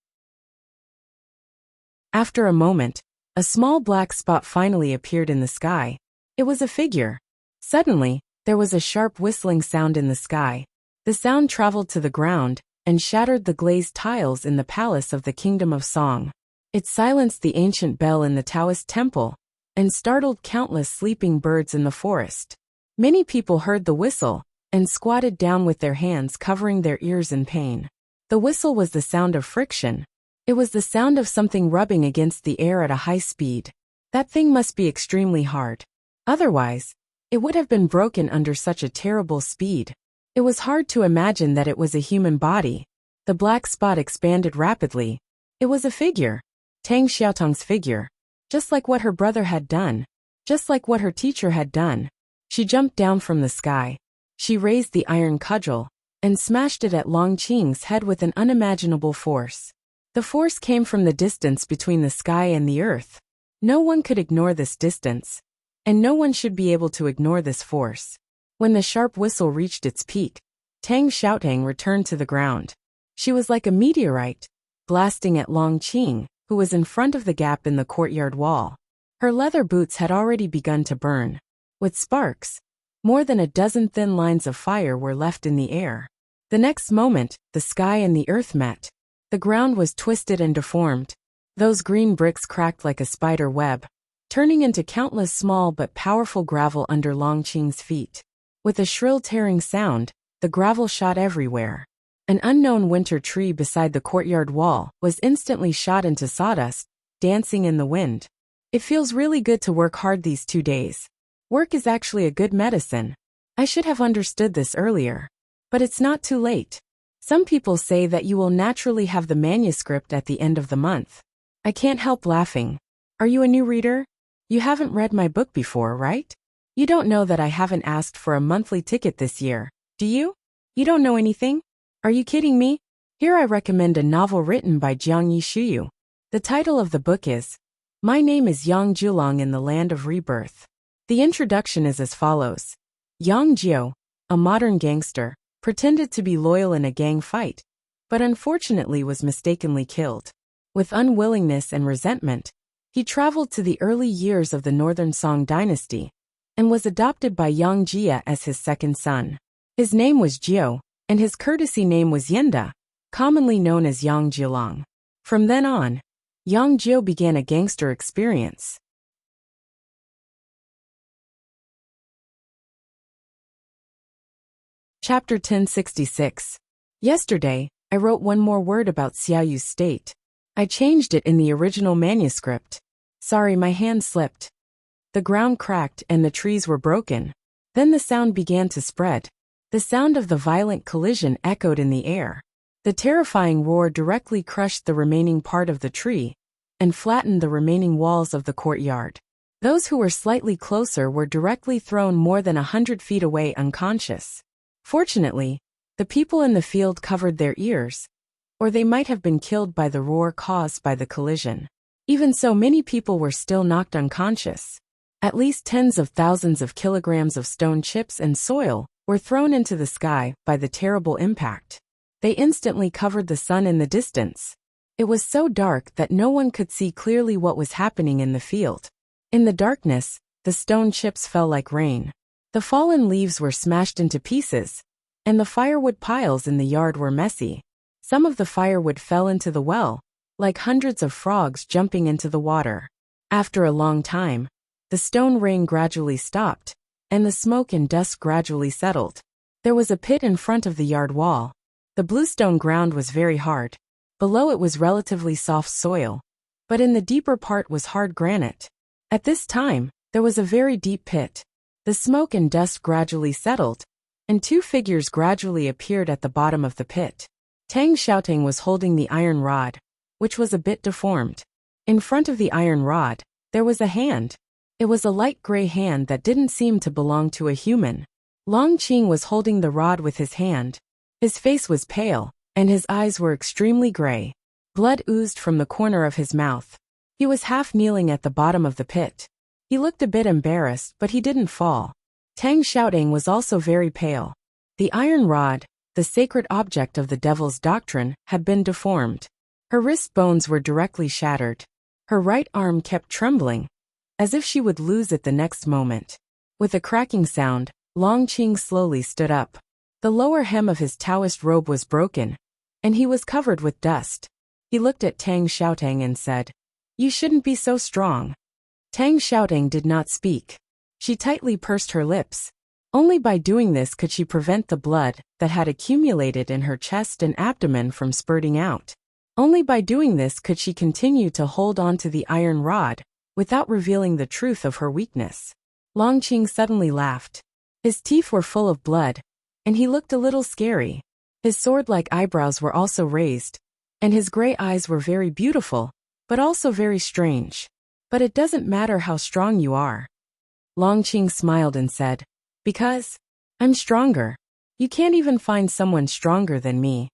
After a moment, a small black spot finally appeared in the sky. It was a figure. Suddenly, there was a sharp whistling sound in the sky. The sound traveled to the ground and shattered the glazed tiles in the palace of the Kingdom of Song. It silenced the ancient bell in the Taoist temple and startled countless sleeping birds in the forest. Many people heard the whistle and squatted down with their hands covering their ears in pain. The whistle was the sound of friction. It was the sound of something rubbing against the air at a high speed. That thing must be extremely hard. Otherwise, it would have been broken under such a terrible speed. It was hard to imagine that it was a human body. The black spot expanded rapidly. It was a figure. Tang Xiaotong's figure. Just like what her brother had done. Just like what her teacher had done. She jumped down from the sky. She raised the iron cudgel and smashed it at Long Qing's head with an unimaginable force. The force came from the distance between the sky and the earth. No one could ignore this distance, and no one should be able to ignore this force. When the sharp whistle reached its peak, Tang Xiaoting returned to the ground. She was like a meteorite, blasting at Long Qing, who was in front of the gap in the courtyard wall. Her leather boots had already begun to burn. With sparks, more than a dozen thin lines of fire were left in the air. The next moment, the sky and the earth met. The ground was twisted and deformed. Those green bricks cracked like a spider web, turning into countless small but powerful gravel under Long Qing's feet. With a shrill tearing sound, the gravel shot everywhere. An unknown winter tree beside the courtyard wall was instantly shot into sawdust, dancing in the wind. It feels really good to work hard these 2 days. Work is actually a good medicine. I should have understood this earlier. But it's not too late. Some people say that you will naturally have the manuscript at the end of the month. I can't help laughing. Are you a new reader? You haven't read my book before, right? You don't know that I haven't asked for a monthly ticket this year, do you? You don't know anything? Are you kidding me? Here I recommend a novel written by Jiang Yishuyu. The title of the book is My Name is Yang Julong in the Land of Rebirth. The introduction is as follows. Yang Jiu, a modern gangster, pretended to be loyal in a gang fight, but unfortunately was mistakenly killed. With unwillingness and resentment, he traveled to the early years of the Northern Song dynasty and was adopted by Yang Jia as his second son. His name was Jiu, and his courtesy name was Yenda, commonly known as Yang Julong. From then on, Yang Jiu began a gangster experience. Chapter 1066. Yesterday, I wrote one more word about Xiaoyu's state. I changed it in the original manuscript. Sorry, my hand slipped. The ground cracked and the trees were broken. Then the sound began to spread. The sound of the violent collision echoed in the air. The terrifying roar directly crushed the remaining part of the tree and flattened the remaining walls of the courtyard. Those who were slightly closer were directly thrown more than 100 feet away unconscious. Fortunately, the people in the field covered their ears, or they might have been killed by the roar caused by the collision. Even so, many people were still knocked unconscious. At least tens of thousands of kilograms of stone chips and soil were thrown into the sky by the terrible impact. They instantly covered the sun in the distance. It was so dark that no one could see clearly what was happening in the field. In the darkness, the stone chips fell like rain. The fallen leaves were smashed into pieces, and the firewood piles in the yard were messy. Some of the firewood fell into the well, like hundreds of frogs jumping into the water. After a long time, the stone rain gradually stopped, and the smoke and dust gradually settled. There was a pit in front of the yard wall. The bluestone ground was very hard. Below it was relatively soft soil, but in the deeper part was hard granite. At this time, there was a very deep pit. The smoke and dust gradually settled, and 2 figures gradually appeared at the bottom of the pit. Tang Xiaotang was holding the iron rod, which was a bit deformed. In front of the iron rod, there was a hand. It was a light gray hand that didn't seem to belong to a human. Long Qing was holding the rod with his hand. His face was pale, and his eyes were extremely gray. Blood oozed from the corner of his mouth. He was half kneeling at the bottom of the pit. He looked a bit embarrassed, but he didn't fall. Tang Xiaotang was also very pale. The iron rod, the sacred object of the devil's doctrine, had been deformed. Her wrist bones were directly shattered. Her right arm kept trembling, as if she would lose it the next moment. With a cracking sound, Long Qing slowly stood up. The lower hem of his Taoist robe was broken, and he was covered with dust. He looked at Tang Xiaotang and said, "You shouldn't be so strong." Tang Xiaotang did not speak. She tightly pursed her lips. Only by doing this could she prevent the blood that had accumulated in her chest and abdomen from spurting out. Only by doing this could she continue to hold on to the iron rod without revealing the truth of her weakness. Long Qing suddenly laughed. His teeth were full of blood, and he looked a little scary. His sword-like eyebrows were also raised, and his gray eyes were very beautiful, but also very strange. "But it doesn't matter how strong you are." Long Qing smiled and said, "Because I'm stronger. You can't even find someone stronger than me.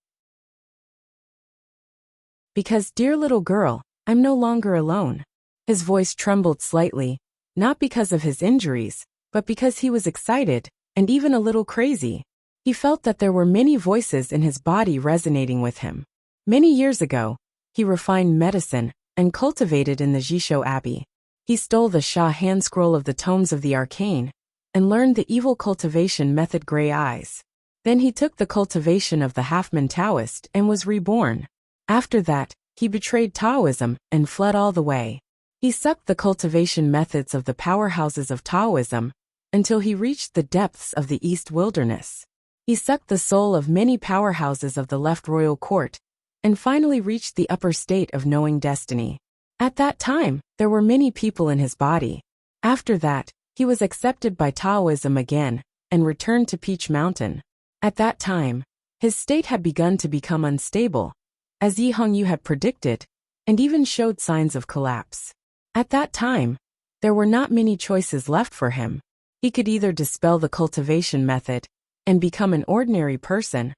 Because, dear little girl, I'm no longer alone." His voice trembled slightly, not because of his injuries, but because he was excited, and even a little crazy. He felt that there were many voices in his body resonating with him. Many years ago, he refined medicine and cultivated in the Jishou Abbey. He stole the Sha hand scroll of the tomes of the arcane and learned the evil cultivation method Gray Eyes. Then he took the cultivation of the Halfman Taoist and was reborn. After that, he betrayed Taoism and fled all the way. He sucked the cultivation methods of the powerhouses of Taoism until he reached the depths of the East Wilderness. He sucked the soul of many powerhouses of the left royal court, and finally reached the upper state of knowing destiny. At that time, there were many people in his body. After that, he was accepted by Taoism again, and returned to Peach Mountain. At that time, his state had begun to become unstable, as Yi Hongyu had predicted, and even showed signs of collapse. At that time, there were not many choices left for him. He could either dispel the cultivation method and become an ordinary person,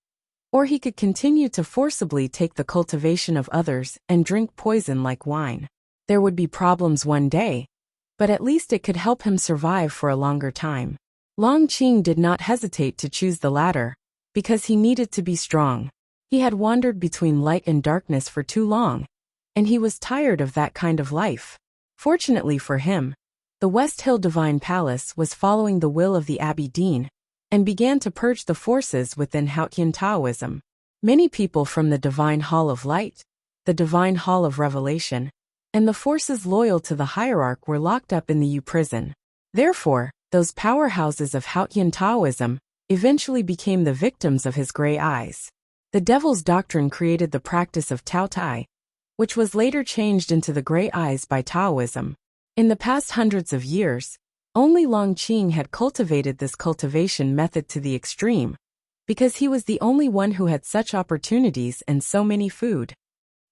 or he could continue to forcibly take the cultivation of others and drink poison like wine. There would be problems one day, but at least it could help him survive for a longer time. Long Qing did not hesitate to choose the latter, because he needed to be strong. He had wandered between light and darkness for too long, and he was tired of that kind of life. Fortunately for him, the West Hill Divine Palace was following the will of the Abbey Dean, and began to purge the forces within Haotian Taoism. Many people from the Divine Hall of Light, the Divine Hall of Revelation, and the forces loyal to the hierarch were locked up in the Yu prison. Therefore, those powerhouses of Haotian Taoism eventually became the victims of his gray eyes. The Devil's Doctrine created the practice of Tao Tai, which was later changed into the gray eyes by Taoism. In the past hundreds of years, only Long Qing had cultivated this cultivation method to the extreme, because he was the only one who had such opportunities and so many food.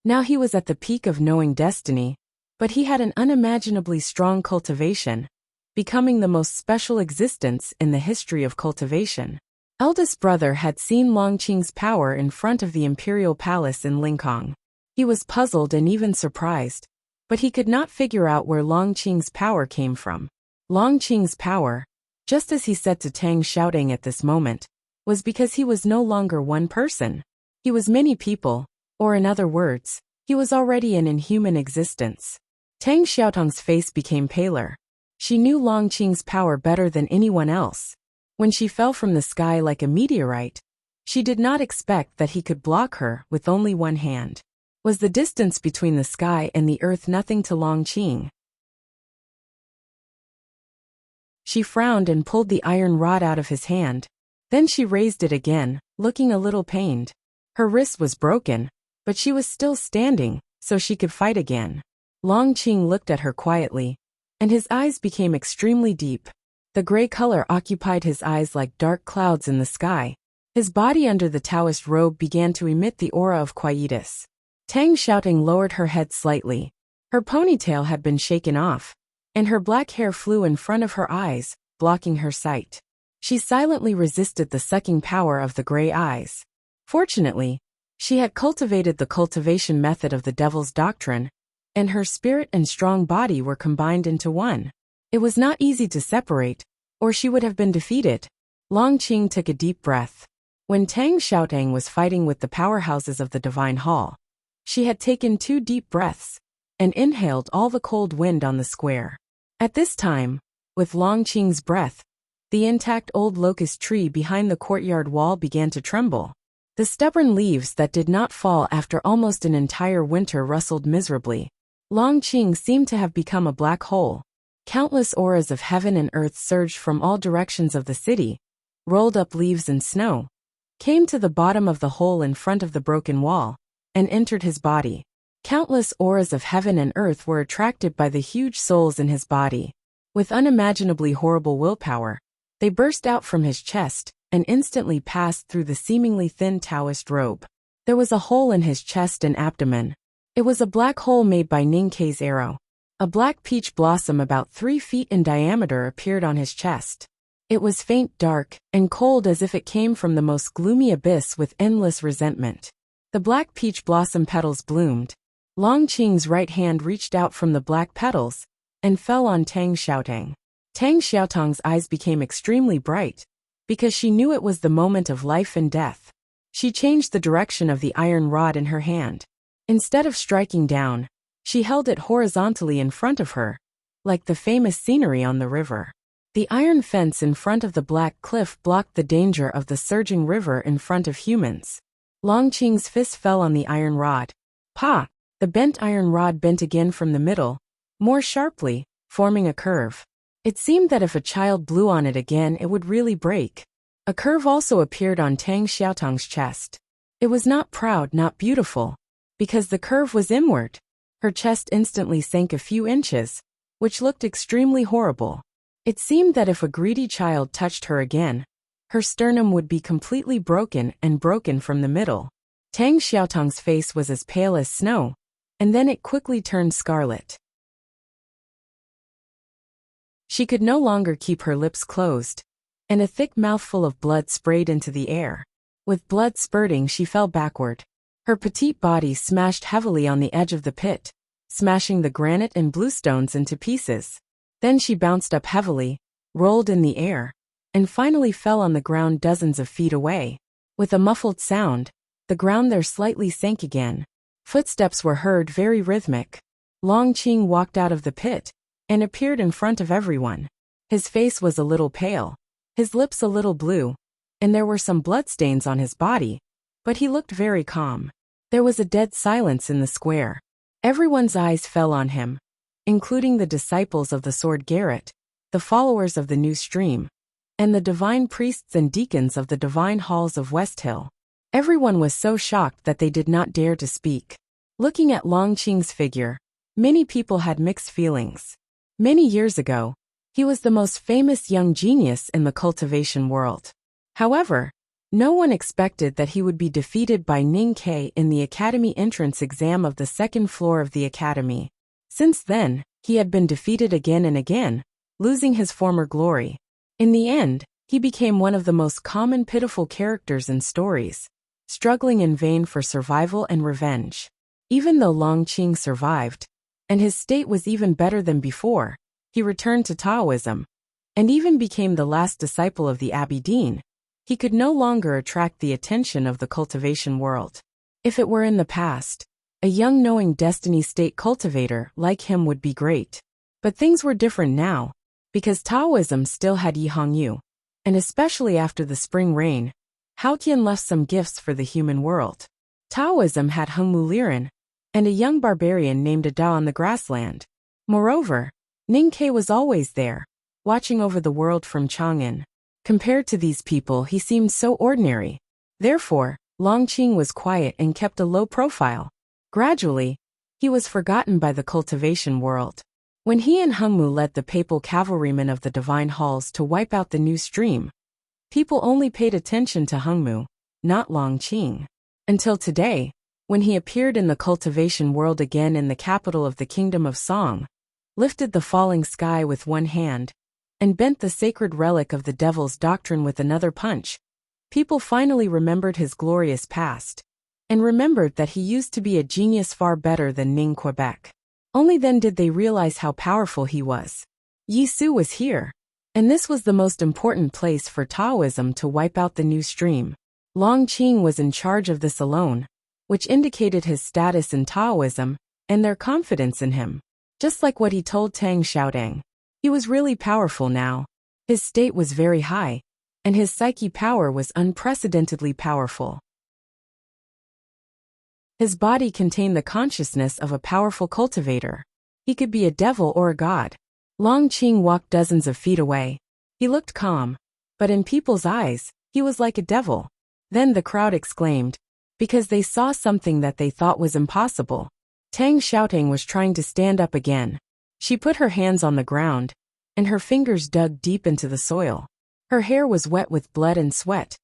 Now he was at the peak of knowing destiny, but he had an unimaginably strong cultivation, becoming the most special existence in the history of cultivation. Eldest brother had seen Long Qing's power in front of the imperial palace in Linкong. He was puzzled and even surprised, but he could not figure out where Long Qing's power came from. Long Qing's power, just as he said to Tang Xiaotang at this moment, was because he was no longer one person. He was many people, or in other words, he was already an inhuman existence. Tang Xiaotang's face became paler. She knew Long Qing's power better than anyone else. When she fell from the sky like a meteorite, she did not expect that he could block her with only one hand. Was the distance between the sky and the earth nothing to Long Qing? She frowned and pulled the iron rod out of his hand. Then she raised it again, looking a little pained. Her wrist was broken, but she was still standing, so she could fight again. Long Qing looked at her quietly, and his eyes became extremely deep. The gray color occupied his eyes like dark clouds in the sky. His body under the Taoist robe began to emit the aura of quietus. Tang Xiaotang lowered her head slightly. Her ponytail had been shaken off, and her black hair flew in front of her eyes, blocking her sight. She silently resisted the sucking power of the gray eyes. Fortunately, she had cultivated the cultivation method of the Devil's Doctrine, and her spirit and strong body were combined into one. It was not easy to separate, or she would have been defeated. Long Qing took a deep breath. When Tang Xiaotang was fighting with the powerhouses of the Divine Hall, she had taken 2 deep breaths, and inhaled all the cold wind on the square. At this time, with Long Qing's breath, the intact old locust tree behind the courtyard wall began to tremble. The stubborn leaves that did not fall after almost an entire winter rustled miserably. Long Qing seemed to have become a black hole. Countless auras of heaven and earth surged from all directions of the city, rolled up leaves and snow, came to the bottom of the hole in front of the broken wall, and entered his body. Countless auras of heaven and earth were attracted by the huge souls in his body. With unimaginably horrible willpower, they burst out from his chest and instantly passed through the seemingly thin Taoist robe. There was a hole in his chest and abdomen. It was a black hole made by Ning Kei's arrow. A black peach blossom about 3 feet in diameter appeared on his chest. It was faint, dark, and cold as if it came from the most gloomy abyss with endless resentment. The black peach blossom petals bloomed. Long Qing's right hand reached out from the black petals and fell on Tang Xiaotang. Tang Xiaotang's eyes became extremely bright, because she knew it was the moment of life and death. She changed the direction of the iron rod in her hand. Instead of striking down, she held it horizontally in front of her, like the famous scenery on the river. The iron fence in front of the black cliff blocked the danger of the surging river in front of humans. Long Qing's fist fell on the iron rod. Pa! The bent iron rod bent again from the middle, more sharply, forming a curve. It seemed that if a child blew on it again it would really break. A curve also appeared on Tang Xiaotong's chest. It was not proud, not beautiful, because the curve was inward. Her chest instantly sank a few inches, which looked extremely horrible. It seemed that if a greedy child touched her again, her sternum would be completely broken and broken from the middle. Tang Xiaotong's face was as pale as snow, and then it quickly turned scarlet. She could no longer keep her lips closed, and a thick mouthful of blood sprayed into the air. With blood spurting, she fell backward. Her petite body smashed heavily on the edge of the pit, smashing the granite and bluestones into pieces. Then she bounced up heavily, rolled in the air, and finally fell on the ground dozens of feet away. With a muffled sound, the ground there slightly sank again. Footsteps were heard, very rhythmic. Long Qing walked out of the pit and appeared in front of everyone. His face was a little pale, his lips a little blue, and there were some bloodstains on his body, but he looked very calm. There was a dead silence in the square. Everyone's eyes fell on him, including the disciples of the sword Garrett, the followers of the new stream, and the divine priests and deacons of the divine halls of West Hill. Everyone was so shocked that they did not dare to speak. Looking at Long Qing's figure, many people had mixed feelings. Many years ago, he was the most famous young genius in the cultivation world. However, no one expected that he would be defeated by Ning Ke in the academy entrance exam of the second floor of the academy. Since then, he had been defeated again and again, losing his former glory. In the end, he became one of the most common pitiful characters in stories, struggling in vain for survival and revenge. Even though Long Qing survived, and his state was even better than before, he returned to Taoism, and even became the last disciple of the Abbey Dean. He could no longer attract the attention of the cultivation world. If it were in the past, a young knowing destiny state cultivator like him would be great. But things were different now, because Taoism still had Yi Hongyu, and especially after the spring rain, Haotian left some gifts for the human world. Taoism had Hengmu Liren, and a young barbarian named Ada on the grassland. Moreover, Ning Ke was always there, watching over the world from Chang'an. Compared to these people, he seemed so ordinary. Therefore, Long Qing was quiet and kept a low profile. Gradually, he was forgotten by the cultivation world. When he and Hengmu led the papal cavalrymen of the divine halls to wipe out the new stream, people only paid attention to Hengmu, not Long Qing. Until today, when he appeared in the cultivation world again in the capital of the kingdom of Song, lifted the falling sky with one hand, and bent the sacred relic of the devil's doctrine with another punch, people finally remembered his glorious past, and remembered that he used to be a genius far better than Ning Quebec. Only then did they realize how powerful he was. Yi Su was here, and this was the most important place for Taoism to wipe out the new stream. Long Qing was in charge of this alone, which indicated his status in Taoism and their confidence in him. Just like what he told Tang Xiaotong. He was really powerful now. His state was very high, and his psyche power was unprecedentedly powerful. His body contained the consciousness of a powerful cultivator. He could be a devil or a god. Long Qing walked dozens of feet away. He looked calm, but in people's eyes, he was like a devil. Then the crowd exclaimed, because they saw something that they thought was impossible. Tang Xiaotong was trying to stand up again. She put her hands on the ground, and her fingers dug deep into the soil. Her hair was wet with blood and sweat,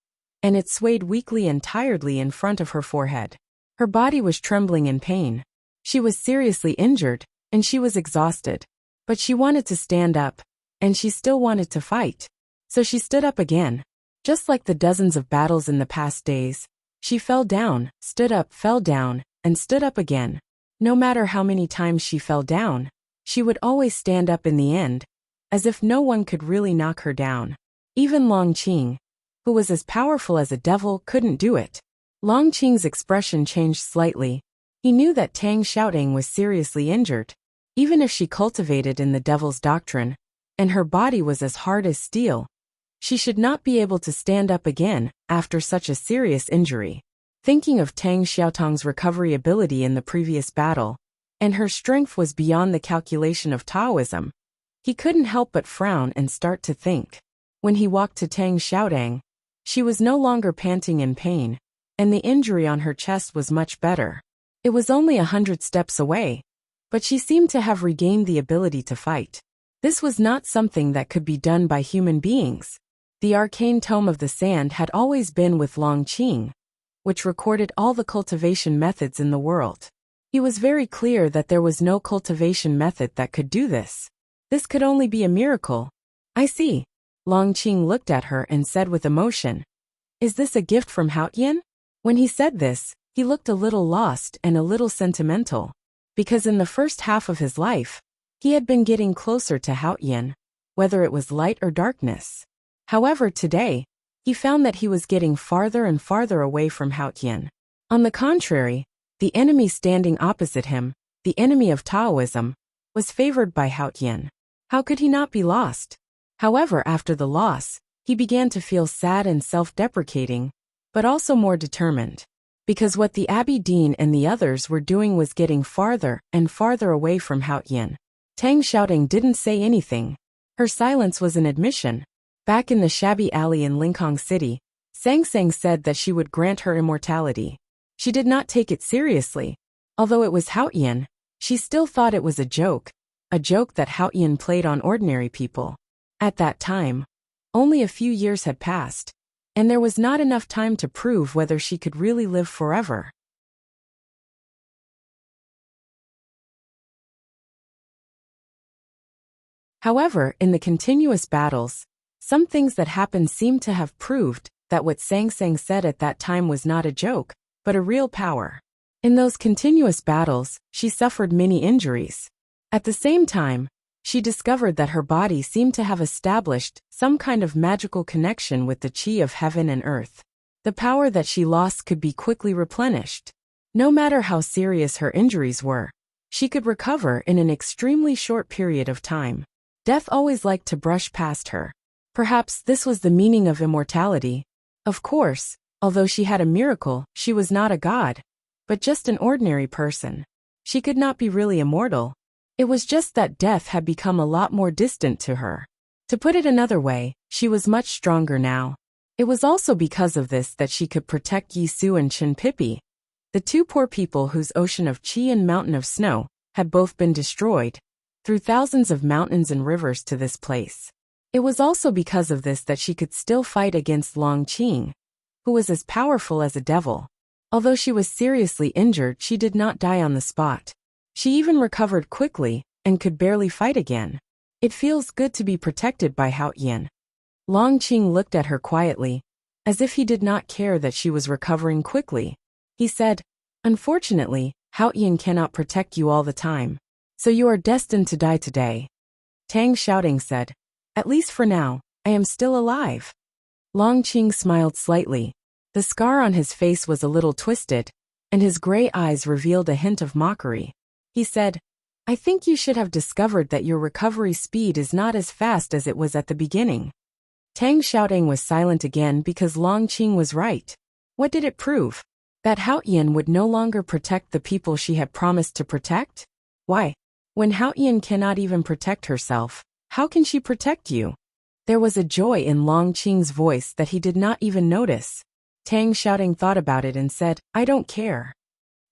and it swayed weakly and tiredly in front of her forehead. Her body was trembling in pain. She was seriously injured, and she was exhausted. But she wanted to stand up, and she still wanted to fight. So she stood up again. Just like the dozens of battles in the past days, she fell down, stood up, fell down, and stood up again. No matter how many times she fell down, she would always stand up in the end, as if no one could really knock her down. Even Long Qing, who was as powerful as a devil, couldn't do it. Long Qing's expression changed slightly. He knew that Tang Xiaotong was seriously injured. Even if she cultivated in the devil's doctrine, and her body was as hard as steel, she should not be able to stand up again after such a serious injury. Thinking of Tang Xiaotong's recovery ability in the previous battle, and her strength was beyond the calculation of Taoism, he couldn't help but frown and start to think. When he walked to Tang Xiaotong, She was no longer panting in pain, and the injury on her chest was much better. It was only 100 steps away, but she seemed to have regained the ability to fight. This was not something that could be done by human beings. The arcane tome of the sand had always been with Longqing, which recorded all the cultivation methods in the world. He was very clear that there was no cultivation method that could do this. This could only be a miracle. I see. Longqing looked at her and said with emotion, "Is this a gift from Haotian?" When he said this, he looked a little lost and a little sentimental, because in the first half of his life, he had been getting closer to Haotian, whether it was light or darkness. However, today, he found that he was getting farther and farther away from Haotian. On the contrary, the enemy standing opposite him, the enemy of Taoism, was favored by Haotian. How could he not be lost? However, after the loss, he began to feel sad and self-deprecating, but also more determined. Because what the Abbey Dean and the others were doing was getting farther and farther away from Haotian. Tang Xiaoting didn't say anything. Her silence was an admission. Back in the shabby alley in Linkhong City, Sang Sang said that she would grant her immortality. She did not take it seriously. Although it was Haotian, she still thought it was a joke that Haotian played on ordinary people. At that time, only a few years had passed, and there was not enough time to prove whether she could really live forever. However, in the continuous battles, some things that happened seemed to have proved that what Sang Sang said at that time was not a joke, but a real power. In those continuous battles, she suffered many injuries. At the same time, she discovered that her body seemed to have established some kind of magical connection with the qi of heaven and earth. The power that she lost could be quickly replenished. No matter how serious her injuries were, she could recover in an extremely short period of time. Death always liked to brush past her. Perhaps this was the meaning of immortality. Of course, although she had a miracle, she was not a god, but just an ordinary person. She could not be really immortal. It was just that death had become a lot more distant to her. To put it another way, she was much stronger now. It was also because of this that she could protect Yi Su and Chen Pippi, the two poor people whose ocean of qi and mountain of snow had both been destroyed, through thousands of mountains and rivers to this place. It was also because of this that she could still fight against Longqing, who was as powerful as a devil. Although she was seriously injured, she did not die on the spot. She even recovered quickly and could barely fight again. It feels good to be protected by Haotian. Longqing looked at her quietly, as if he did not care that she was recovering quickly. He said, "Unfortunately, Haotian cannot protect you all the time, so you are destined to die today." Tang Xiaoting said, "At least for now, I am still alive." Longqing smiled slightly. The scar on his face was a little twisted, and his gray eyes revealed a hint of mockery. He said, "I think you should have discovered that your recovery speed is not as fast as it was at the beginning." Tang Xiaoting was silent again because Longqing was right. What did it prove? That Haotian would no longer protect the people she had promised to protect? Why? When Haotian cannot even protect herself, how can she protect you? There was a joy in Longqing's voice that he did not even notice. Tang Xiaoting thought about it and said, "I don't care."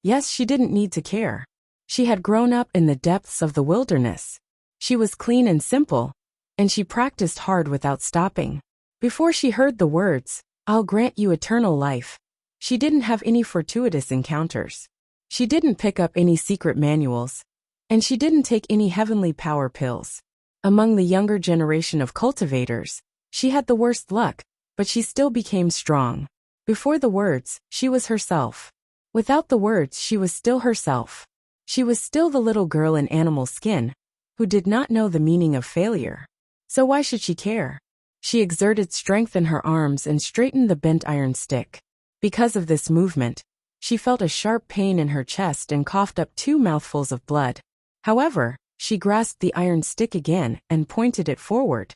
Yes, she didn't need to care. She had grown up in the depths of the wilderness. She was clean and simple, and she practiced hard without stopping. Before she heard the words, "I'll grant you eternal life," she didn't have any fortuitous encounters. She didn't pick up any secret manuals, and she didn't take any heavenly power pills. Among the younger generation of cultivators, she had the worst luck, but she still became strong. Before the words, she was herself. Without the words, she was still herself. She was still the little girl in animal skin, who did not know the meaning of failure. So why should she care? She exerted strength in her arms and straightened the bent iron stick. Because of this movement, she felt a sharp pain in her chest and coughed up 2 mouthfuls of blood. However, she grasped the iron stick again and pointed it forward.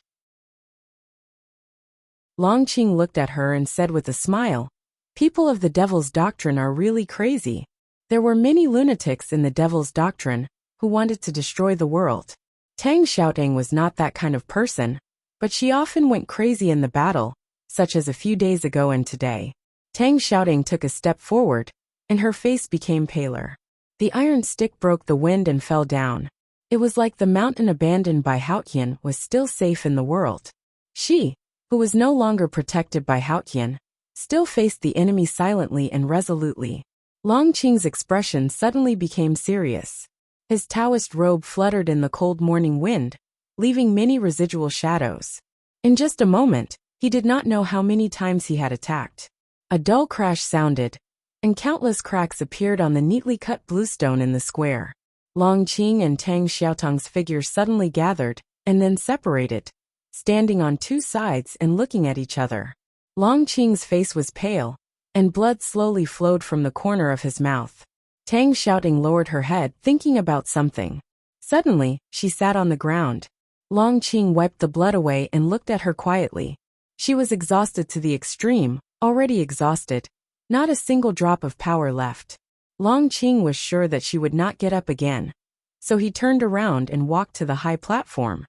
Longqing looked at her and said with a smile, "People of the Devil's Doctrine are really crazy." There were many lunatics in the Devil's Doctrine who wanted to destroy the world. Tang Xiaoting was not that kind of person, but she often went crazy in the battle, such as a few days ago and today. Tang Xiaoting took a step forward, and her face became paler. The iron stick broke the wind and fell down. It was like the mountain abandoned by Haotian was still safe in the world. She, who was no longer protected by Haotian, still faced the enemy silently and resolutely. Long Qing's expression suddenly became serious. His Taoist robe fluttered in the cold morning wind, leaving many residual shadows. In just a moment, he did not know how many times he had attacked. A dull crash sounded, and countless cracks appeared on the neatly cut bluestone in the square. Long Qing and Tang Xiaotong's figures suddenly gathered, and then separated, standing on two sides and looking at each other. Long Qing's face was pale, and blood slowly flowed from the corner of his mouth. Tang Xiaoting lowered her head, thinking about something. Suddenly, she sat on the ground. Long Qing wiped the blood away and looked at her quietly. She was exhausted to the extreme, already exhausted. Not a single drop of power left. Long Qing was sure that she would not get up again. So he turned around and walked to the high platform.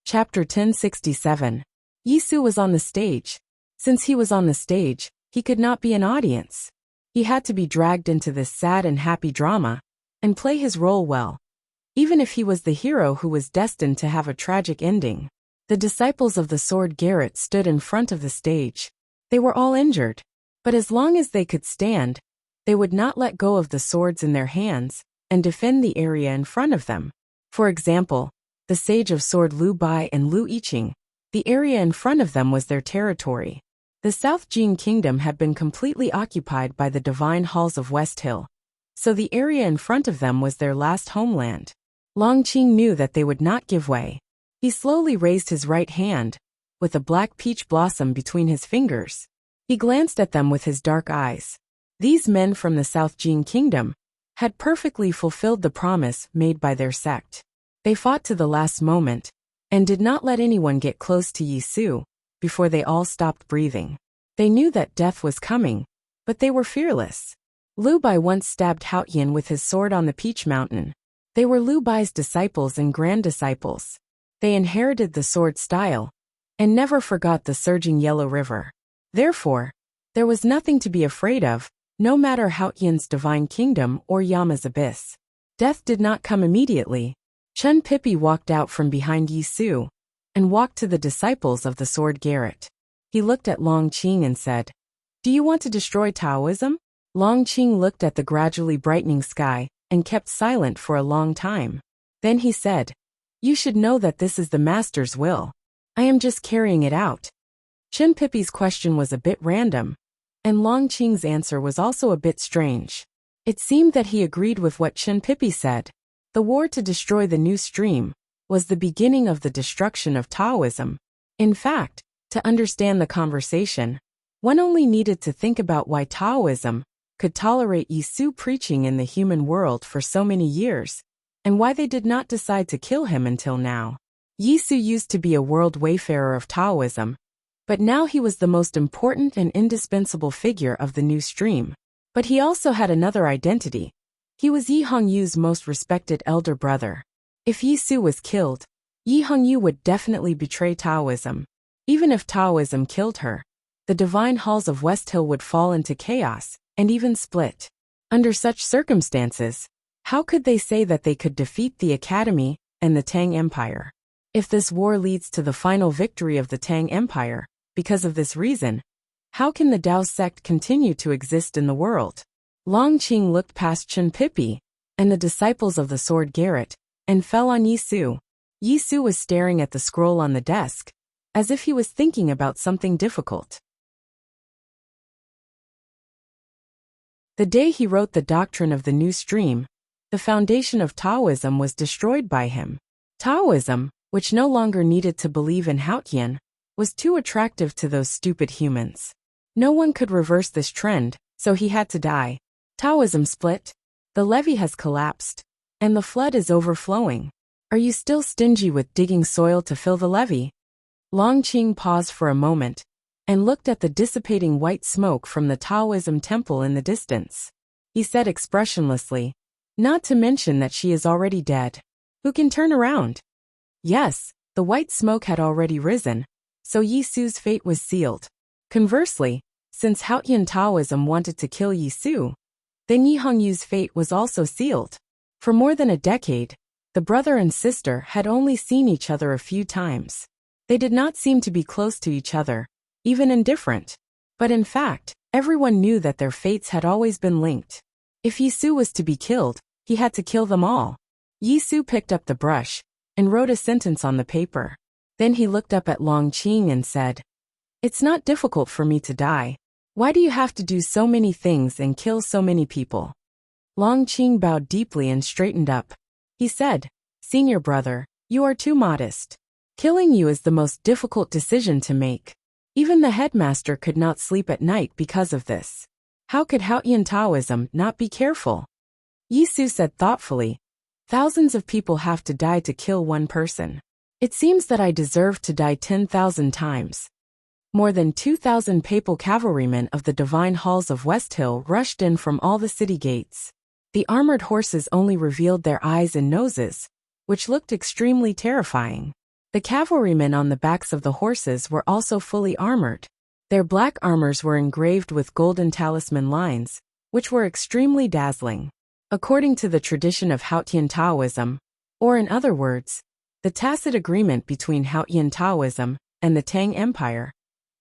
Chapter 1067. Yisu was on the stage. Since he was on the stage, he could not be an audience. He had to be dragged into this sad and happy drama, and play his role well, even if he was the hero who was destined to have a tragic ending. The disciples of the sword Garrett stood in front of the stage. They were all injured, but as long as they could stand, they would not let go of the swords in their hands and defend the area in front of them. For example, the sage of sword Liu Bai and Liu Yiqing, the area in front of them was their territory. The South Jin Kingdom had been completely occupied by the divine halls of West Hill, so the area in front of them was their last homeland. Long Qing knew that they would not give way. He slowly raised his right hand, with a black peach blossom between his fingers. He glanced at them with his dark eyes. These men from the South Jin Kingdom had perfectly fulfilled the promise made by their sect. They fought to the last moment, and did not let anyone get close to Yisu before they all stopped breathing. They knew that death was coming, but they were fearless. Liu Bai once stabbed Haotian with his sword on the Peach Mountain. They were Liu Bai's disciples and grand disciples. They inherited the sword style, and never forgot the surging Yellow River. Therefore, there was nothing to be afraid of, no matter Haotian's divine kingdom or Yama's abyss. Death did not come immediately. Chun Pippi walked out from behind Yisu, and walked to the disciples of the sword Garrett. He looked at Long Qing and said, "Do you want to destroy Taoism?" Long Qing looked at the gradually brightening sky, and kept silent for a long time. Then he said, "You should know that this is the Master's will. I am just carrying it out." Chun Pippi's question was a bit random, and Long Qing's answer was also a bit strange. It seemed that he agreed with what Chun Pippi said. The war to destroy the new stream was the beginning of the destruction of Taoism. In fact, to understand the conversation, one only needed to think about why Taoism could tolerate Yisu preaching in the human world for so many years, and why they did not decide to kill him until now. Yisu used to be a world wayfarer of Taoism, but now he was the most important and indispensable figure of the new stream. But he also had another identity. He was Yi Hongyu's most respected elder brother. If Yisu was killed, Yi Hongyu would definitely betray Taoism. Even if Taoism killed her, the divine halls of West Hill would fall into chaos, and even split. Under such circumstances, how could they say that they could defeat the Academy and the Tang Empire? If this war leads to the final victory of the Tang Empire, because of this reason, how can the Dao sect continue to exist in the world? Long Qing looked past Chun Pippi and the disciples of the sword Garrett, and fell on Yisu. Yisu was staring at the scroll on the desk, as if he was thinking about something difficult. The day he wrote the doctrine of the new stream, the foundation of Taoism was destroyed by him. Taoism, which no longer needed to believe in Haotian, was too attractive to those stupid humans. No one could reverse this trend, so he had to die. Taoism split, the levee has collapsed, and the flood is overflowing. Are you still stingy with digging soil to fill the levee? Long Qing paused for a moment, and looked at the dissipating white smoke from the Taoism temple in the distance. He said expressionlessly, "Not to mention that she is already dead. Who can turn around?" Yes, the white smoke had already risen, so Yi Su's fate was sealed. Conversely, since Haotian Taoism wanted to kill Yi Su, then Yi Hongyu's fate was also sealed. For more than a decade, the brother and sister had only seen each other a few times. They did not seem to be close to each other, even indifferent. But in fact, everyone knew that their fates had always been linked. If Yi Su was to be killed, he had to kill them all. Yi Su picked up the brush and wrote a sentence on the paper. Then he looked up at Long Qing and said, "It's not difficult for me to die. Why do you have to do so many things and kill so many people?" Long Qing bowed deeply and straightened up. He said, "Senior brother, you are too modest. Killing you is the most difficult decision to make. Even the headmaster could not sleep at night because of this. How could Haotian Taoism not be careful?" Yi Su said thoughtfully, "Thousands of people have to die to kill one person. It seems that I deserve to die 10,000 times." More than 2,000 papal cavalrymen of the divine halls of West Hill rushed in from all the city gates. The armored horses only revealed their eyes and noses, which looked extremely terrifying. The cavalrymen on the backs of the horses were also fully armored. Their black armors were engraved with golden talisman lines, which were extremely dazzling. According to the tradition of Haotian Taoism, or in other words, the tacit agreement between Haotian Taoism and the Tang Empire,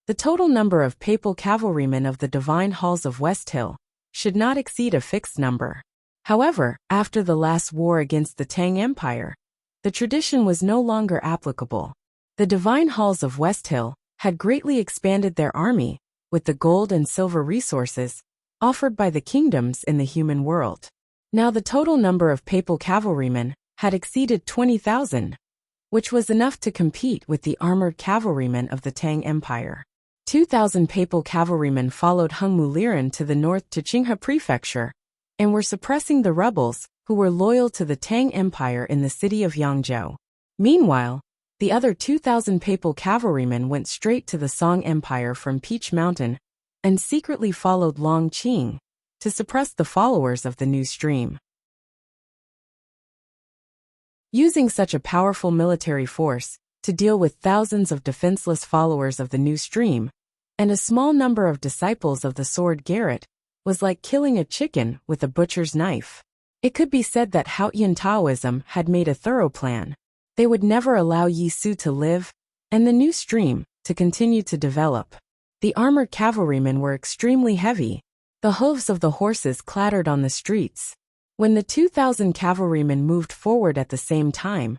the total number of papal cavalrymen of the divine halls of West Hill should not exceed a fixed number. However, after the last war against the Tang Empire, the tradition was no longer applicable. The divine halls of West Hill had greatly expanded their army with the gold and silver resources offered by the kingdoms in the human world. Now the total number of papal cavalrymen had exceeded 20,000, which was enough to compete with the armored cavalrymen of the Tang Empire. 2,000 papal cavalrymen followed Hung Muliran to the north to Qinghe Prefecture and were suppressing the rebels who were loyal to the Tang Empire in the city of Yangzhou. Meanwhile, the other 2,000 papal cavalrymen went straight to the Song Empire from Peach Mountain and secretly followed Long Qing to suppress the followers of the new stream. Using such a powerful military force to deal with thousands of defenseless followers of the new stream and a small number of disciples of the sword Garrett was like killing a chicken with a butcher's knife. It could be said that Haotian Taoism had made a thorough plan. They would never allow Yi Su to live and the new stream to continue to develop. The armored cavalrymen were extremely heavy. The hooves of the horses clattered on the streets. When the 2,000 cavalrymen moved forward at the same time,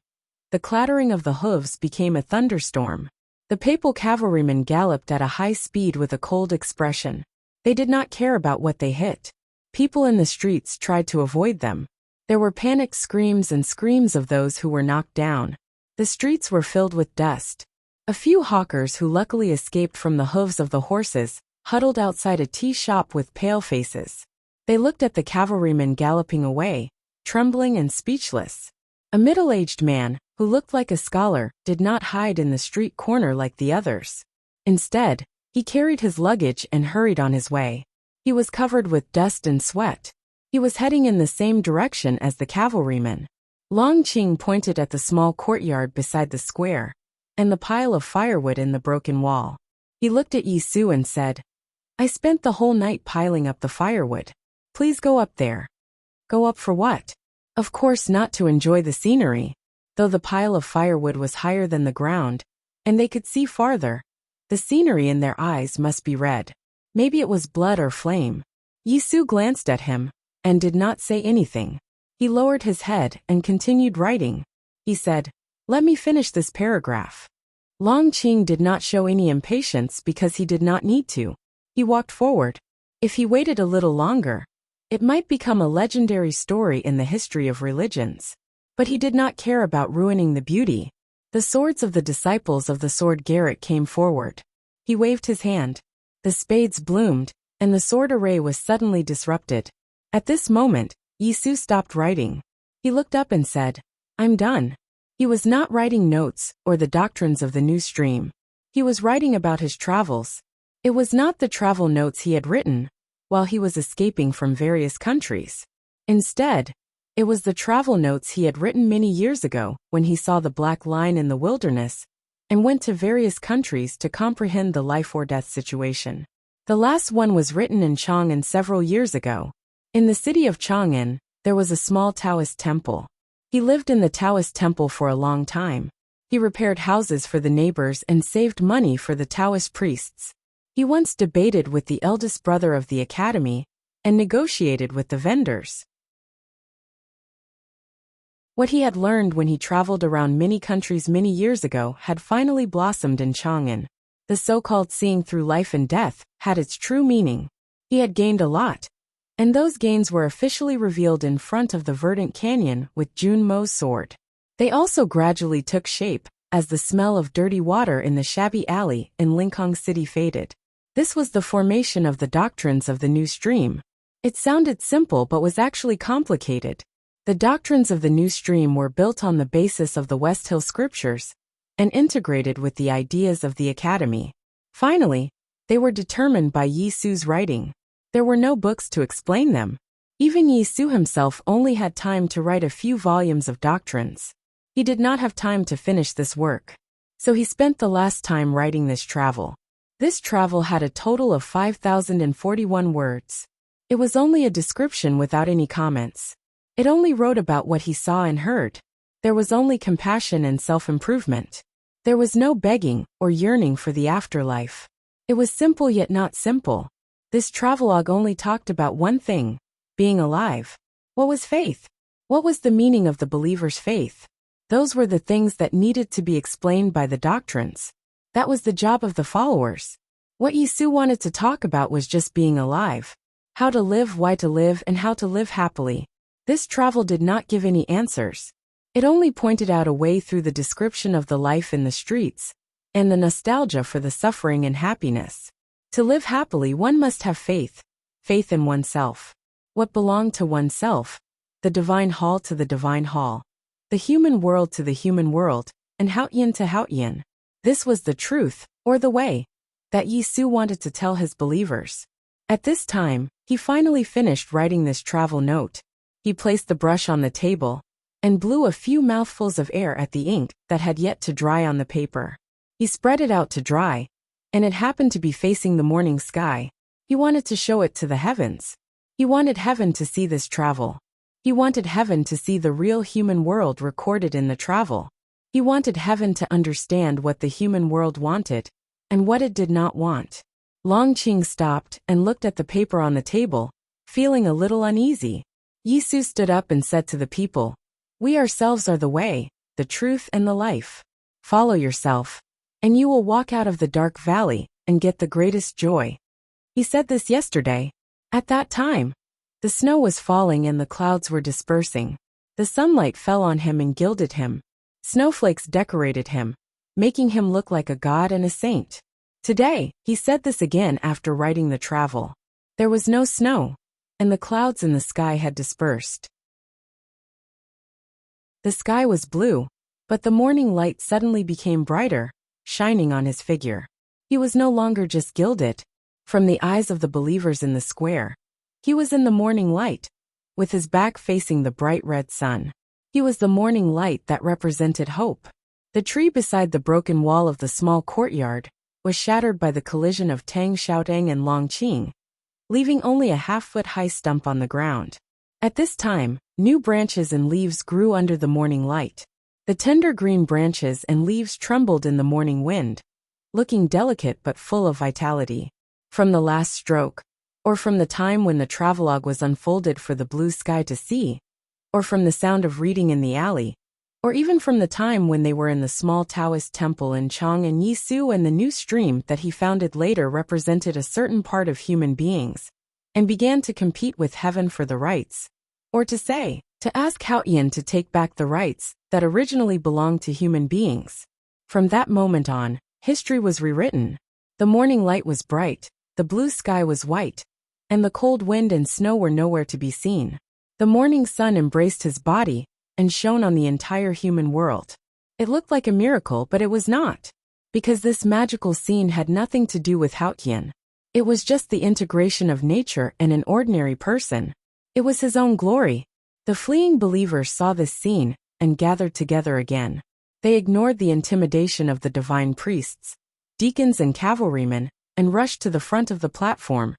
the clattering of the hooves became a thunderstorm. The papal cavalrymen galloped at a high speed with a cold expression. They did not care about what they hit. People in the streets tried to avoid them. There were panicked screams and screams of those who were knocked down. The streets were filled with dust. A few hawkers who luckily escaped from the hooves of the horses huddled outside a tea shop with pale faces. They looked at the cavalrymen galloping away, trembling and speechless. A middle-aged man, who looked like a scholar, did not hide in the street corner like the others. Instead, he carried his luggage and hurried on his way. He was covered with dust and sweat. He was heading in the same direction as the cavalrymen. Long Qing pointed at the small courtyard beside the square and the pile of firewood in the broken wall. He looked at Yi Su and said, "I spent the whole night piling up the firewood. Please go up there." Go up for what? Of course not to enjoy the scenery. Though the pile of firewood was higher than the ground, and they could see farther, the scenery in their eyes must be red. Maybe it was blood or flame. Yi Su glanced at him and did not say anything. He lowered his head and continued writing. He said, "Let me finish this paragraph." Long Qing did not show any impatience because he did not need to. He walked forward. If he waited a little longer, it might become a legendary story in the history of religions. But he did not care about ruining the beauty. The swords of the disciples of the sword Garrett came forward. He waved his hand. The spades bloomed, and the sword array was suddenly disrupted. At this moment, Yi Su stopped writing. He looked up and said, "I'm done." He was not writing notes or the doctrines of the new stream. He was writing about his travels. It was not the travel notes he had written while he was escaping from various countries. Instead, It was the travel notes he had written many years ago when he saw the black line in the wilderness and went to various countries to comprehend the life or death situation. The last one was written in Chang'an several years ago. In the city of Chang'an, there was a small Taoist temple. He lived in the Taoist temple for a long time. He repaired houses for the neighbors and saved money for the Taoist priests. He once debated with the eldest brother of the academy and negotiated with the vendors. What he had learned when he traveled around many countries many years ago had finally blossomed in Chang'an. The so-called seeing through life and death had its true meaning. He had gained a lot, and those gains were officially revealed in front of the verdant canyon with Jun Mo's sword. They also gradually took shape as the smell of dirty water in the shabby alley in Lincoln City faded. This was the formation of the doctrines of the new stream. It sounded simple but was actually complicated. The doctrines of the new stream were built on the basis of the West Hill scriptures and integrated with the ideas of the academy. Finally, they were determined by Yi Su's writing. There were no books to explain them. Even Yi Su himself only had time to write a few volumes of doctrines. He did not have time to finish this work. So he spent the last time writing this travel. This travel had a total of 5,041 words. It was only a description without any comments. It only wrote about what he saw and heard. There was only compassion and self-improvement. There was no begging or yearning for the afterlife. It was simple yet not simple. This travelogue only talked about one thing: being alive. What was faith? What was the meaning of the believer's faith? Those were the things that needed to be explained by the doctrines. That was the job of the followers. What Yi Su wanted to talk about was just being alive. How to live, why to live, and how to live happily. This travel did not give any answers. It only pointed out a way through the description of the life in the streets and the nostalgia for the suffering and happiness. To live happily, one must have faith. Faith in oneself. What belonged to oneself. The divine hall to the divine hall. The human world to the human world, and Haotian to Haotian. This was the truth, or the way, that Yi Su wanted to tell his believers. At this time, he finally finished writing this travel note. He placed the brush on the table and blew a few mouthfuls of air at the ink that had yet to dry on the paper. He spread it out to dry, and it happened to be facing the morning sky. He wanted to show it to the heavens. He wanted heaven to see this travel. He wanted heaven to see the real human world recorded in the travel. He wanted heaven to understand what the human world wanted and what it did not want. Long Qing stopped and looked at the paper on the table, feeling a little uneasy. Yi Su stood up and said to the people, "We ourselves are the way, the truth, and the life. Follow yourself, and you will walk out of the dark valley and get the greatest joy." He said this yesterday. At that time, the snow was falling and the clouds were dispersing. The sunlight fell on him and gilded him. Snowflakes decorated him, making him look like a god and a saint. Today, he said this again after writing the travel. There was no snow, and the clouds in the sky had dispersed. The sky was blue, but the morning light suddenly became brighter, shining on his figure. He was no longer just gilded. From the eyes of the believers in the square, he was in the morning light, with his back facing the bright red sun. He was the morning light that represented hope. The tree beside the broken wall of the small courtyard was shattered by the collision of Tang Xiaotang and Long Qing, leaving only a half-foot-high stump on the ground. At this time, new branches and leaves grew under the morning light. The tender green branches and leaves trembled in the morning wind, looking delicate but full of vitality. From the last stroke, or from the time when the travelogue was unfolded for the blue sky to see, or from the sound of reading in the alley, or even from the time when they were in the small Taoist temple in Chang'an, Yi Su and the new stream that he founded later represented a certain part of human beings, and began to compete with heaven for the rights, or to ask Haotian to take back the rights that originally belonged to human beings. From that moment on, history was rewritten. The morning light was bright, the blue sky was white, and the cold wind and snow were nowhere to be seen. The morning sun embraced his body and shone on the entire human world. It looked like a miracle, but it was not, because this magical scene had nothing to do with Haotian. It was just the integration of nature and an ordinary person. It was his own glory, The fleeing believers saw this scene and gathered together again. They ignored the intimidation of the divine priests, deacons and cavalrymen, and rushed to the front of the platform,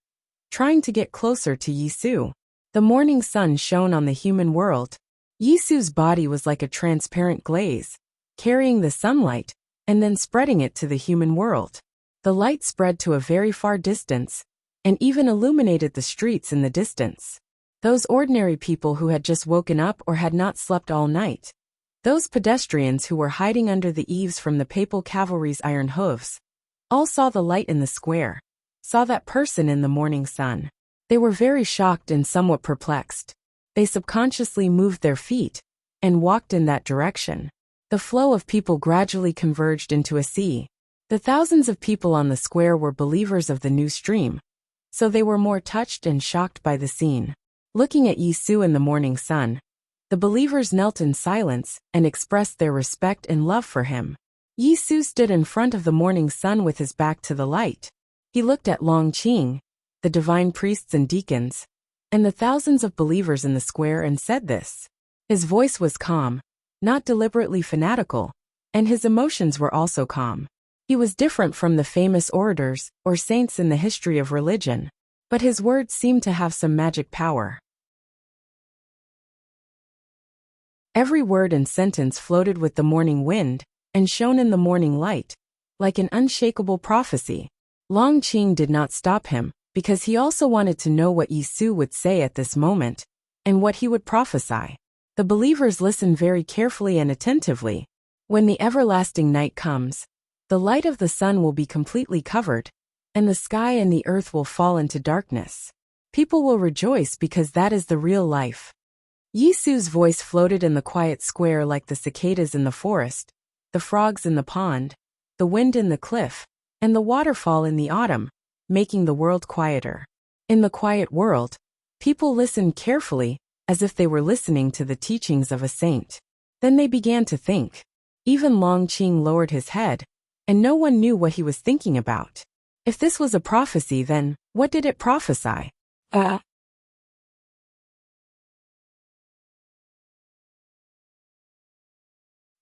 trying to get closer to Yisu. The morning sun shone on the human world. Yisu's body was like a transparent glaze, carrying the sunlight and then spreading it to the human world. The light spread to a very far distance and even illuminated the streets in the distance. Those ordinary people who had just woken up or had not slept all night. Those pedestrians who were hiding under the eaves from the papal cavalry's iron hooves. All saw the light in the square, saw that person in the morning sun. They were very shocked and somewhat perplexed. They subconsciously moved their feet and walked in that direction. The flow of people gradually converged into a sea. The thousands of people on the square were believers of the new stream, so they were more touched and shocked by the scene. Looking at Yisu in the morning sun, the believers knelt in silence and expressed their respect and love for him. Yisu stood in front of the morning sun with his back to the light. He looked at Longqing, the divine priests and deacons, and the thousands of believers in the square and said this. His voice was calm, not deliberately fanatical, and his emotions were also calm. He was different from the famous orators or saints in the history of religion, but his words seemed to have some magic power. Every word and sentence floated with the morning wind and shone in the morning light, like an unshakable prophecy. Longqing did not stop him, because he also wanted to know what Yisu would say at this moment, and what he would prophesy. The believers listened very carefully and attentively. When the everlasting night comes, the light of the sun will be completely covered, and the sky and the earth will fall into darkness. People will rejoice because that is the real life. Yisu's voice floated in the quiet square like the cicadas in the forest, the frogs in the pond, the wind in the cliff, and the waterfall in the autumn, making the world quieter. In the quiet world, people listened carefully, as if they were listening to the teachings of a saint. Then they began to think. Even Longqing lowered his head, and no one knew what he was thinking about. If this was a prophecy, then what did it prophesy?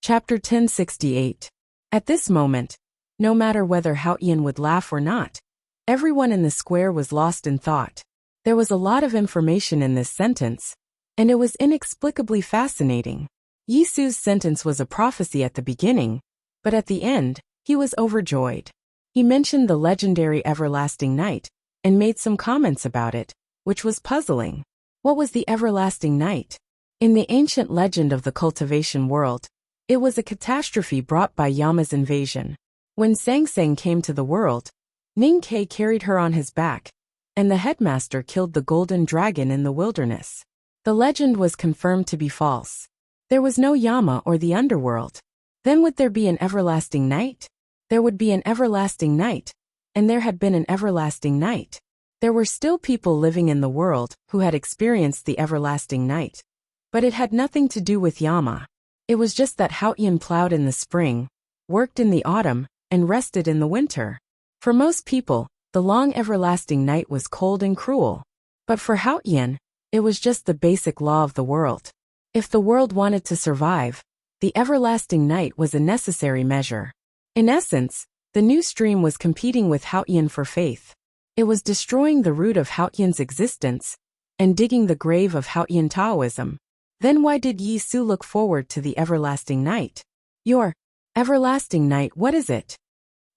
Chapter 1068. At this moment, no matter whether Haoyan would laugh or not, everyone in the square was lost in thought. There was a lot of information in this sentence, and it was inexplicably fascinating. Yisu's sentence was a prophecy at the beginning, but at the end, he was overjoyed. He mentioned the legendary everlasting night, and made some comments about it, which was puzzling. What was the everlasting night? In the ancient legend of the cultivation world, it was a catastrophe brought by Yama's invasion. When Sangsang came to the world, Ningke carried her on his back, and the headmaster killed the golden dragon in the wilderness. The legend was confirmed to be false. There was no Yama or the underworld. Then would there be an everlasting night? There would be an everlasting night, and there had been an everlasting night. There were still people living in the world who had experienced the everlasting night. But it had nothing to do with Yama. It was just that Haoyan plowed in the spring, worked in the autumn, and rested in the winter. For most people, the long everlasting night was cold and cruel. But for Haoyan, it was just the basic law of the world. If the world wanted to survive, the everlasting night was a necessary measure. In essence, the new stream was competing with Haoyan for faith. It was destroying the root of Haoyan's existence and digging the grave of Haoyan Taoism. Then why did Yisu look forward to the everlasting night? Your everlasting night, what is it?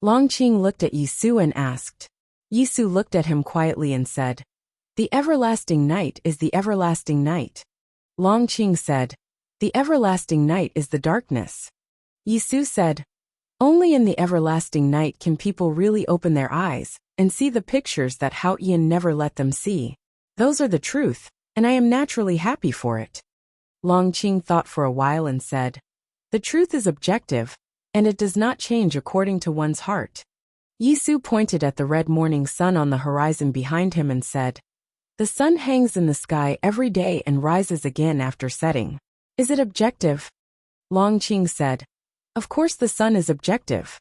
Longqing looked at Yisu and asked. Yisu looked at him quietly and said, "The everlasting night is the everlasting night." Longqing said, "The everlasting night is the darkness." Yisu said, "Only in the everlasting night can people really open their eyes and see the pictures that Haoyan never let them see. Those are the truth, and I am naturally happy for it." Longqing thought for a while and said, "The truth is objective, and it does not change according to one's heart." Yisu pointed at the red morning sun on the horizon behind him and said, "The sun hangs in the sky every day and rises again after setting. Is it objective?" Longqing said, "Of course the sun is objective."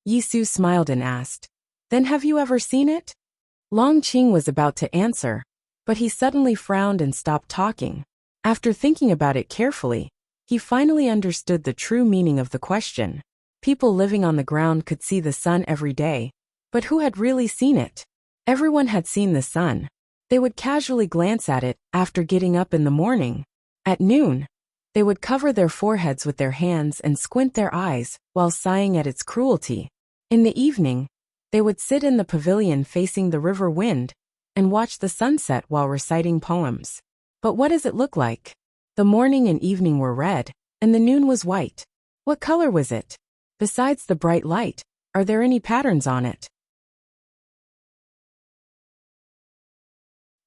Yisu smiled and asked, "Then have you ever seen it?" Longqing was about to answer, but he suddenly frowned and stopped talking. After thinking about it carefully, he finally understood the true meaning of the question. People living on the ground could see the sun every day, but who had really seen it? Everyone had seen the sun. They would casually glance at it after getting up in the morning. At noon, they would cover their foreheads with their hands and squint their eyes while sighing at its cruelty. In the evening, they would sit in the pavilion facing the river wind and watch the sunset while reciting poems. But what does it look like? The morning and evening were red, and the noon was white. What color was it? Besides the bright light, are there any patterns on it?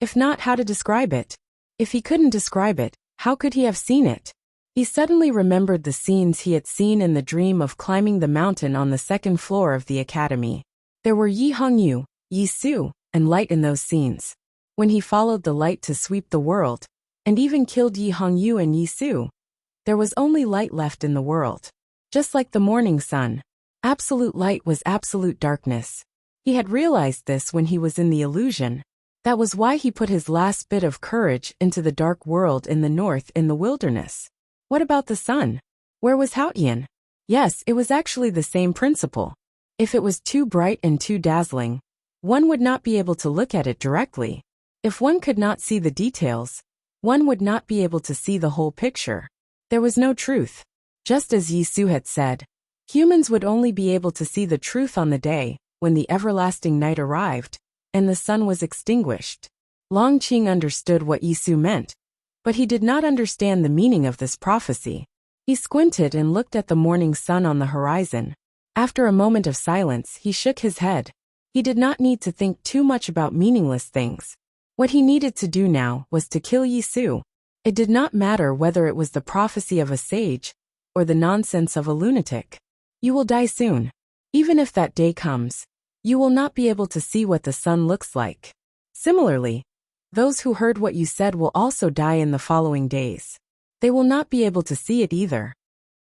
If not, how to describe it? If he couldn't describe it, how could he have seen it? He suddenly remembered the scenes he had seen in the dream of climbing the mountain on the second floor of the academy. There were Yi Hongyu, Yi Su, and light in those scenes. When he followed the light to sweep the world, and even killed Yi Hongyu and Yi Su, there was only light left in the world. Just like the morning sun, absolute light was absolute darkness. He had realized this when he was in the illusion. That was why he put his last bit of courage into the dark world in the north in the wilderness. What about the sun? Where was Haotian? Yes, it was actually the same principle. If it was too bright and too dazzling, one would not be able to look at it directly. If one could not see the details, one would not be able to see the whole picture. There was no truth. Just as Yi Su had said, humans would only be able to see the truth on the day when the everlasting night arrived and the sun was extinguished. Long Qing understood what Yi Su meant, but he did not understand the meaning of this prophecy. He squinted and looked at the morning sun on the horizon. After a moment of silence, he shook his head. He did not need to think too much about meaningless things. What he needed to do now was to kill Yi Su. It did not matter whether it was the prophecy of a sage or the nonsense of a lunatic. You will die soon. Even if that day comes, you will not be able to see what the sun looks like. Similarly, those who heard what you said will also die in the following days. They will not be able to see it either.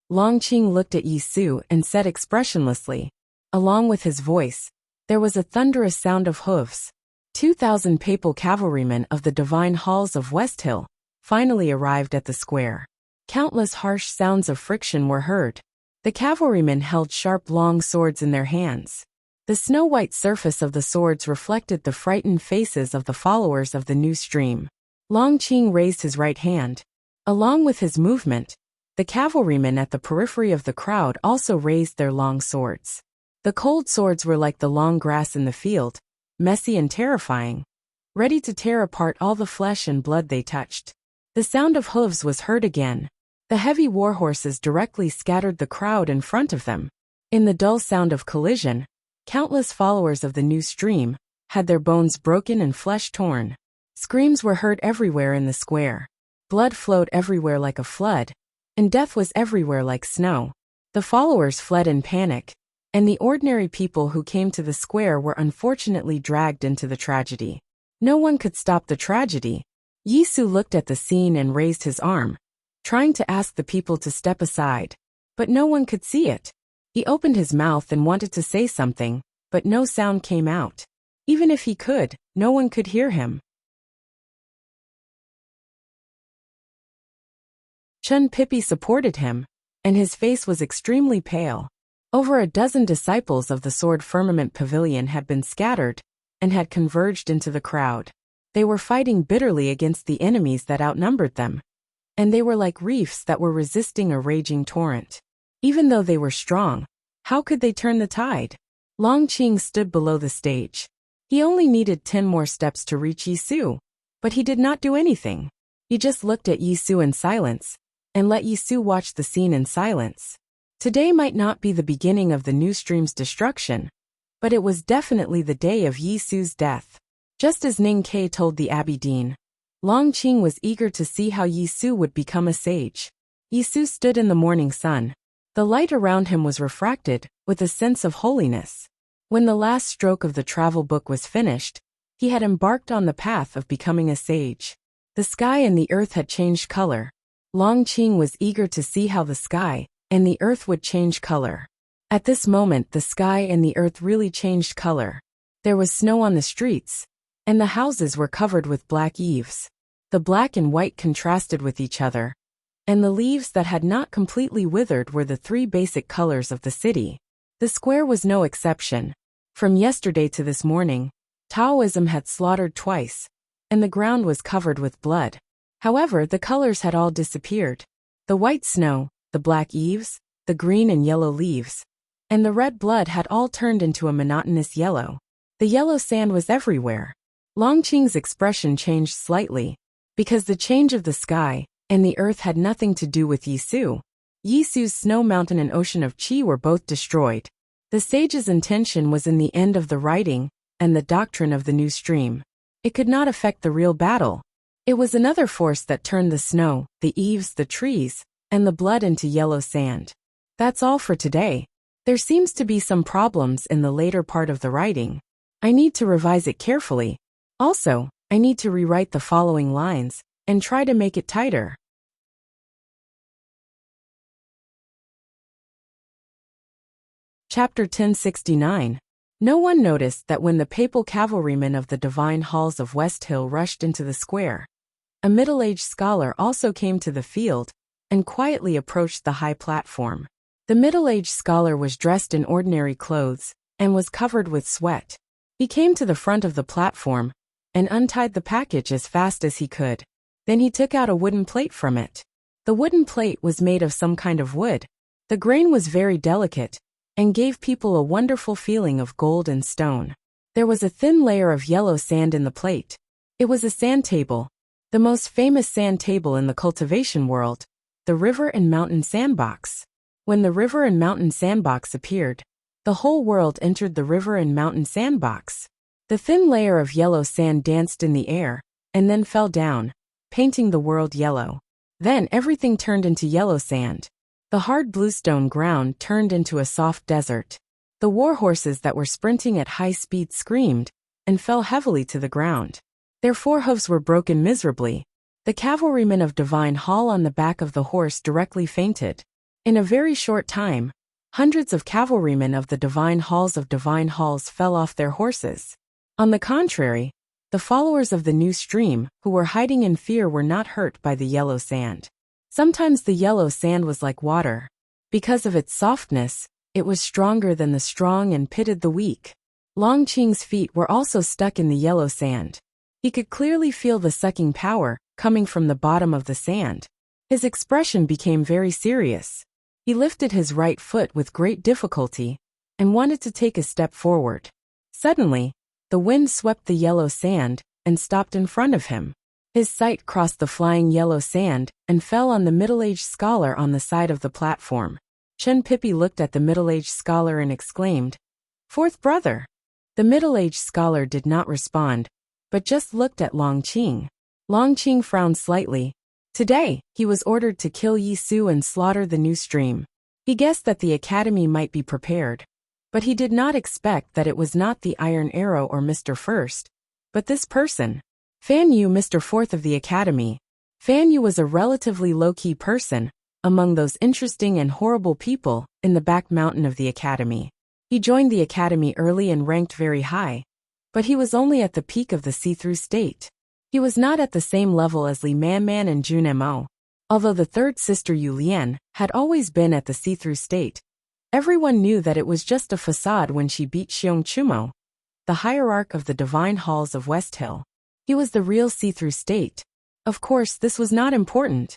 Long Qing looked at Yi Su and said expressionlessly, along with his voice, there was a thunderous sound of hooves. 2,000 papal cavalrymen of the divine halls of West Hill finally arrived at the square. Countless harsh sounds of friction were heard. The cavalrymen held sharp long swords in their hands. The snow-white surface of the swords reflected the frightened faces of the followers of the new stream. Long Qing raised his right hand. Along with his movement, the cavalrymen at the periphery of the crowd also raised their long swords. The cold swords were like the long grass in the field, messy and terrifying, ready to tear apart all the flesh and blood they touched. The sound of hooves was heard again. The heavy war horses directly scattered the crowd in front of them. In the dull sound of collision, countless followers of the new stream had their bones broken and flesh torn. Screams were heard everywhere in the square. Blood flowed everywhere like a flood, and death was everywhere like snow. The followers fled in panic, and the ordinary people who came to the square were unfortunately dragged into the tragedy. No one could stop the tragedy. Yi Su looked at the scene and raised his arm, trying to ask the people to step aside, but no one could see it. He opened his mouth and wanted to say something, but no sound came out. Even if he could, no one could hear him. Chun Pippi supported him, and his face was extremely pale. Over a dozen disciples of the Sword Firmament Pavilion had been scattered and had converged into the crowd. They were fighting bitterly against the enemies that outnumbered them, and they were like reefs that were resisting a raging torrent. Even though they were strong, how could they turn the tide? Long Qing stood below the stage. He only needed 10 more steps to reach Yi Su, but he did not do anything. He just looked at Yi Su in silence, and let Yi Su watch the scene in silence. Today might not be the beginning of the new stream's destruction, but it was definitely the day of Yi Su's death. Just as Ning Ke told the Abbey Dean, Long Qing was eager to see how Yi Su would become a sage. Yi Su stood in the morning sun. The light around him was refracted with a sense of holiness. When the last stroke of the travel book was finished, he had embarked on the path of becoming a sage. The sky and the earth had changed color. Long Qing was eager to see how the sky and the earth would change color. At this moment, the sky and the earth really changed color. There was snow on the streets, and the houses were covered with black eaves. The black and white contrasted with each other, and the leaves that had not completely withered were the three basic colors of the city. The square was no exception. From yesterday to this morning, Taoism had slaughtered twice, and the ground was covered with blood. However, the colors had all disappeared. The white snow, the black eaves, the green and yellow leaves, and the red blood had all turned into a monotonous yellow. The yellow sand was everywhere. Longqing's expression changed slightly, because the change of the sky and the earth had nothing to do with Yisu. Yisu's snow mountain and ocean of qi were both destroyed. The sage's intention was in the end of the writing and the doctrine of the new stream. It could not affect the real battle. It was another force that turned the snow, the eaves, the trees, and the blood into yellow sand. That's all for today. There seems to be some problems in the later part of the writing. I need to revise it carefully. Also, I need to rewrite the following lines and try to make it tighter. Chapter 1069. No one noticed that when the papal cavalrymen of the divine halls of West Hill rushed into the square, a middle-aged scholar also came to the field and quietly approached the high platform. The middle-aged scholar was dressed in ordinary clothes and was covered with sweat. He came to the front of the platform and untied the package as fast as he could. Then he took out a wooden plate from it. The wooden plate was made of some kind of wood. The grain was very delicate and gave people a wonderful feeling of gold and stone. There was a thin layer of yellow sand in the plate. It was a sand table, the most famous sand table in the cultivation world, the river and mountain sandbox. When the river and mountain sandbox appeared, the whole world entered the river and mountain sandbox. The thin layer of yellow sand danced in the air and then fell down, painting the world yellow. Then everything turned into yellow sand. The hard bluestone ground turned into a soft desert. The war horses that were sprinting at high speed screamed and fell heavily to the ground. Their forehoofs were broken miserably. The cavalryman of Divine Hall on the back of the horse directly fainted. In a very short time, hundreds of cavalrymen of the Divine Halls fell off their horses. On the contrary, the followers of the new stream, who were hiding in fear, were not hurt by the yellow sand. Sometimes the yellow sand was like water. Because of its softness, it was stronger than the strong and pitted the weak. Longqing's feet were also stuck in the yellow sand. He could clearly feel the sucking power coming from the bottom of the sand. His expression became very serious. He lifted his right foot with great difficulty and wanted to take a step forward. Suddenly, the wind swept the yellow sand and stopped in front of him. His sight crossed the flying yellow sand and fell on the middle-aged scholar on the side of the platform. Chen Pippi looked at the middle-aged scholar and exclaimed, "Fourth brother!" The middle-aged scholar did not respond, but just looked at Longqing. Longqing frowned slightly. Today, he was ordered to kill Yisu and slaughter the new stream. He guessed that the academy might be prepared, but he did not expect that it was not the Iron Arrow or Mr. First, but this person. Fan Yu, Mr. Fourth of the academy. Fan Yu was a relatively low-key person among those interesting and horrible people in the back mountain of the academy. He joined the academy early and ranked very high, but he was only at the peak of the see-through state. He was not at the same level as Li Manman and Jun Mo. Although the third sister Yu Lian had always been at the see-through state, everyone knew that it was just a facade when she beat Xiong Chumo, the hierarch of the Divine Halls of West Hill. He was the real see-through state. Of course, this was not important.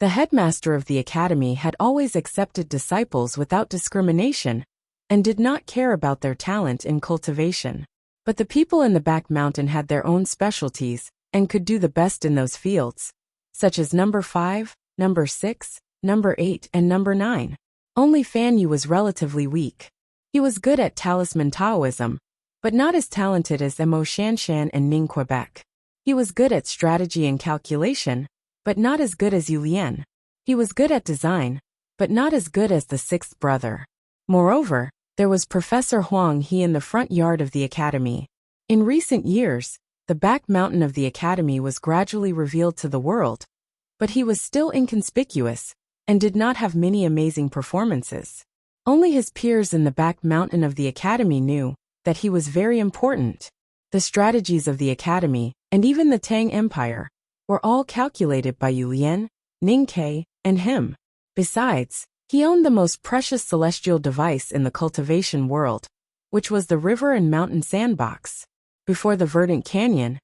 The headmaster of the academy had always accepted disciples without discrimination and did not care about their talent in cultivation. But the people in the back mountain had their own specialties and could do the best in those fields, such as number 5, number 6, number 8, and number 9. Only Fan Yu was relatively weak. He was good at talisman Taoism, but not as talented as Mo Shanshan and Ning Quebec. He was good at strategy and calculation, but not as good as Yu Lian. He was good at design, but not as good as the sixth brother. Moreover, there was Professor Huang He in the front yard of the academy. In recent years, the back mountain of the academy was gradually revealed to the world, but he was still inconspicuous and did not have many amazing performances. Only his peers in the back mountain of the academy knew that he was very important. the strategies of the academy, and even the Tang Empire were all calculated by Yu Lian, Ning Ke, and him. Besides, he owned the most precious celestial device in the cultivation world, which was the river and mountain sandbox. Before the verdant canyon,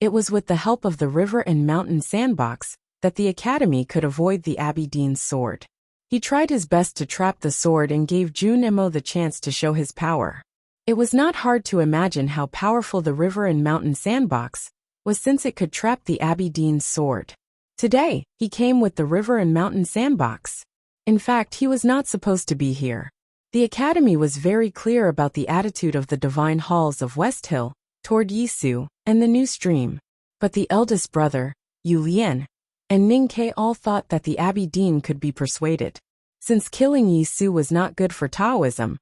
it was with the help of the river and mountain sandbox that the academy could avoid the Abbey Dean's sword. He tried his best to trap the sword and gave Jun Emo the chance to show his power. It was not hard to imagine how powerful the river and mountain sandbox was, since it could trap the Abbey Dean's sword. Today, he came with the river and mountain sandbox. In fact, he was not supposed to be here. The academy was very clear about the attitude of the divine halls of West Hill toward Yisu and the new stream. But the eldest brother, Yu Lian, and Ning Ke all thought that the Abbey Dean could be persuaded. Since killing Yisu was not good for Taoism,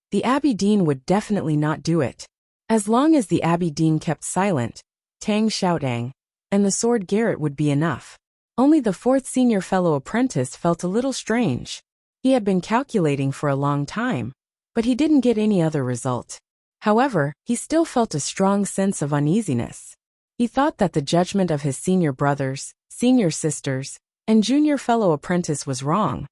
the Abbey Dean would definitely not do it. As long as the Abbey Dean kept silent, Tang Xiaotang and the sword Garrett would be enough. Only the fourth senior fellow apprentice felt a little strange. He had been calculating for a long time, but he didn't get any other result. However, he still felt a strong sense of uneasiness. He thought that the judgment of his senior brothers, senior sisters, and junior fellow apprentice was wrong,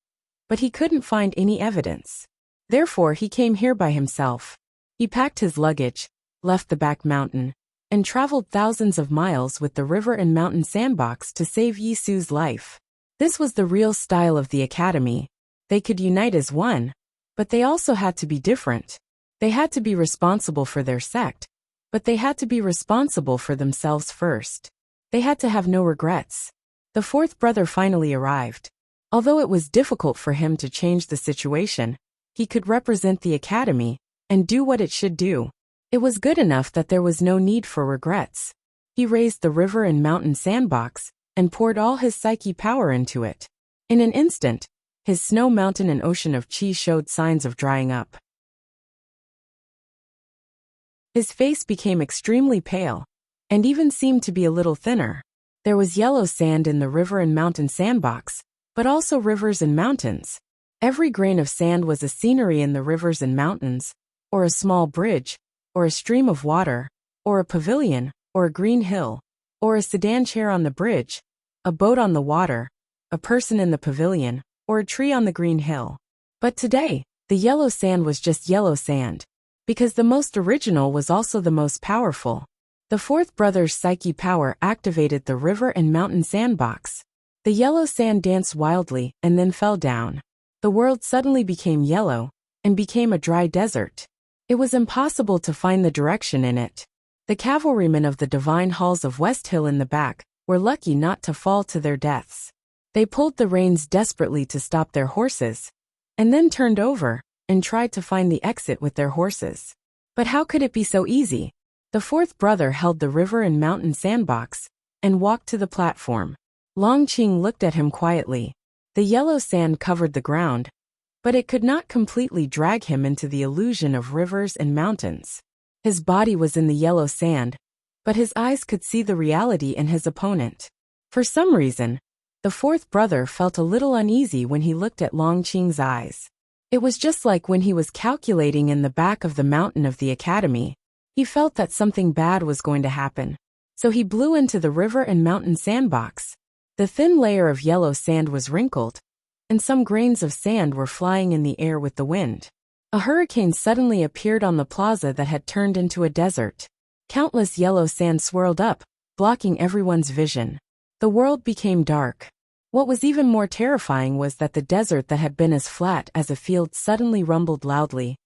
but he couldn't find any evidence. Therefore, he came here by himself. He packed his luggage, left the back mountain, and traveled thousands of miles with the river and mountain sandbox to save Yisu's life. This was the real style of the academy. They could unite as one, but they also had to be different. They had to be responsible for their sect, but they had to be responsible for themselves first. They had to have no regrets. The fourth brother finally arrived. Although it was difficult for him to change the situation, he could represent the academy and do what it should do. It was good enough that there was no need for regrets. He raised the river and mountain sandbox and poured all his psyche power into it. In an instant, his snow mountain and ocean of chi showed signs of drying up. His face became extremely pale, and even seemed to be a little thinner. There was yellow sand in the river and mountain sandbox, but also rivers and mountains. Every grain of sand was a scenery in the rivers and mountains, or a small bridge, or a stream of water, or a pavilion, or a green hill, or a sedan chair on the bridge, a boat on the water, a person in the pavilion, or a tree on the green hill. But today, the yellow sand was just yellow sand, because the most original was also the most powerful. The fourth brother's psyche power activated the river and mountain sandbox. The yellow sand danced wildly and then fell down. The world suddenly became yellow and became a dry desert. It was impossible to find the direction in it. The cavalrymen of the divine halls of West Hill in the back were lucky not to fall to their deaths. They pulled the reins desperately to stop their horses, and then turned over and tried to find the exit with their horses. But how could it be so easy? The fourth brother held the river and mountain sandbox and walked to the platform. Long Qing looked at him quietly. The yellow sand covered the ground, but it could not completely drag him into the illusion of rivers and mountains. His body was in the yellow sand, but his eyes could see the reality in his opponent. For some reason, the fourth brother felt a little uneasy when he looked at Long Qing's eyes. It was just like when he was calculating in the back of the mountain of the academy. He felt that something bad was going to happen. So he blew into the river and mountain sandbox. The thin layer of yellow sand was wrinkled, and some grains of sand were flying in the air with the wind. A hurricane suddenly appeared on the plaza that had turned into a desert. Countless yellow sand swirled up, blocking everyone's vision. The world became dark. What was even more terrifying was that the desert that had been as flat as a field suddenly rumbled loudly,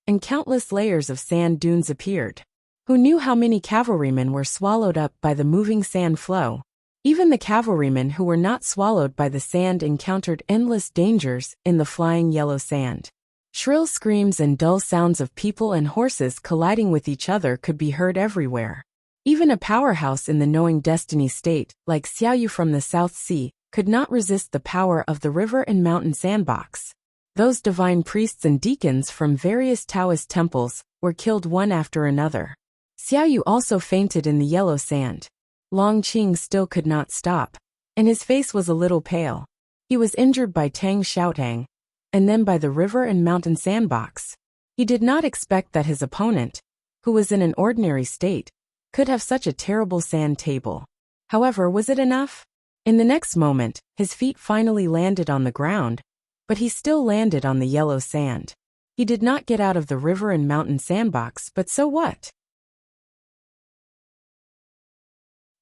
and countless layers of sand dunes appeared. Who knew how many cavalrymen were swallowed up by the moving sand flow? Even the cavalrymen who were not swallowed by the sand encountered endless dangers in the flying yellow sand. Shrill screams and dull sounds of people and horses colliding with each other could be heard everywhere. Even a powerhouse in the knowing destiny state, like Xiaoyu from the South Sea, could not resist the power of the river and mountain sandbox. Those divine priests and deacons from various Taoist temples were killed one after another. Xiaoyu also fainted in the yellow sand. Long Qing still could not stop, and his face was a little pale. He was injured by Tang Xiaotang, and then by the river and mountain sandbox. He did not expect that his opponent, who was in an ordinary state, could have such a terrible sand table. However, was it enough? In the next moment, his feet finally landed on the ground, but he still landed on the yellow sand. He did not get out of the river and mountain sandbox, but so what?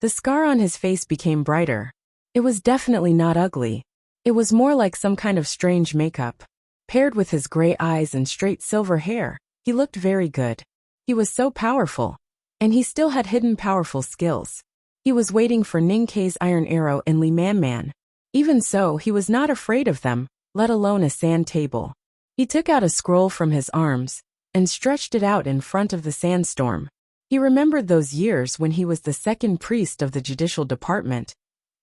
The scar on his face became brighter. It was definitely not ugly. It was more like some kind of strange makeup. Paired with his gray eyes and straight silver hair, he looked very good. He was so powerful. And he still had hidden powerful skills. He was waiting for Ninkei's iron arrow and Li Man. Even so, he was not afraid of them, let alone a sand table. He took out a scroll from his arms and stretched it out in front of the sandstorm. He remembered those years when he was the second priest of the judicial department,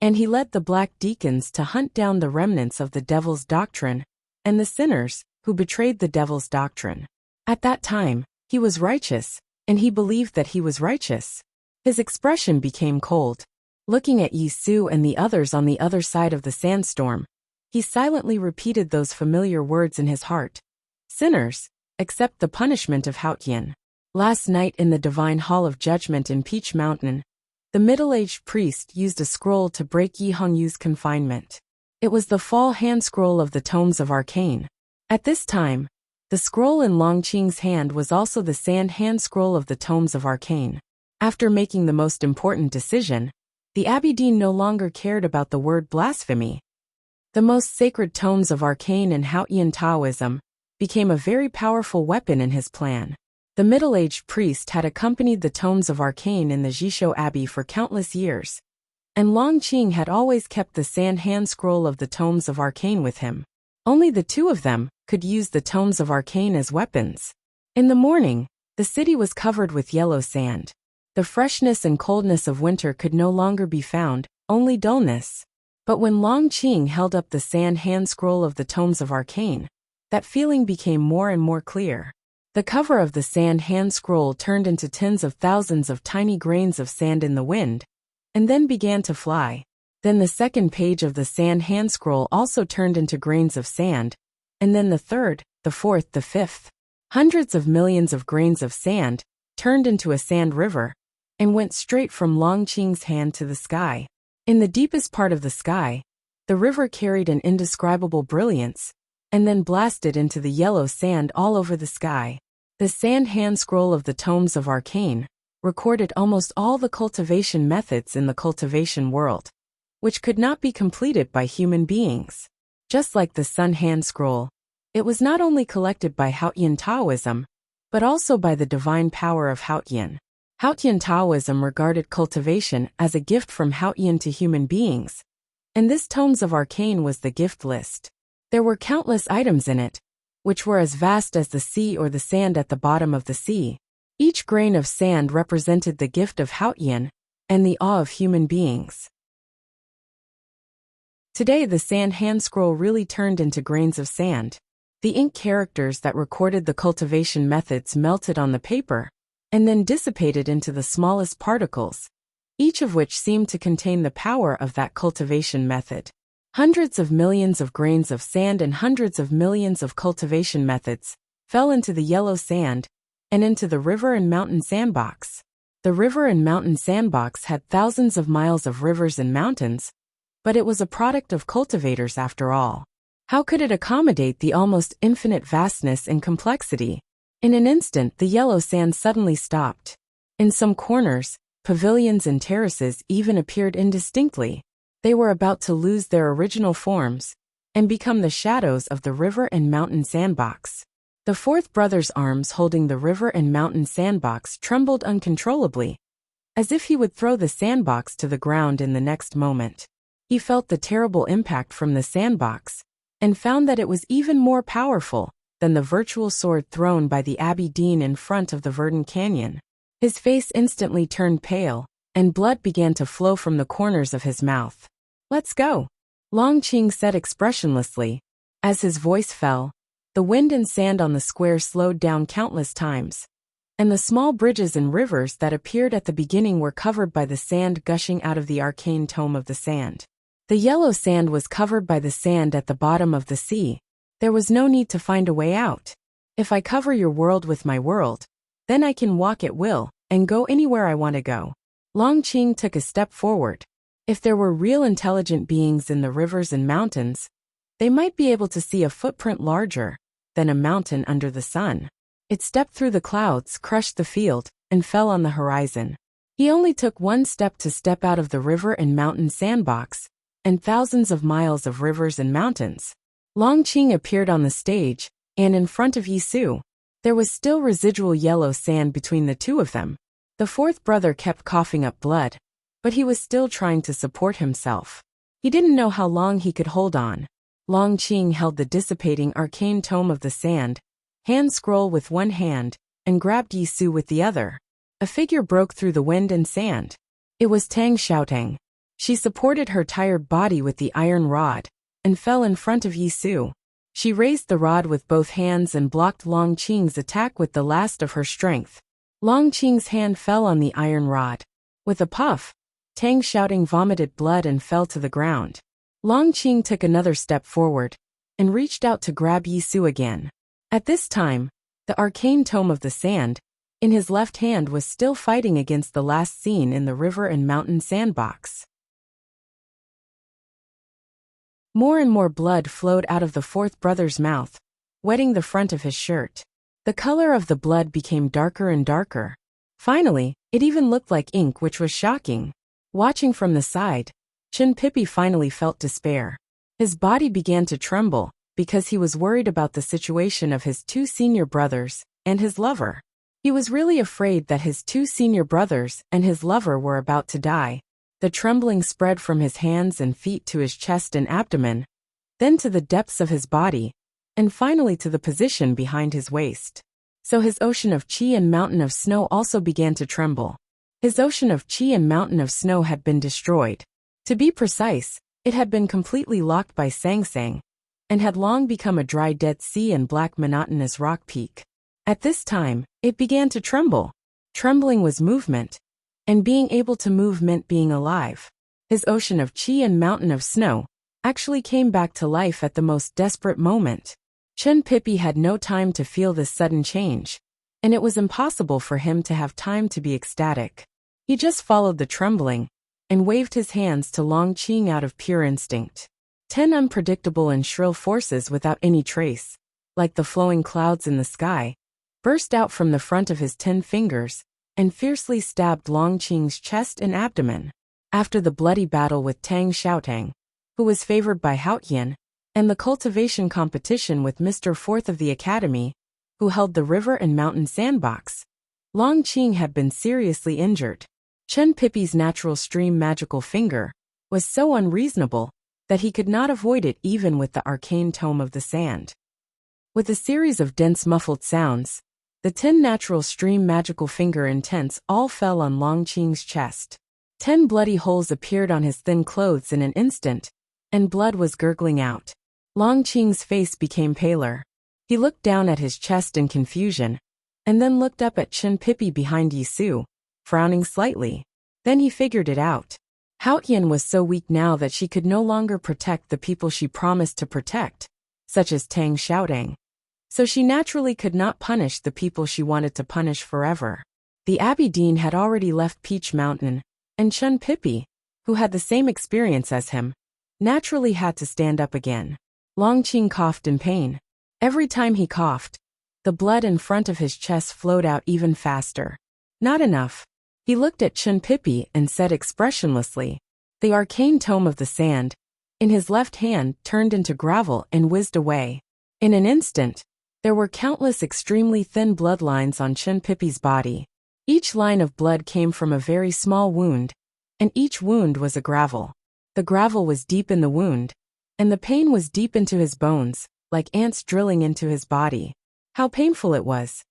and he led the black deacons to hunt down the remnants of the devil's doctrine and the sinners who betrayed the devil's doctrine. At that time, he was righteous, and he believed that he was righteous. His expression became cold. Looking at Yi Su and the others on the other side of the sandstorm, he silently repeated those familiar words in his heart. Sinners, accept the punishment of Haotian. Last night in the Divine Hall of Judgment in Peach Mountain, the middle-aged priest used a scroll to break Yi Hongyu's confinement. It was the fall hand scroll of the Tomes of Arcane. At this time, the scroll in Long Qing's hand was also the sand hand scroll of the Tomes of Arcane. After making the most important decision, the Abbey Dean no longer cared about the word blasphemy. The most sacred tomes of Arcane and Haotian Taoism became a very powerful weapon in his plan. The middle-aged priest had accompanied the tomes of Arcane in the Jishou Abbey for countless years, and Long Qing had always kept the sand hand scroll of the tomes of Arcane with him. Only the two of them could use the tomes of Arcane as weapons. In the morning, the city was covered with yellow sand. The freshness and coldness of winter could no longer be found, only dullness. But when Long Qing held up the sand hand scroll of the tomes of Arcane, that feeling became more and more clear. The cover of the sand hand scroll turned into tens of thousands of tiny grains of sand in the wind, and then began to fly. Then the second page of the sand hand scroll also turned into grains of sand, and then the third, the fourth, the fifth. Hundreds of millions of grains of sand turned into a sand river, and went straight from Long Qing's hand to the sky. In the deepest part of the sky, the river carried an indescribable brilliance, and then blasted into the yellow sand all over the sky. The sand hand scroll of the Tomes of Arcane recorded almost all the cultivation methods in the cultivation world, which could not be completed by human beings. Just like the Sun hand scroll, it was not only collected by Haotian Taoism, but also by the divine power of Haotian. Haotian Taoism regarded cultivation as a gift from Haotian to human beings, and this Tomes of Arcane was the gift list. There were countless items in it, which were as vast as the sea or the sand at the bottom of the sea. Each grain of sand represented the gift of Haotian and the awe of human beings. Today the sand hand scroll really turned into grains of sand. The ink characters that recorded the cultivation methods melted on the paper, and then dissipated into the smallest particles, each of which seemed to contain the power of that cultivation method. Hundreds of millions of grains of sand and hundreds of millions of cultivation methods fell into the yellow sand and into the river and mountain sandbox. The river and mountain sandbox had thousands of miles of rivers and mountains, but it was a product of cultivators after all. How could it accommodate the almost infinite vastness and complexity? In an instant, the yellow sand suddenly stopped. In some corners, pavilions and terraces even appeared indistinctly. They were about to lose their original forms and become the shadows of the river and mountain sandbox. The fourth brother's arms holding the river and mountain sandbox trembled uncontrollably, as if he would throw the sandbox to the ground in the next moment. He felt the terrible impact from the sandbox, and found that it was even more powerful than the virtual sword thrown by the Abbey Dean in front of the Verdant Canyon. His face instantly turned pale, and blood began to flow from the corners of his mouth. "Let's go," Long Qing said expressionlessly. As his voice fell, the wind and sand on the square slowed down countless times, and the small bridges and rivers that appeared at the beginning were covered by the sand gushing out of the arcane tome of the sand. The yellow sand was covered by the sand at the bottom of the sea. There was no need to find a way out. "If I cover your world with my world, then I can walk at will," and go anywhere I want to go. Longqing took a step forward. If there were real intelligent beings in the rivers and mountains, they might be able to see a footprint larger than a mountain under the sun. It stepped through the clouds, crushed the field, and fell on the horizon. He only took one step to step out of the river and mountain sandbox, and thousands of miles of rivers and mountains. Longqing appeared on the stage, and in front of Yisu. There was still residual yellow sand between the two of them. The fourth brother kept coughing up blood, but he was still trying to support himself. He didn't know how long he could hold on. Longqing held the dissipating arcane tome of the sand, hand scroll with one hand, and grabbed Yisu with the other. A figure broke through the wind and sand. It was Tang Xiaotang. She supported her tired body with the iron rod, and fell in front of Yisu. She raised the rod with both hands and blocked Longqing's attack with the last of her strength. Longqing's hand fell on the iron rod. With a puff, Tang Xiaotang vomited blood and fell to the ground. Longqing took another step forward, and reached out to grab Yisu again. At this time, the arcane tome of the sand, in his left hand, was still fighting against the last scene in the river and mountain sandbox. More and more blood flowed out of the fourth brother's mouth, wetting the front of his shirt. The color of the blood became darker and darker. Finally, it even looked like ink, which was shocking. Watching from the side, Chin Pippi finally felt despair. His body began to tremble, because he was worried about the situation of his two senior brothers and his lover. He was really afraid that his two senior brothers and his lover were about to die. The trembling spread from his hands and feet to his chest and abdomen, then to the depths of his body, and finally to the position behind his waist. So his ocean of qi and mountain of snow also began to tremble. His ocean of qi and mountain of snow had been destroyed. To be precise, it had been completely locked by Sangsang, and had long become a dry Dead Sea and black monotonous rock peak. At this time, it began to tremble. Trembling was movement, and being able to move meant being alive. His ocean of qi and mountain of snow actually came back to life at the most desperate moment. Chin Pippi had no time to feel this sudden change, and it was impossible for him to have time to be ecstatic. He just followed the trembling, and waved his hands to Longqing out of pure instinct. 10 unpredictable and shrill forces without any trace, like the flowing clouds in the sky, burst out from the front of his 10 fingers, and fiercely stabbed Longqing's chest and abdomen. After the bloody battle with Tang Xiaotang, who was favored by Haotian, and the cultivation competition with Mr. Fourth of the Academy, who held the river and mountain sandbox, Longqing had been seriously injured. Chin Pippi's natural stream magical finger was so unreasonable that he could not avoid it even with the arcane tome of the sand. With a series of dense muffled sounds, the 10 natural stream magical finger intents all fell on Longqing's chest. 10 bloody holes appeared on his thin clothes in an instant, and blood was gurgling out. Longqing's face became paler. He looked down at his chest in confusion, and then looked up at Chin Pippi behind Yisu, frowning slightly. Then he figured it out. Haotian was so weak now that she could no longer protect the people she promised to protect, such as Tang Xiaotang. So she naturally could not punish the people she wanted to punish forever. The Abbey Dean had already left Peach Mountain, and Chin Pippi, who had the same experience as him, naturally had to stand up again. Longqing coughed in pain. Every time he coughed, the blood in front of his chest flowed out even faster. Not enough. He looked at Chin Pippi and said expressionlessly, "The arcane tome of the sand, in his left hand, turned into gravel and whizzed away." In an instant, there were countless extremely thin bloodlines on Chin Pippi's body. Each line of blood came from a very small wound, and each wound was a gravel. The gravel was deep in the wound, and the pain was deep into his bones, like ants drilling into his body. How painful it was.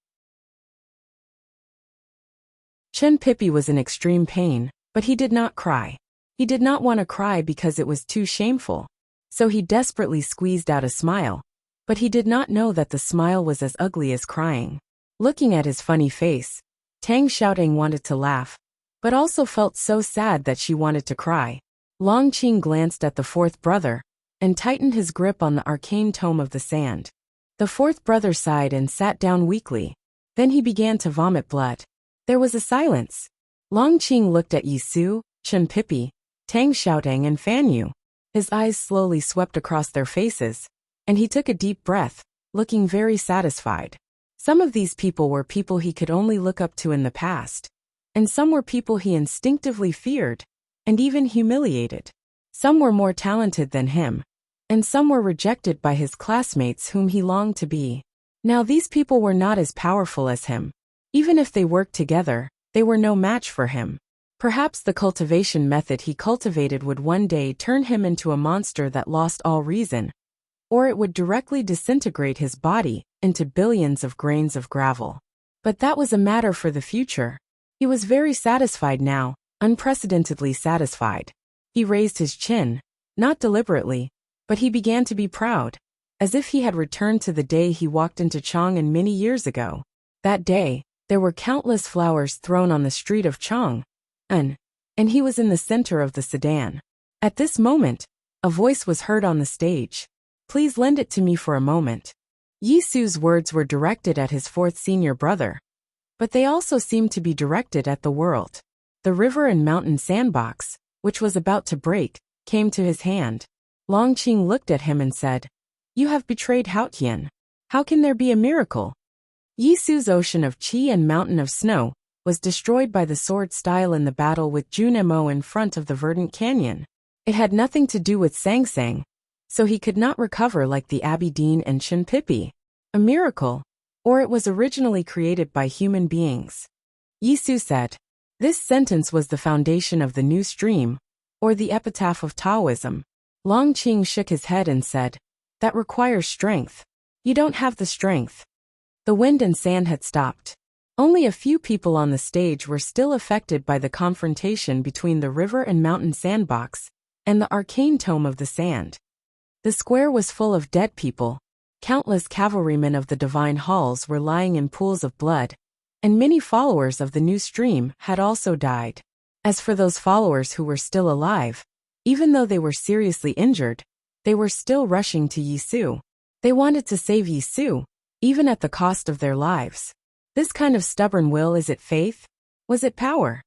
Chin Pippi was in extreme pain, but he did not cry. He did not want to cry because it was too shameful. So he desperately squeezed out a smile, but he did not know that the smile was as ugly as crying. Looking at his funny face, Tang Xiaotang wanted to laugh, but also felt so sad that she wanted to cry. Longqing glanced at the fourth brother, and tightened his grip on the arcane tome of the sand. The fourth brother sighed and sat down weakly. Then he began to vomit blood. There was a silence. Longqing looked at Yisu, Chen Pipi, Tang Xiaotang and Fan Yu. His eyes slowly swept across their faces, and he took a deep breath, looking very satisfied. Some of these people were people he could only look up to in the past, and some were people he instinctively feared, and even humiliated. Some were more talented than him, and some were rejected by his classmates whom he longed to be. Now these people were not as powerful as him. Even if they worked together, they were no match for him. Perhaps the cultivation method he cultivated would one day turn him into a monster that lost all reason, or it would directly disintegrate his body into billions of grains of gravel. But that was a matter for the future. He was very satisfied now, unprecedentedly satisfied. He raised his chin, not deliberately, but he began to be proud, as if he had returned to the day he walked into Chang'an many years ago. That day, there were countless flowers thrown on the street of Chang'an, and he was in the center of the sedan. At this moment, a voice was heard on the stage. "Please lend it to me for a moment." Yisu's words were directed at his fourth senior brother, but they also seemed to be directed at the world. The river and mountain sandbox, which was about to break, came to his hand. Longqing looked at him and said, "You have betrayed Haotian. How can there be a miracle?" Yisu's ocean of qi and mountain of snow was destroyed by the sword style in the battle with Junemo in front of the verdant canyon. It had nothing to do with Sangsang, so he could not recover like the Abidine and Chen Pipi. A miracle, or it was originally created by human beings. Yisu said. This sentence was the foundation of the new stream, or the epitaph of Taoism. Longqing shook his head and said, "That requires strength. You don't have the strength." The wind and sand had stopped. Only a few people on the stage were still affected by the confrontation between the river and mountain sandbox and the arcane tome of the sand. The square was full of dead people. Countless cavalrymen of the divine halls were lying in pools of blood, and many followers of the new stream had also died. As for those followers who were still alive, even though they were seriously injured, they were still rushing to Yisu. They wanted to save Yisu, even at the cost of their lives. This kind of stubborn will, is it faith? Was it power?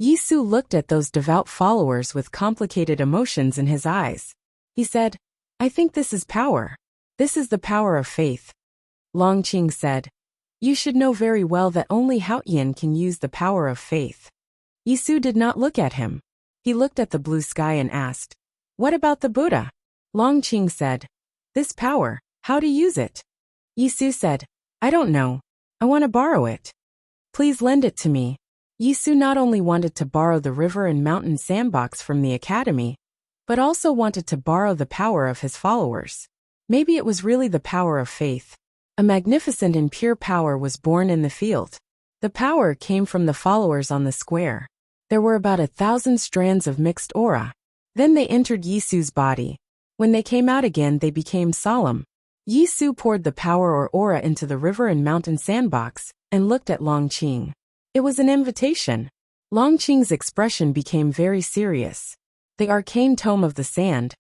Yisu looked at those devout followers with complicated emotions in his eyes. He said, "I think this is power. This is the power of faith." Longqing said, "You should know very well that only Haotian can use the power of faith." Yisu did not look at him. He looked at the blue sky and asked, "What about the Buddha?" Longqing said, "This power, how to use it?" Yisu said, "I don't know. I want to borrow it. Please lend it to me." Yisu not only wanted to borrow the river and mountain sandbox from the academy, but also wanted to borrow the power of his followers. Maybe it was really the power of faith. A magnificent and pure power was born in the field. The power came from the followers on the square. There were about 1,000 strands of mixed aura. Then they entered Yisu's body. When they came out again, they became solemn. Yisu poured the power or aura into the river and mountain sandbox and looked at Longqing. It was an invitation. Longqing's expression became very serious. The arcane tome of the sand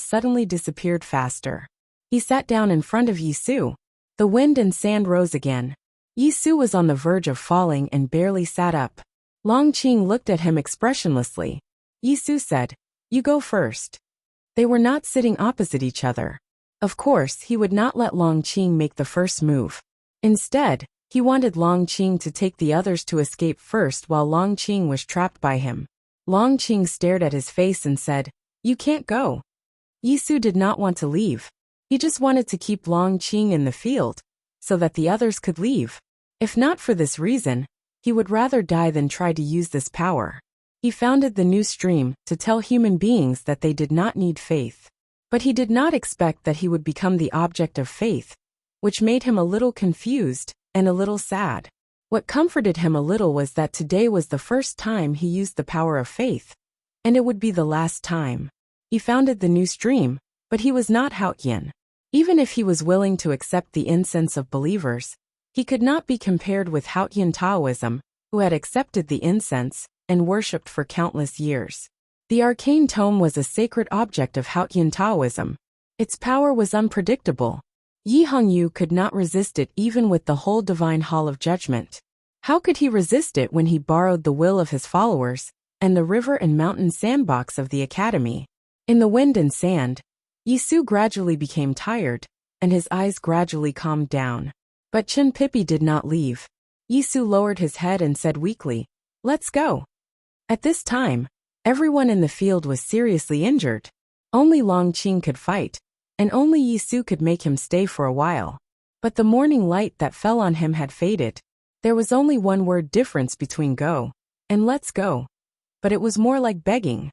suddenly disappeared faster. He sat down in front of Yisu. The wind and sand rose again. Yisu was on the verge of falling and barely sat up. Longqing looked at him expressionlessly. Yisu said, "You go first." They were not sitting opposite each other. Of course, he would not let Longqing make the first move. Instead, he wanted Longqing to take the others to escape first while Longqing was trapped by him. Longqing stared at his face and said, "You can't go." Yisu did not want to leave. He just wanted to keep Longqing in the field, so that the others could leave. If not for this reason, he would rather die than try to use this power. He founded the new stream to tell human beings that they did not need faith. But he did not expect that he would become the object of faith, which made him a little confused and a little sad. What comforted him a little was that today was the first time he used the power of faith, and it would be the last time. He founded the new stream, but he was not Haotian. Even if he was willing to accept the incense of believers, he could not be compared with Haotian Taoism, who had accepted the incense and worshipped for countless years. The arcane tome was a sacred object of Haotian Taoism. Its power was unpredictable. Yi Hongyu could not resist it even with the whole divine hall of judgment. How could he resist it when he borrowed the will of his followers and the river and mountain sandbox of the academy? In the wind and sand, Yi Su gradually became tired, and his eyes gradually calmed down. But Chin Pippi did not leave. Yi Su lowered his head and said weakly, "Let's go." At this time, everyone in the field was seriously injured. Only Long Qing could fight, and only Yi Su could make him stay for a while. But the morning light that fell on him had faded. There was only one word difference between go and let's go. But it was more like begging.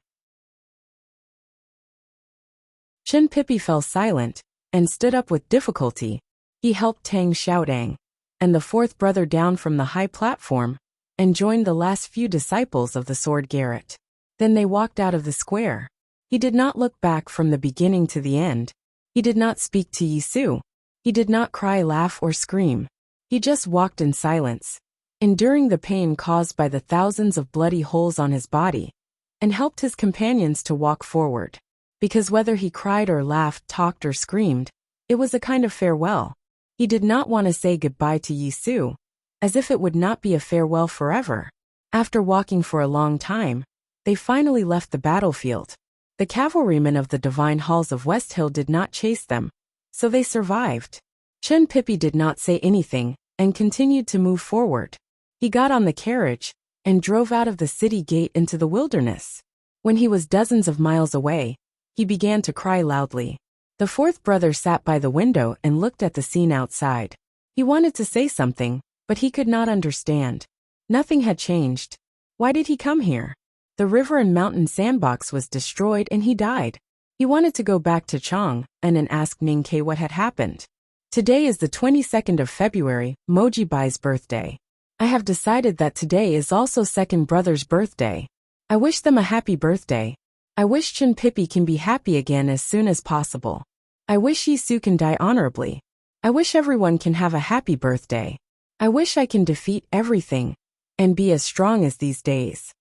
Chin Pippi fell silent and stood up with difficulty. He helped Tang Xiaodang and the fourth brother down from the high platform and joined the last few disciples of the sword garret. Then they walked out of the square. He did not look back from the beginning to the end. He did not speak to Yi Su. He did not cry, laugh, or scream. He just walked in silence, enduring the pain caused by the thousands of bloody holes on his body, and helped his companions to walk forward. Because whether he cried or laughed, talked or screamed, it was a kind of farewell. He did not want to say goodbye to Yi Su, as if it would not be a farewell forever. After walking for a long time, they finally left the battlefield. The cavalrymen of the divine halls of West Hill did not chase them, so they survived. Chin Pippi did not say anything and continued to move forward. He got on the carriage and drove out of the city gate into the wilderness. When he was dozens of miles away, he began to cry loudly. The fourth brother sat by the window and looked at the scene outside. He wanted to say something, but he could not understand. Nothing had changed. Why did he come here? The river and mountain sandbox was destroyed and he died. He wanted to go back to Chang and ask Ning Ke what had happened. Today is the 22nd of February, Moji Bai's birthday. I have decided that today is also second brother's birthday. I wish them a happy birthday. I wish Chin Pippi can be happy again as soon as possible. I wish Yi Su can die honorably. I wish everyone can have a happy birthday. I wish I can defeat everything and be as strong as these days.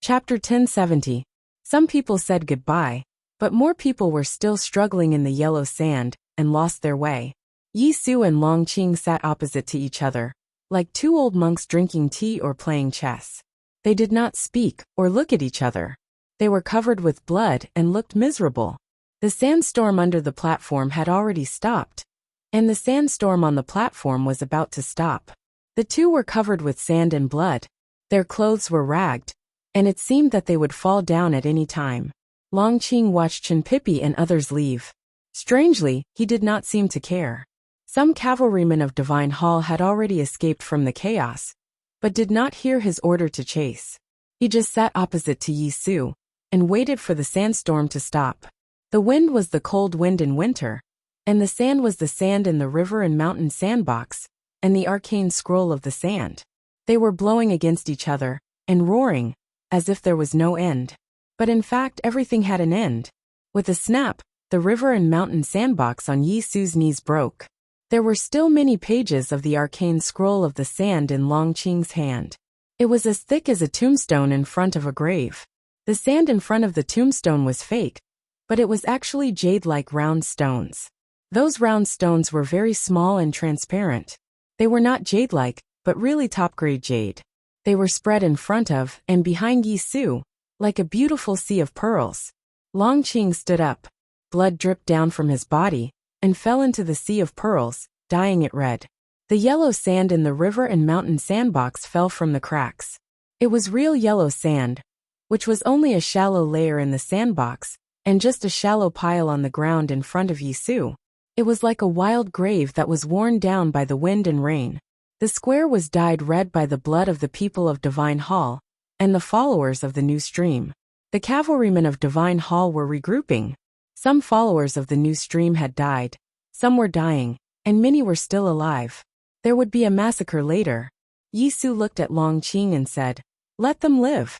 Chapter 1070. Some people said goodbye, but more people were still struggling in the yellow sand and lost their way. Yi Su and Long Qing sat opposite to each other, like two old monks drinking tea or playing chess. They did not speak or look at each other. They were covered with blood and looked miserable. The sandstorm under the platform had already stopped, and the sandstorm on the platform was about to stop. The two were covered with sand and blood. Their clothes were ragged, and it seemed that they would fall down at any time. Long Qing watched Chin Pippi and others leave. Strangely, he did not seem to care. Some cavalrymen of Divine Hall had already escaped from the chaos, but did not hear his order to chase. He just sat opposite to Yi Su and waited for the sandstorm to stop. The wind was the cold wind in winter, and the sand was the sand in the river and mountain sandbox, and the arcane scroll of the sand. They were blowing against each other and roaring, as if there was no end. But in fact everything had an end. With a snap, the river and mountain sandbox on Yi Su's knees broke. There were still many pages of the arcane scroll of the sand in Long Qing's hand. It was as thick as a tombstone in front of a grave. The sand in front of the tombstone was fake, but it was actually jade-like round stones. Those round stones were very small and transparent. They were not jade-like, but really top-grade jade. They were spread in front of and behind Yi Su, like a beautiful sea of pearls. Long Qing stood up. Blood dripped down from his body and fell into the sea of pearls, dyeing it red. The yellow sand in the river and mountain sandbox fell from the cracks. It was real yellow sand, which was only a shallow layer in the sandbox and just a shallow pile on the ground in front of Yi Su. It was like a wild grave that was worn down by the wind and rain. The square was dyed red by the blood of the people of Divine Hall and the followers of the new stream. The cavalrymen of Divine Hall were regrouping. Some followers of the new stream had died, some were dying, and many were still alive. There would be a massacre later. Yi Su looked at Long Qing and said, "Let them live."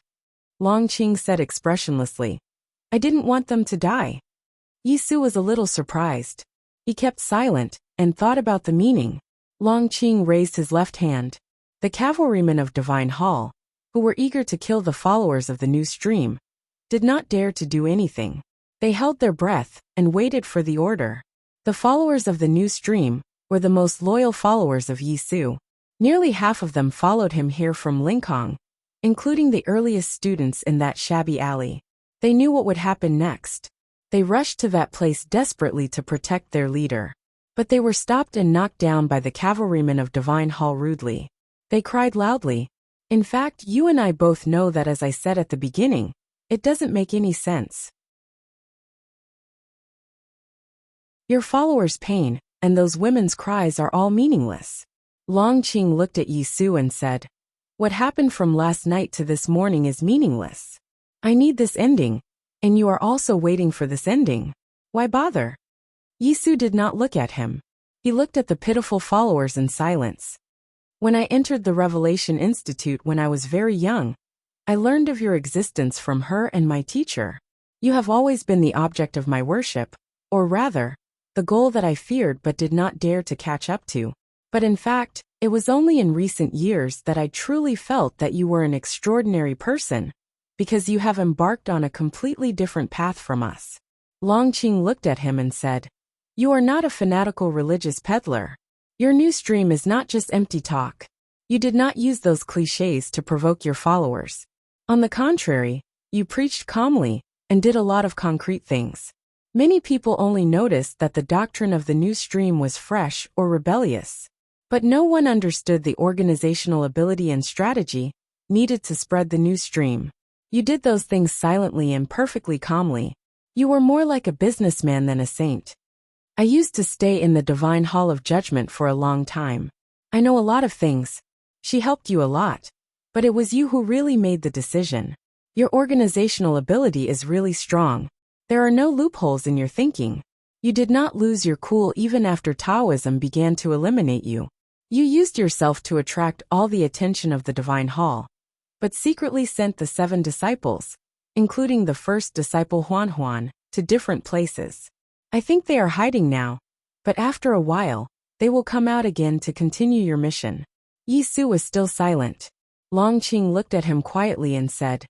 Long Qing said expressionlessly, "I didn't want them to die." Yi Su was a little surprised. He kept silent and thought about the meaning. Long Qing raised his left hand. The cavalrymen of Divine Hall, who were eager to kill the followers of the new stream, did not dare to do anything. They held their breath and waited for the order. The followers of the new stream were the most loyal followers of Yisu. Nearly half of them followed him here from Lincoln, including the earliest students in that shabby alley. They knew what would happen next. They rushed to that place desperately to protect their leader. But they were stopped and knocked down by the cavalrymen of Divine Hall rudely. They cried loudly. In fact, you and I both know that, as I said at the beginning, it doesn't make any sense. Your followers' pain and those women's cries are all meaningless. Long Qing looked at Yisu and said, what happened from last night to this morning is meaningless. I need this ending, and you are also waiting for this ending. Why bother? Yisu did not look at him. He looked at the pitiful followers in silence. When I entered the Revelation Institute when I was very young, I learned of your existence from her and my teacher. You have always been the object of my worship, or rather, the goal that I feared but did not dare to catch up to. But in fact, it was only in recent years that I truly felt that you were an extraordinary person, because you have embarked on a completely different path from us. Long Qing looked at him and said, you are not a fanatical religious peddler. Your new stream is not just empty talk. You did not use those clichés to provoke your followers. On the contrary, you preached calmly and did a lot of concrete things. Many people only noticed that the doctrine of the new stream was fresh or rebellious. But no one understood the organizational ability and strategy needed to spread the new stream. You did those things silently and perfectly calmly. You were more like a businessman than a saint. I used to stay in the Divine Hall of Judgment for a long time. I know a lot of things. She helped you a lot. But it was you who really made the decision. Your organizational ability is really strong. There are no loopholes in your thinking. You did not lose your cool even after Taoism began to eliminate you. You used yourself to attract all the attention of the Divine Hall, but secretly sent the 7 disciples, including the first disciple Huan, to different places. I think they are hiding now, but after a while, they will come out again to continue your mission. Yisu was still silent. Long Qing looked at him quietly and said,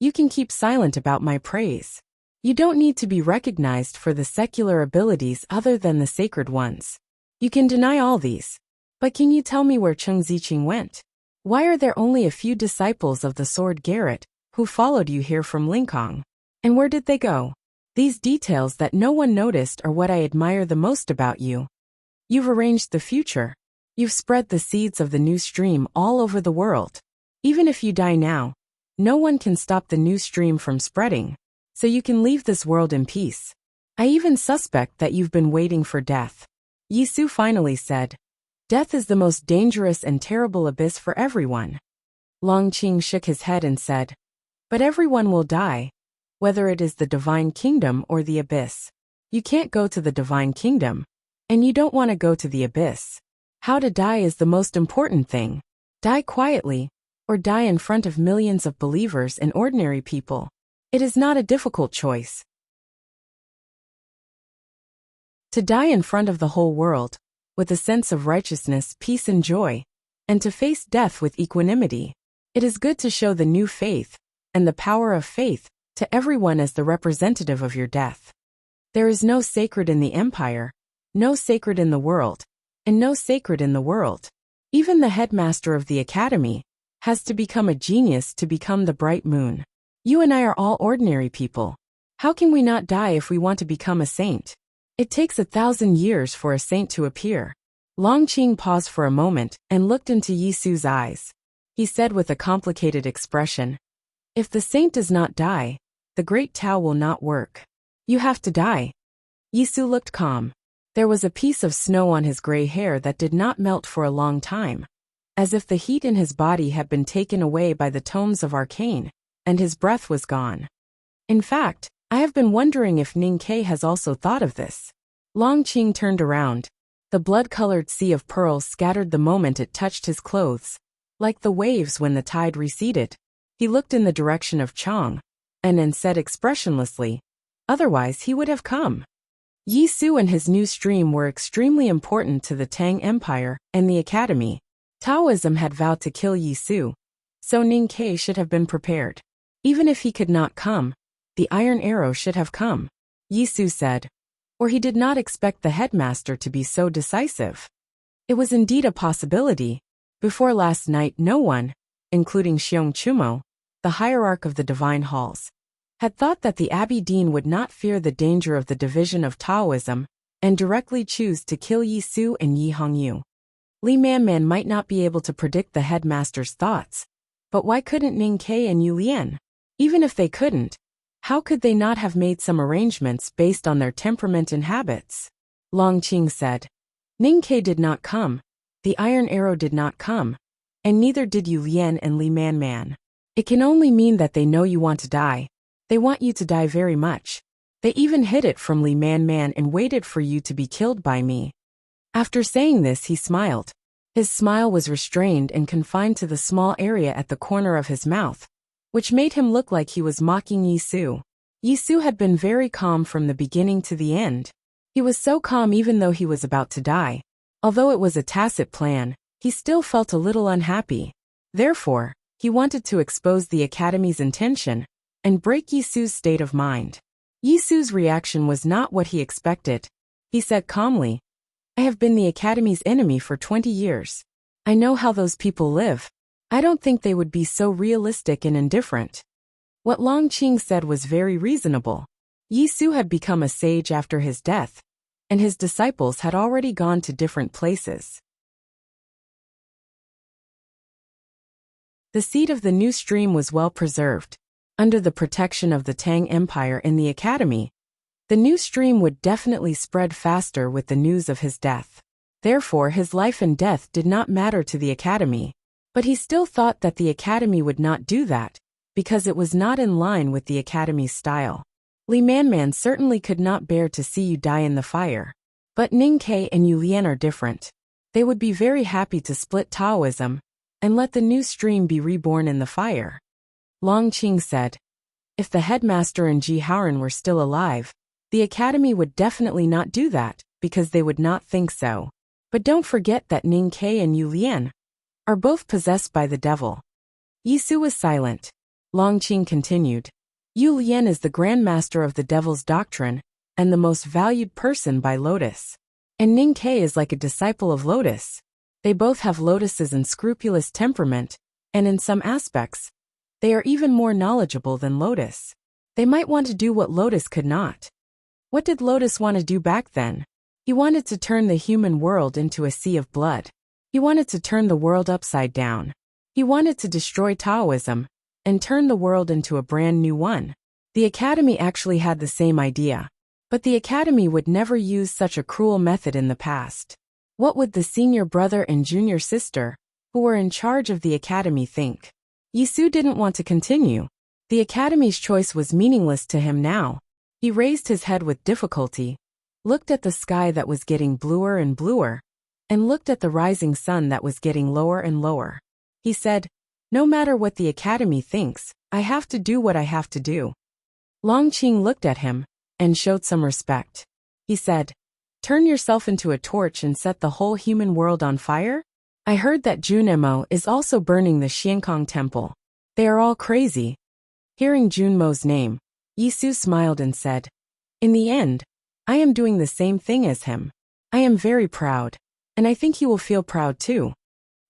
you can keep silent about my praise. You don't need to be recognized for the secular abilities other than the sacred ones. You can deny all these. But can you tell me where Cheng Ziqing went? Why are there only a few disciples of the sword Garrett who followed you here from Lincoln? And where did they go? These details that no one noticed are what I admire the most about you. You've arranged the future. You've spread the seeds of the new stream all over the world. Even if you die now, no one can stop the new stream from spreading, so you can leave this world in peace. I even suspect that you've been waiting for death. Yisu finally said, death is the most dangerous and terrible abyss for everyone. Long Qing shook his head and said, but everyone will die, whether it is the divine kingdom or the abyss. You can't go to the divine kingdom, and you don't want to go to the abyss. How to die is the most important thing. Die quietly, or die in front of millions of believers and ordinary people. It is not a difficult choice. To die in front of the whole world, with a sense of righteousness, peace and joy, and to face death with equanimity. It is good to show the new faith, and the power of faith, to everyone as the representative of your death. There is no sacred in the empire, no sacred in the world, and no sacred in the world. Even the headmaster of the academy has to become a genius to become the bright moon. You and I are all ordinary people. How can we not die if we want to become a saint? It takes 1,000 years for a saint to appear. Long Qing paused for a moment and looked into Yisu's eyes. He said with a complicated expression, if the saint does not die, the great Tao will not work. You have to die. Yisu looked calm. There was a piece of snow on his gray hair that did not melt for a long time, as if the heat in his body had been taken away by the tomes of arcane, and his breath was gone. In fact, I have been wondering if Ning Ke has also thought of this. Long Qing turned around. The blood-colored sea of pearls scattered the moment it touched his clothes, like the waves when the tide receded. He looked in the direction of Chang, and then said expressionlessly, otherwise he would have come. Yisu and his new stream were extremely important to the Tang Empire and the Academy. Taoism had vowed to kill Yisu, so Ning Ke should have been prepared. Even if he could not come, the iron arrow should have come, Yisu said. Or he did not expect the headmaster to be so decisive. It was indeed a possibility. Before last night no one, including Xiong Chumo, the hierarch of the divine halls, had thought that the Abbey Dean would not fear the danger of the division of Taoism and directly choose to kill Yisu and Yi Hongyu. Li Manman might not be able to predict the headmaster's thoughts, but why couldn't Ning Ke and Yu Lian? Even if they couldn't, how could they not have made some arrangements based on their temperament and habits? Long Qing said. Ning Ke did not come, the iron arrow did not come, and neither did Yu Lian and Li Manman. It can only mean that they know you want to die. They want you to die very much. They even hid it from Li Manman and waited for you to be killed by me. After saying this, he smiled. His smile was restrained and confined to the small area at the corner of his mouth, which made him look like he was mocking Yisu. Yisu had been very calm from the beginning to the end. He was so calm even though he was about to die. Although it was a tacit plan, he still felt a little unhappy. Therefore, he wanted to expose the Academy's intention and break Yisu's state of mind. Yisu's reaction was not what he expected. He said calmly, I have been the Academy's enemy for 20 years. I know how those people live. I don't think they would be so realistic and indifferent. What Long Qing said was very reasonable. Yisu had become a sage after his death, and his disciples had already gone to different places. The seed of the new stream was well preserved. Under the protection of the Tang Empire and the Academy, the new stream would definitely spread faster with the news of his death. Therefore, his life and death did not matter to the Academy. But he still thought that the Academy would not do that, because it was not in line with the Academy's style. Li Manman certainly could not bear to see you die in the fire. But Ning Ke and Yu Lian are different. They would be very happy to split Taoism and let the new stream be reborn in the fire. Long Qing said, if the headmaster and Ji Haoran were still alive, the Academy would definitely not do that, because they would not think so. But don't forget that Ning Ke and Yu Lian are both possessed by the devil. Yisu was silent. Long Qing continued, Yu Lian is the Grand Master of the devil's doctrine, and the most valued person by Lotus. And Ning Ke is like a disciple of Lotus. They both have Lotus's unscrupulous temperament, and in some aspects, they are even more knowledgeable than Lotus. They might want to do what Lotus could not. What did Lotus want to do back then? He wanted to turn the human world into a sea of blood. He wanted to turn the world upside down. He wanted to destroy Taoism and turn the world into a brand new one. The Academy actually had the same idea. But the Academy would never use such a cruel method in the past. What would the senior brother and junior sister, who were in charge of the Academy, think? Yisu didn't want to continue. The Academy's choice was meaningless to him now. He raised his head with difficulty, looked at the sky that was getting bluer and bluer, and looked at the rising sun that was getting lower and lower. He said, no matter what the Academy thinks, I have to do what I have to do. Long Qing looked at him and showed some respect. He said, turn yourself into a torch and set the whole human world on fire? I heard that Junemo is also burning the Xiankong temple. They are all crazy. Hearing Junmo's name, Yisu smiled and said, in the end, I am doing the same thing as him. I am very proud, and I think he will feel proud too.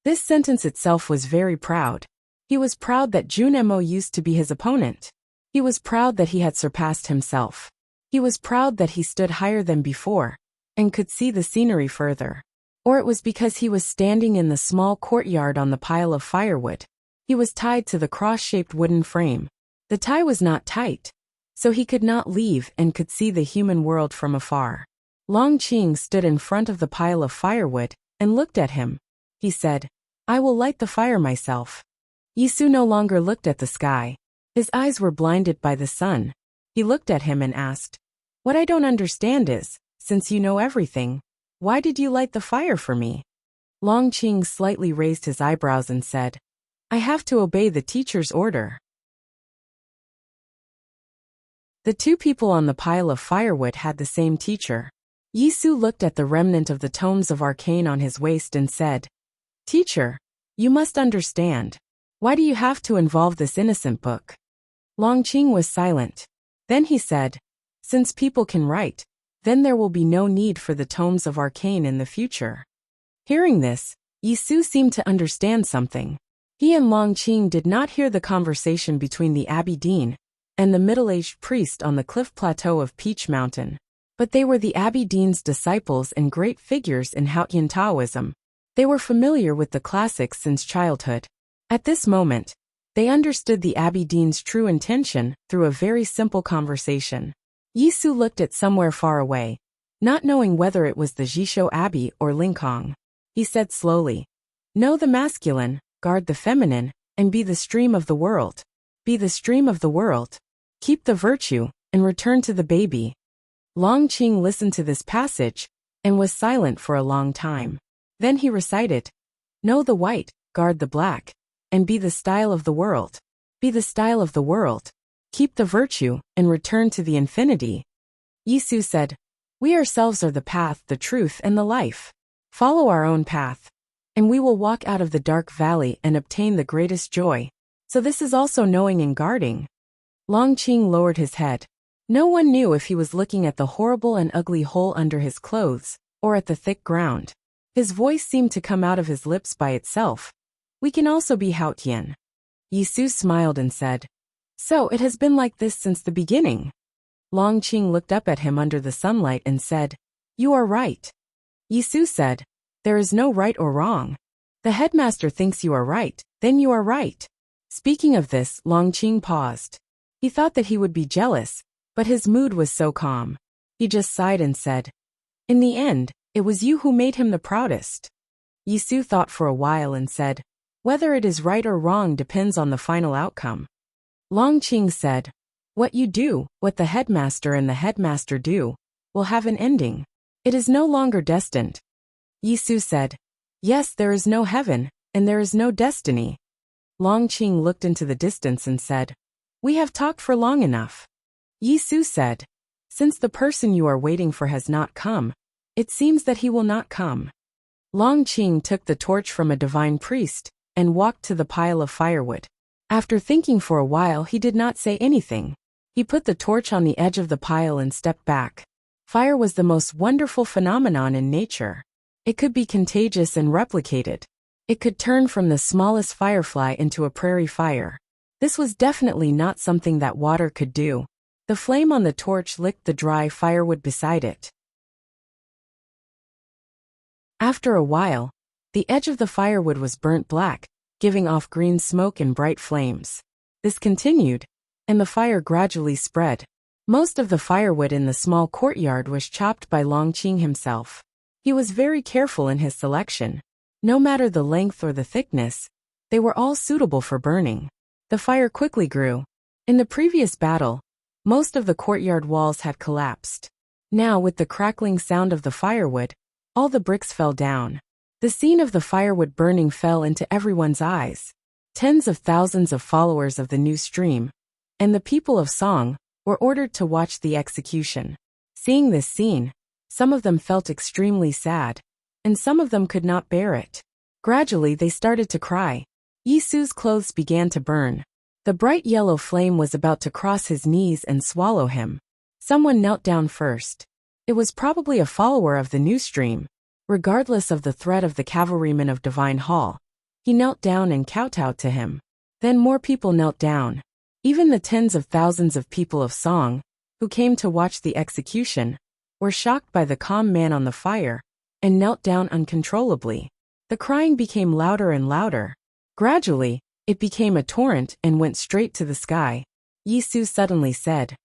This sentence itself was very proud. He was proud that Junemo used to be his opponent. He was proud that he had surpassed himself. He was proud that he stood higher than before, and could see the scenery further. Or it was because he was standing in the small courtyard on the pile of firewood. He was tied to the cross-shaped wooden frame. The tie was not tight, so he could not leave and could see the human world from afar. Long Qing stood in front of the pile of firewood and looked at him. He said, I will light the fire myself. Yisu no longer looked at the sky. His eyes were blinded by the sun. He looked at him and asked, what I don't understand is, since you know everything, why did you light the fire for me? Long Qing slightly raised his eyebrows and said, I have to obey the teacher's order. The two people on the pile of firewood had the same teacher. Yisu looked at the remnant of the tomes of arcane on his waist and said, Teacher, you must understand. Why do you have to involve this innocent book? Long Qing was silent. Then he said, "Since people can write, then there will be no need for the tomes of arcane in the future." Hearing this, Yisu seemed to understand something. He and Longqing did not hear the conversation between the Abbey Dean and the middle-aged priest on the cliff plateau of Peach Mountain, but they were the Abbey Dean's disciples and great figures in Haotian Taoism. They were familiar with the classics since childhood. At this moment, they understood the Abbey Dean's true intention through a very simple conversation. Yisu looked at somewhere far away, not knowing whether it was the Jisho Abbey or Lingkong. He said slowly, "Know the masculine, guard the feminine, and be the stream of the world. Be the stream of the world. Keep the virtue, and return to the baby." Longqing listened to this passage and was silent for a long time. Then he recited, "Know the white, guard the black, and be the style of the world. Be the style of the world. Keep the virtue, and return to the infinity." Yisu said, "We ourselves are the path, the truth, and the life. Follow our own path, and we will walk out of the dark valley and obtain the greatest joy. So this is also knowing and guarding." Longqing lowered his head. No one knew if he was looking at the horrible and ugly hole under his clothes, or at the thick ground. His voice seemed to come out of his lips by itself. "We can also be Haotian." Yisu smiled and said, "So it has been like this since the beginning." Longqing looked up at him under the sunlight and said, "You are right." Yisu said, "There is no right or wrong. The headmaster thinks you are right, then you are right." Speaking of this, Longqing paused. He thought that he would be jealous, but his mood was so calm. He just sighed and said, "In the end, it was you who made him the proudest." Yisu thought for a while and said, "Whether it is right or wrong depends on the final outcome." Longqing said, "What you do, what the headmaster and the headmaster do, will have an ending. It is no longer destined." Yisu said, "Yes, there is no heaven, and there is no destiny." Longqing looked into the distance and said, "We have talked for long enough." Yisu said, "Since the person you are waiting for has not come, it seems that he will not come." Longqing took the torch from a divine priest and walked to the pile of firewood. After thinking for a while, he did not say anything. He put the torch on the edge of the pile and stepped back. Fire was the most wonderful phenomenon in nature. It could be contagious and replicated. It could turn from the smallest firefly into a prairie fire. This was definitely not something that water could do. The flame on the torch licked the dry firewood beside it. After a while, the edge of the firewood was burnt black, giving off green smoke and bright flames. This continued, and the fire gradually spread. Most of the firewood in the small courtyard was chopped by Longqing himself. He was very careful in his selection. No matter the length or the thickness, they were all suitable for burning. The fire quickly grew. In the previous battle, most of the courtyard walls had collapsed. Now, with the crackling sound of the firewood, all the bricks fell down. The scene of the firewood burning fell into everyone's eyes. Tens of thousands of followers of the new stream, and the people of Song, were ordered to watch the execution. Seeing this scene, some of them felt extremely sad, and some of them could not bear it. Gradually they started to cry. Yisu's clothes began to burn. The bright yellow flame was about to cross his knees and swallow him. Someone knelt down first. It was probably a follower of the new stream. Regardless of the threat of the cavalryman of Divine Hall, he knelt down and kowtowed to him. Then more people knelt down. Even the tens of thousands of people of Song, who came to watch the execution, were shocked by the calm man on the fire, and knelt down uncontrollably. The crying became louder and louder. Gradually, it became a torrent and went straight to the sky. Yisu suddenly said,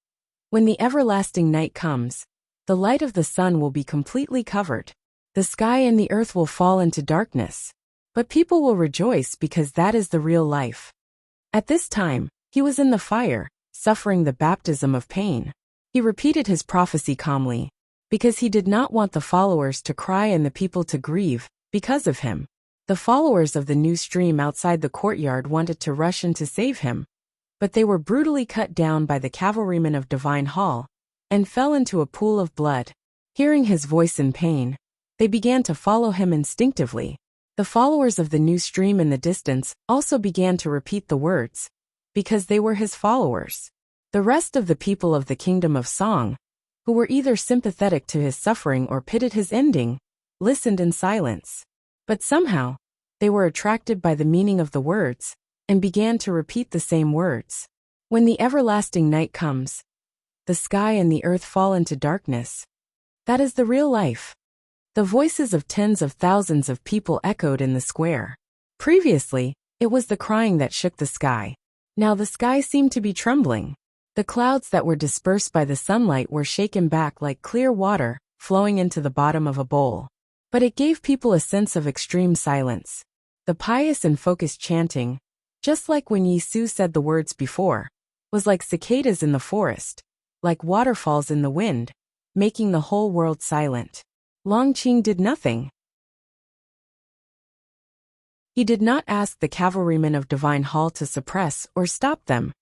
"When the everlasting night comes, the light of the sun will be completely covered. The sky and the earth will fall into darkness. But people will rejoice because that is the real life." At this time, he was in the fire, suffering the baptism of pain. He repeated his prophecy calmly, because he did not want the followers to cry and the people to grieve because of him. The followers of the new stream outside the courtyard wanted to rush in to save him, but they were brutally cut down by the cavalrymen of Divine Hall, and fell into a pool of blood. Hearing his voice in pain, they began to follow him instinctively. The followers of the new stream in the distance also began to repeat the words, because they were his followers. The rest of the people of the kingdom of Song, who were either sympathetic to his suffering or pitied his ending, listened in silence. But somehow, they were attracted by the meaning of the words, and began to repeat the same words. When the everlasting night comes, the sky and the earth fall into darkness. That is the real life. The voices of tens of thousands of people echoed in the square. Previously, it was the crying that shook the sky. Now the sky seemed to be trembling. The clouds that were dispersed by the sunlight were shaken back like clear water, flowing into the bottom of a bowl. But it gave people a sense of extreme silence. The pious and focused chanting, just like when Yisu said the words before, was like cicadas in the forest, like waterfalls in the wind, making the whole world silent. Longqing did nothing. He did not ask the cavalrymen of Divine Hall to suppress or stop them,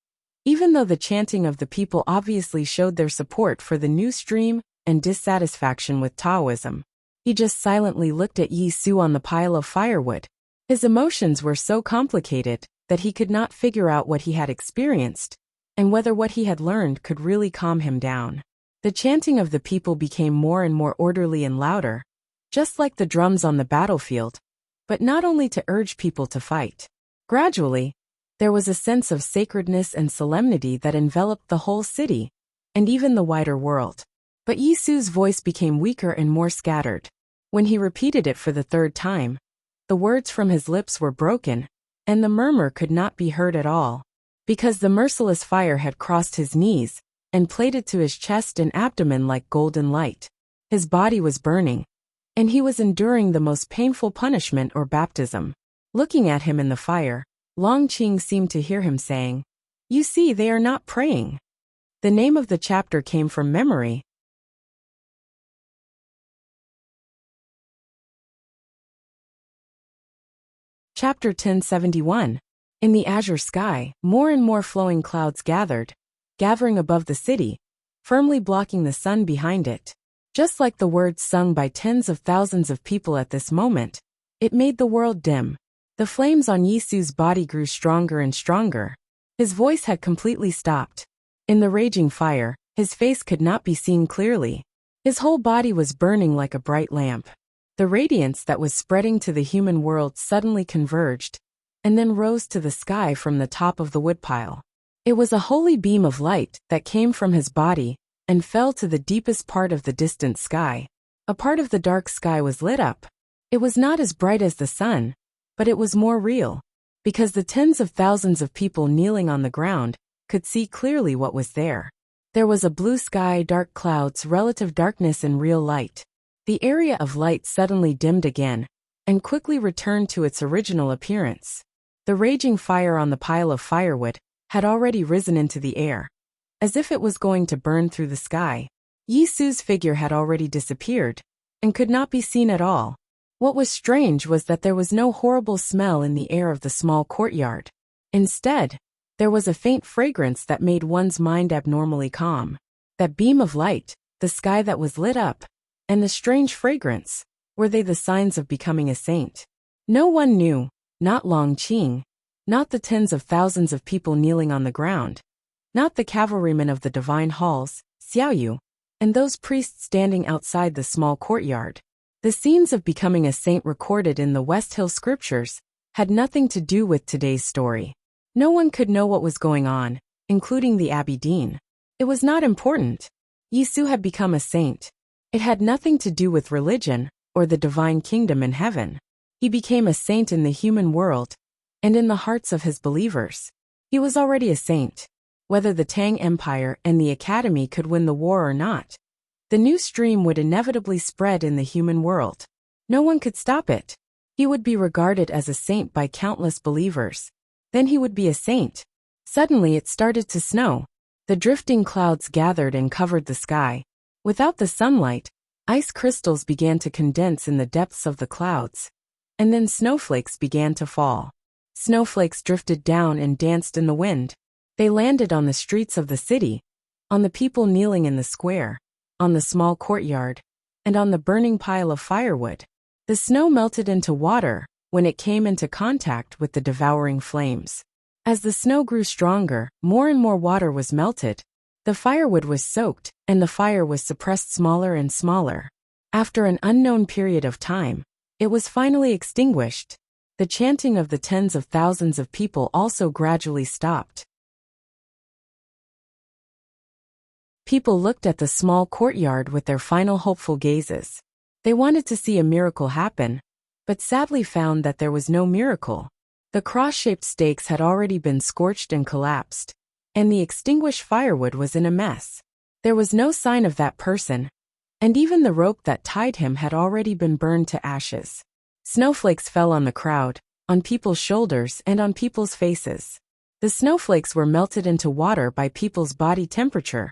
even though the chanting of the people obviously showed their support for the new stream and dissatisfaction with Taoism. He just silently looked at Yisu on the pile of firewood. His emotions were so complicated that he could not figure out what he had experienced, and whether what he had learned could really calm him down. The chanting of the people became more and more orderly and louder, just like the drums on the battlefield, but not only to urge people to fight. Gradually, there was a sense of sacredness and solemnity that enveloped the whole city, and even the wider world. But Yisu's voice became weaker and more scattered. When he repeated it for the third time, the words from his lips were broken, and the murmur could not be heard at all, because the merciless fire had crossed his knees and played to his chest and abdomen like golden light. His body was burning, and he was enduring the most painful punishment or baptism. Looking at him in the fire, Longqing seemed to hear him saying, "You see, they are not praying." The name of the chapter came from memory. Chapter 1071. In the azure sky, more and more flowing clouds gathering above the city, firmly blocking the sun behind it. Just like the words sung by tens of thousands of people at this moment, it made the world dim. The flames on Yisu's body grew stronger and stronger. His voice had completely stopped. In the raging fire, his face could not be seen clearly. His whole body was burning like a bright lamp. The radiance that was spreading to the human world suddenly converged, and then rose to the sky from the top of the woodpile. It was a holy beam of light that came from his body and fell to the deepest part of the distant sky. A part of the dark sky was lit up. It was not as bright as the sun, but it was more real, because the tens of thousands of people kneeling on the ground could see clearly what was there. There was a blue sky, dark clouds, relative darkness, and real light. The area of light suddenly dimmed again, and quickly returned to its original appearance. The raging fire on the pile of firewood had already risen into the air, as if it was going to burn through the sky. Yisu's figure had already disappeared, and could not be seen at all. What was strange was that there was no horrible smell in the air of the small courtyard. Instead, there was a faint fragrance that made one's mind abnormally calm. That beam of light, the sky that was lit up, and the strange fragrance, were they the signs of becoming a saint? No one knew, not Longqing, not the tens of thousands of people kneeling on the ground, not the cavalrymen of the divine halls, Xiaoyu, and those priests standing outside the small courtyard. The scenes of becoming a saint recorded in the West Hill scriptures had nothing to do with today's story. No one could know what was going on, including the Abbey Dean. It was not important. Yisu had become a saint. It had nothing to do with religion or the divine kingdom in heaven. He became a saint in the human world and in the hearts of his believers. He was already a saint. Whether the Tang Empire and the Academy could win the war or not, the new stream would inevitably spread in the human world. No one could stop it. He would be regarded as a saint by countless believers. Then he would be a saint. Suddenly it started to snow. The drifting clouds gathered and covered the sky. Without the sunlight, ice crystals began to condense in the depths of the clouds. And then snowflakes began to fall. Snowflakes drifted down and danced in the wind. They landed on the streets of the city, on the people kneeling in the square, on the small courtyard, and on the burning pile of firewood. The snow melted into water when it came into contact with the devouring flames. As the snow grew stronger, more and more water was melted. The firewood was soaked, and the fire was suppressed smaller and smaller. After an unknown period of time, it was finally extinguished. The chanting of the tens of thousands of people also gradually stopped. People looked at the small courtyard with their final hopeful gazes. They wanted to see a miracle happen, but sadly found that there was no miracle. The cross-shaped stakes had already been scorched and collapsed, and the extinguished firewood was in a mess. There was no sign of that person, and even the rope that tied him had already been burned to ashes. Snowflakes fell on the crowd, on people's shoulders and on people's faces. The snowflakes were melted into water by people's body temperature,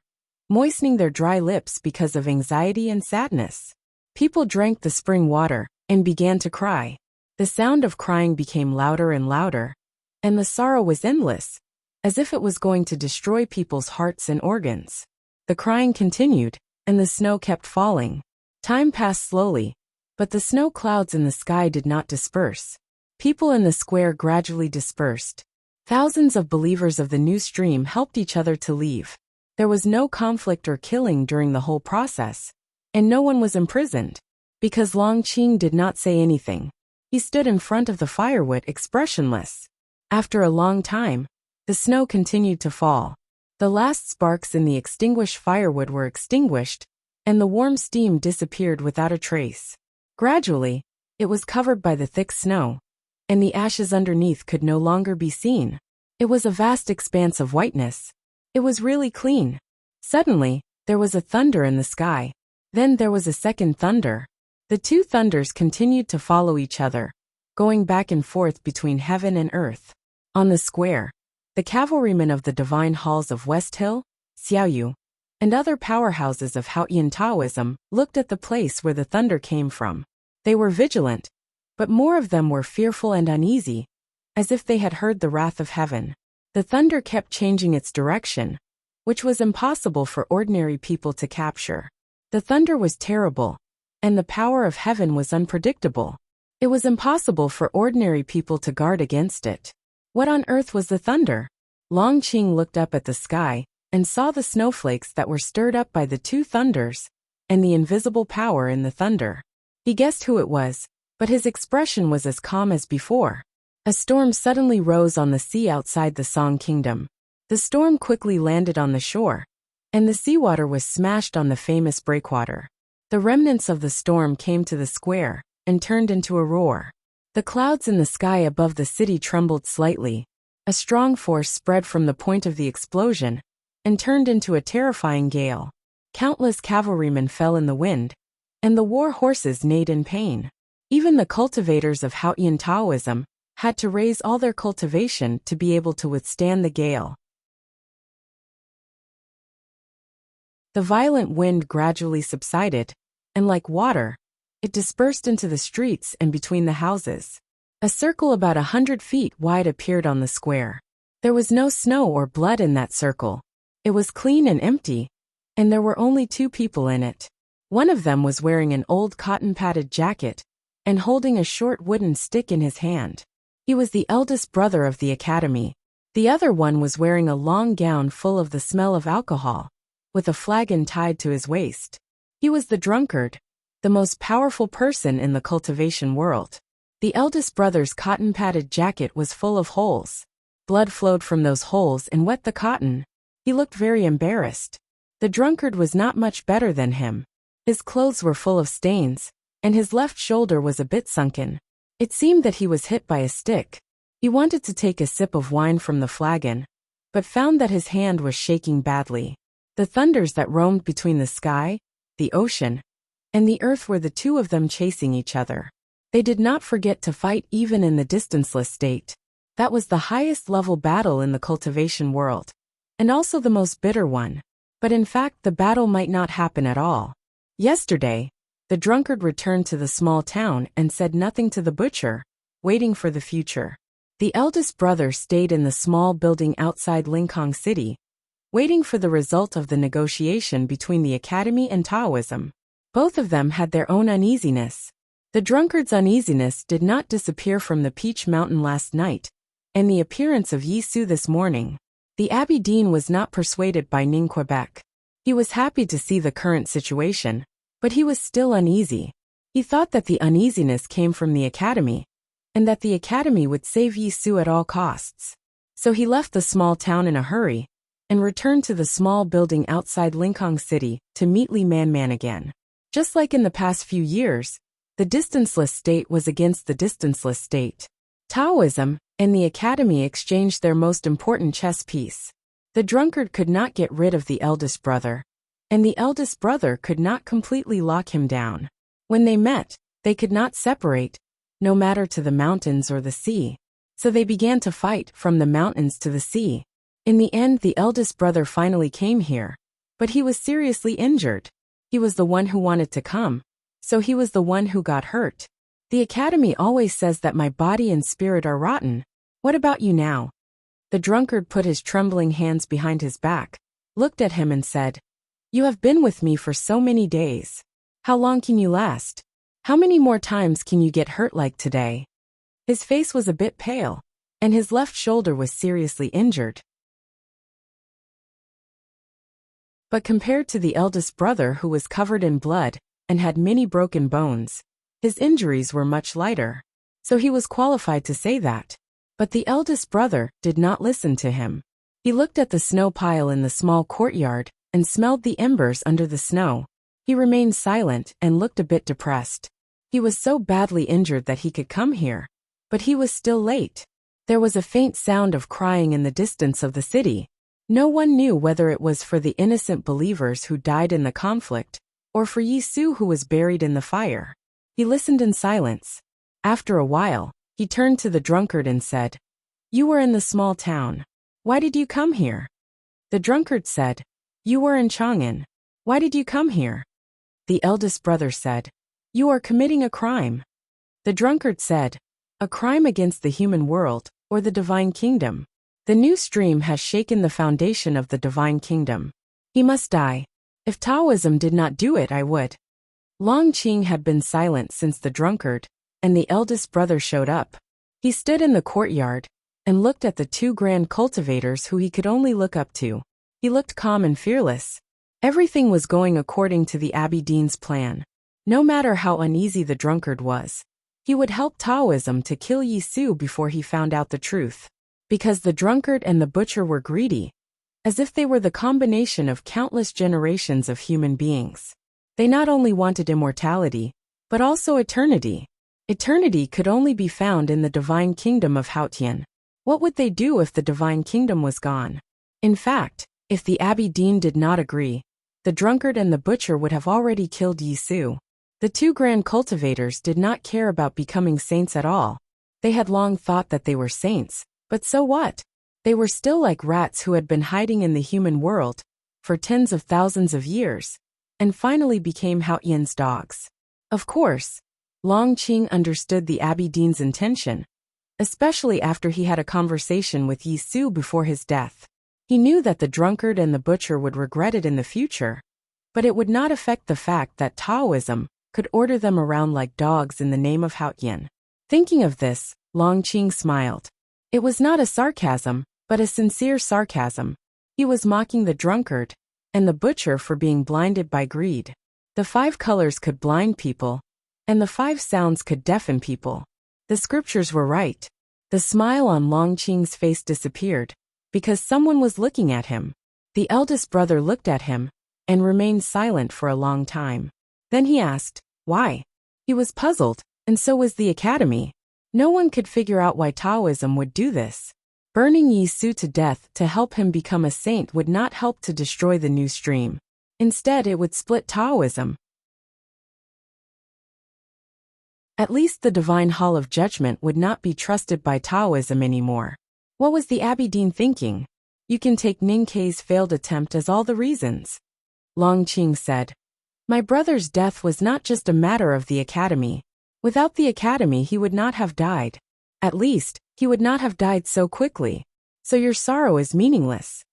moistening their dry lips because of anxiety and sadness. People drank the spring water and began to cry. The sound of crying became louder and louder, and the sorrow was endless, as if it was going to destroy people's hearts and organs. The crying continued, and the snow kept falling. Time passed slowly, but the snow clouds in the sky did not disperse. People in the square gradually dispersed. Thousands of believers of the new stream helped each other to leave. There was no conflict or killing during the whole process, and no one was imprisoned, because Long Qing did not say anything. He stood in front of the firewood expressionless. After a long time, the snow continued to fall. The last sparks in the extinguished firewood were extinguished, and the warm steam disappeared without a trace. Gradually, it was covered by the thick snow, and the ashes underneath could no longer be seen. It was a vast expanse of whiteness. It was really clean. Suddenly, there was a thunder in the sky. Then there was a second thunder. The two thunders continued to follow each other, going back and forth between heaven and earth. On the square, the cavalrymen of the divine halls of West Hill, Xiaoyu, and other powerhouses of Haoyan Taoism looked at the place where the thunder came from. They were vigilant, but more of them were fearful and uneasy, as if they had heard the wrath of heaven. The thunder kept changing its direction, which was impossible for ordinary people to capture. The thunder was terrible, and the power of heaven was unpredictable. It was impossible for ordinary people to guard against it. What on earth was the thunder? Long Qing looked up at the sky and saw the snowflakes that were stirred up by the two thunders and the invisible power in the thunder. He guessed who it was, but his expression was as calm as before. A storm suddenly rose on the sea outside the Song Kingdom. The storm quickly landed on the shore, and the seawater was smashed on the famous breakwater. The remnants of the storm came to the square and turned into a roar. The clouds in the sky above the city trembled slightly. A strong force spread from the point of the explosion and turned into a terrifying gale. Countless cavalrymen fell in the wind, and the war horses neighed in pain. Even the cultivators of Haoyan Taoism had to raise all their cultivation to be able to withstand the gale. The violent wind gradually subsided, and like water, it dispersed into the streets and between the houses. A circle about 100 feet wide appeared on the square. There was no snow or blood in that circle. It was clean and empty, and there were only two people in it. One of them was wearing an old cotton-padded jacket and holding a short wooden stick in his hand. He was the eldest brother of the academy. The other one was wearing a long gown full of the smell of alcohol, with a flagon tied to his waist. He was the drunkard, the most powerful person in the cultivation world. The eldest brother's cotton-padded jacket was full of holes. Blood flowed from those holes and wet the cotton. He looked very embarrassed. The drunkard was not much better than him. His clothes were full of stains, and his left shoulder was a bit sunken. It seemed that he was hit by a stick. He wanted to take a sip of wine from the flagon, but found that his hand was shaking badly. The thunders that roamed between the sky, the ocean, and the earth were the two of them chasing each other. They did not forget to fight even in the distanceless state. That was the highest level battle in the cultivation world, and also the most bitter one. But in fact the battle might not happen at all. Yesterday, the drunkard returned to the small town and said nothing to the butcher, waiting for the future. The eldest brother stayed in the small building outside Lincoln City, waiting for the result of the negotiation between the academy and Taoism. Both of them had their own uneasiness. The drunkard's uneasiness did not disappear from the Peach Mountain last night, and the appearance of Yisu this morning. The Abbey Dean was not persuaded by Ning Quebec. He was happy to see the current situation, but he was still uneasy. He thought that the uneasiness came from the academy, and that the academy would save Yisu at all costs. So he left the small town in a hurry, and returned to the small building outside Lincoln City to meet Li Man again. Just like in the past few years, the distanceless state was against the distanceless state. Taoism and the academy exchanged their most important chess piece. The drunkard could not get rid of the eldest brother, and the eldest brother could not completely lock him down. When they met, they could not separate, no matter to the mountains or the sea. So they began to fight from the mountains to the sea. In the end, the eldest brother finally came here, but he was seriously injured. He was the one who wanted to come, so he was the one who got hurt. The academy always says that my body and spirit are rotten. What about you now? The drunkard put his trembling hands behind his back, looked at him and said, "You have been with me for so many days. How long can you last? How many more times can you get hurt like today?" His face was a bit pale, and his left shoulder was seriously injured. But compared to the eldest brother who was covered in blood and had many broken bones, his injuries were much lighter. So he was qualified to say that. But the eldest brother did not listen to him. He looked at the snow pile in the small courtyard and smelled the embers under the snow. He remained silent and looked a bit depressed. He was so badly injured that he could come here, but he was still late. There was a faint sound of crying in the distance of the city. No one knew whether it was for the innocent believers who died in the conflict, or for Yisu who was buried in the fire. He listened in silence. After a while, he turned to the drunkard and said, "You were in the small town. Why did you come here?" The drunkard said, "You were in Chang'an. Why did you come here?" The eldest brother said, "You are committing a crime." The drunkard said, "A crime against the human world, or the divine kingdom. The new stream has shaken the foundation of the divine kingdom. He must die. If Taoism did not do it, I would." Long Qing had been silent since the drunkard and the eldest brother showed up. He stood in the courtyard and looked at the two grand cultivators who he could only look up to. He looked calm and fearless. Everything was going according to the Abbey Dean's plan. No matter how uneasy the drunkard was, he would help Taoism to kill Yisu before he found out the truth. Because the drunkard and the butcher were greedy, as if they were the combination of countless generations of human beings. They not only wanted immortality, but also eternity. Eternity could only be found in the divine kingdom of Haotian. What would they do if the divine kingdom was gone? In fact, if the Abbey Dean did not agree, the drunkard and the butcher would have already killed Yisu. The two grand cultivators did not care about becoming saints at all. They had long thought that they were saints, but so what? They were still like rats who had been hiding in the human world for tens of thousands of years, and finally became Haotian's dogs. Of course, Long Qing understood the Abbey Dean's intention, especially after he had a conversation with Yisu before his death. He knew that the drunkard and the butcher would regret it in the future, but it would not affect the fact that Taoism could order them around like dogs in the name of Haotian. Thinking of this, Long Qing smiled. It was not a sarcasm, but a sincere sarcasm. He was mocking the drunkard and the butcher for being blinded by greed. The 5 colors could blind people, and the 5 sounds could deafen people. The scriptures were right. The smile on Long Qing's face disappeared, because someone was looking at him. The eldest brother looked at him, and remained silent for a long time. Then he asked, "Why?" He was puzzled, and so was the academy. No one could figure out why Taoism would do this. Burning Yisu to death to help him become a saint would not help to destroy the new stream. Instead, it would split Taoism. At least the Divine Hall of Judgment would not be trusted by Taoism anymore. What was the Abbey Dean thinking? You can take Ning Kei's failed attempt as all the reasons. Long Qing said, "My brother's death was not just a matter of the academy. Without the academy he would not have died. At least, he would not have died so quickly. So your sorrow is meaningless."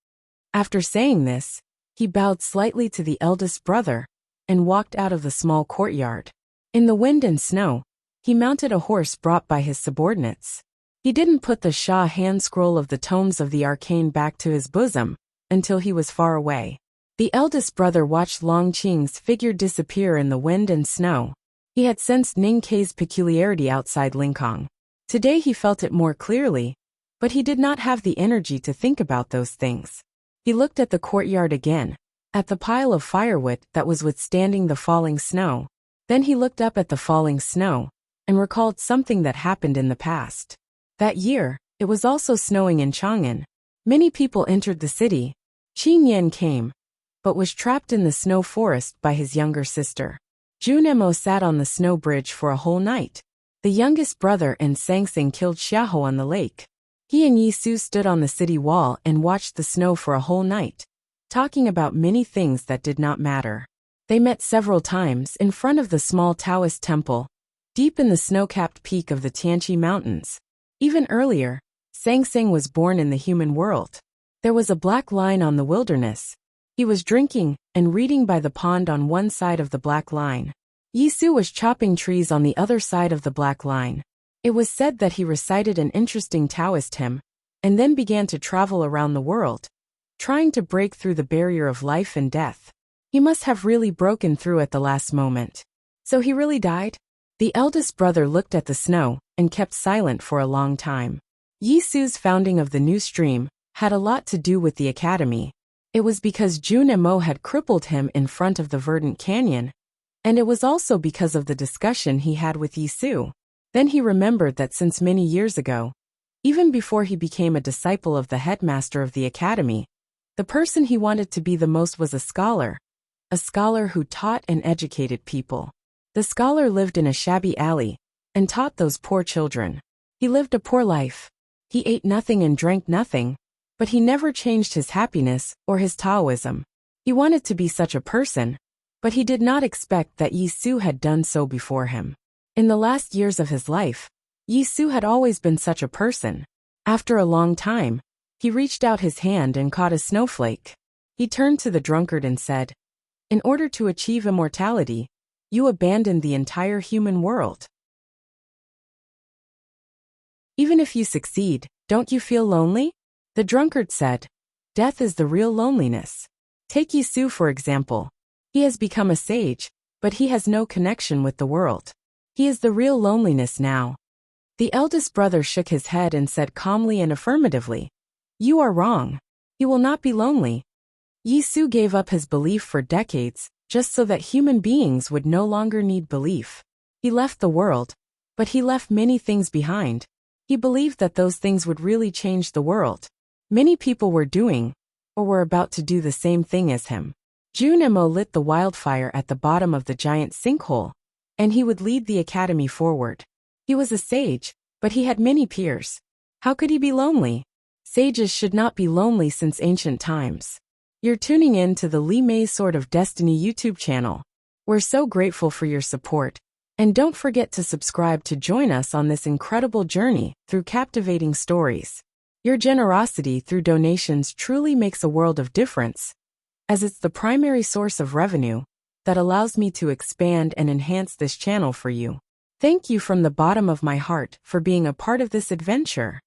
After saying this, he bowed slightly to the eldest brother and walked out of the small courtyard. In the wind and snow, he mounted a horse brought by his subordinates. He didn't put the Sha hand scroll of the tomes of the arcane back to his bosom until he was far away. The eldest brother watched Long Qing's figure disappear in the wind and snow. He had sensed Ning Kei's peculiarity outside Lingkong. Today he felt it more clearly, but he did not have the energy to think about those things. He looked at the courtyard again, at the pile of firewood that was withstanding the falling snow. Then he looked up at the falling snow and recalled something that happened in the past. That year, it was also snowing in Chang'an. Many people entered the city. Qin Yan came, but was trapped in the snow forest by his younger sister. Junemo sat on the snow bridge for a whole night. The youngest brother and Sangsing killed Xiaoho on the lake. He and Yi Su stood on the city wall and watched the snow for a whole night, talking about many things that did not matter. They met several times in front of the small Taoist temple, deep in the snow-capped peak of the Tianqi Mountains. Even earlier, Sangsing was born in the human world. There was a black line on the wilderness. He was drinking and reading by the pond on one side of the black line. Yi Su was chopping trees on the other side of the black line. It was said that he recited an interesting Taoist hymn, and then began to travel around the world, trying to break through the barrier of life and death. He must have really broken through at the last moment. So he really died? The eldest brother looked at the snow and kept silent for a long time. Yi Su's founding of the new stream had a lot to do with the academy. It was because Junemo had crippled him in front of the verdant canyon, and it was also because of the discussion he had with Yi Su. Then he remembered that since many years ago, even before he became a disciple of the headmaster of the academy, the person he wanted to be the most was a scholar who taught and educated people. The scholar lived in a shabby alley and taught those poor children. He lived a poor life. He ate nothing and drank nothing, but he never changed his happiness or his Taoism. He wanted to be such a person, but he did not expect that Yi Su had done so before him. In the last years of his life, Yi Su had always been such a person. After a long time, he reached out his hand and caught a snowflake. He turned to the drunkard and said, "In order to achieve immortality, you abandoned the entire human world. Even if you succeed, don't you feel lonely?" The drunkard said, "Death is the real loneliness." Take Yi Su for example. He has become a sage, but he has no connection with the world. He is the real loneliness now. The eldest brother shook his head and said calmly and affirmatively, "You are wrong. He will not be lonely." Yi Su gave up his belief for decades, just so that human beings would no longer need belief. He left the world, but he left many things behind. He believed that those things would really change the world. Many people were doing, or were about to do the same thing as him. Junemo lit the wildfire at the bottom of the giant sinkhole, and he would lead the academy forward. He was a sage, but he had many peers. How could he be lonely? Sages should not be lonely since ancient times. You're tuning in to the Li Mei Sword of Destiny YouTube channel. We're so grateful for your support, and don't forget to subscribe to join us on this incredible journey through captivating stories. Your generosity through donations truly makes a world of difference, as it's the primary source of revenue that allows me to expand and enhance this channel for you. Thank you from the bottom of my heart for being a part of this adventure.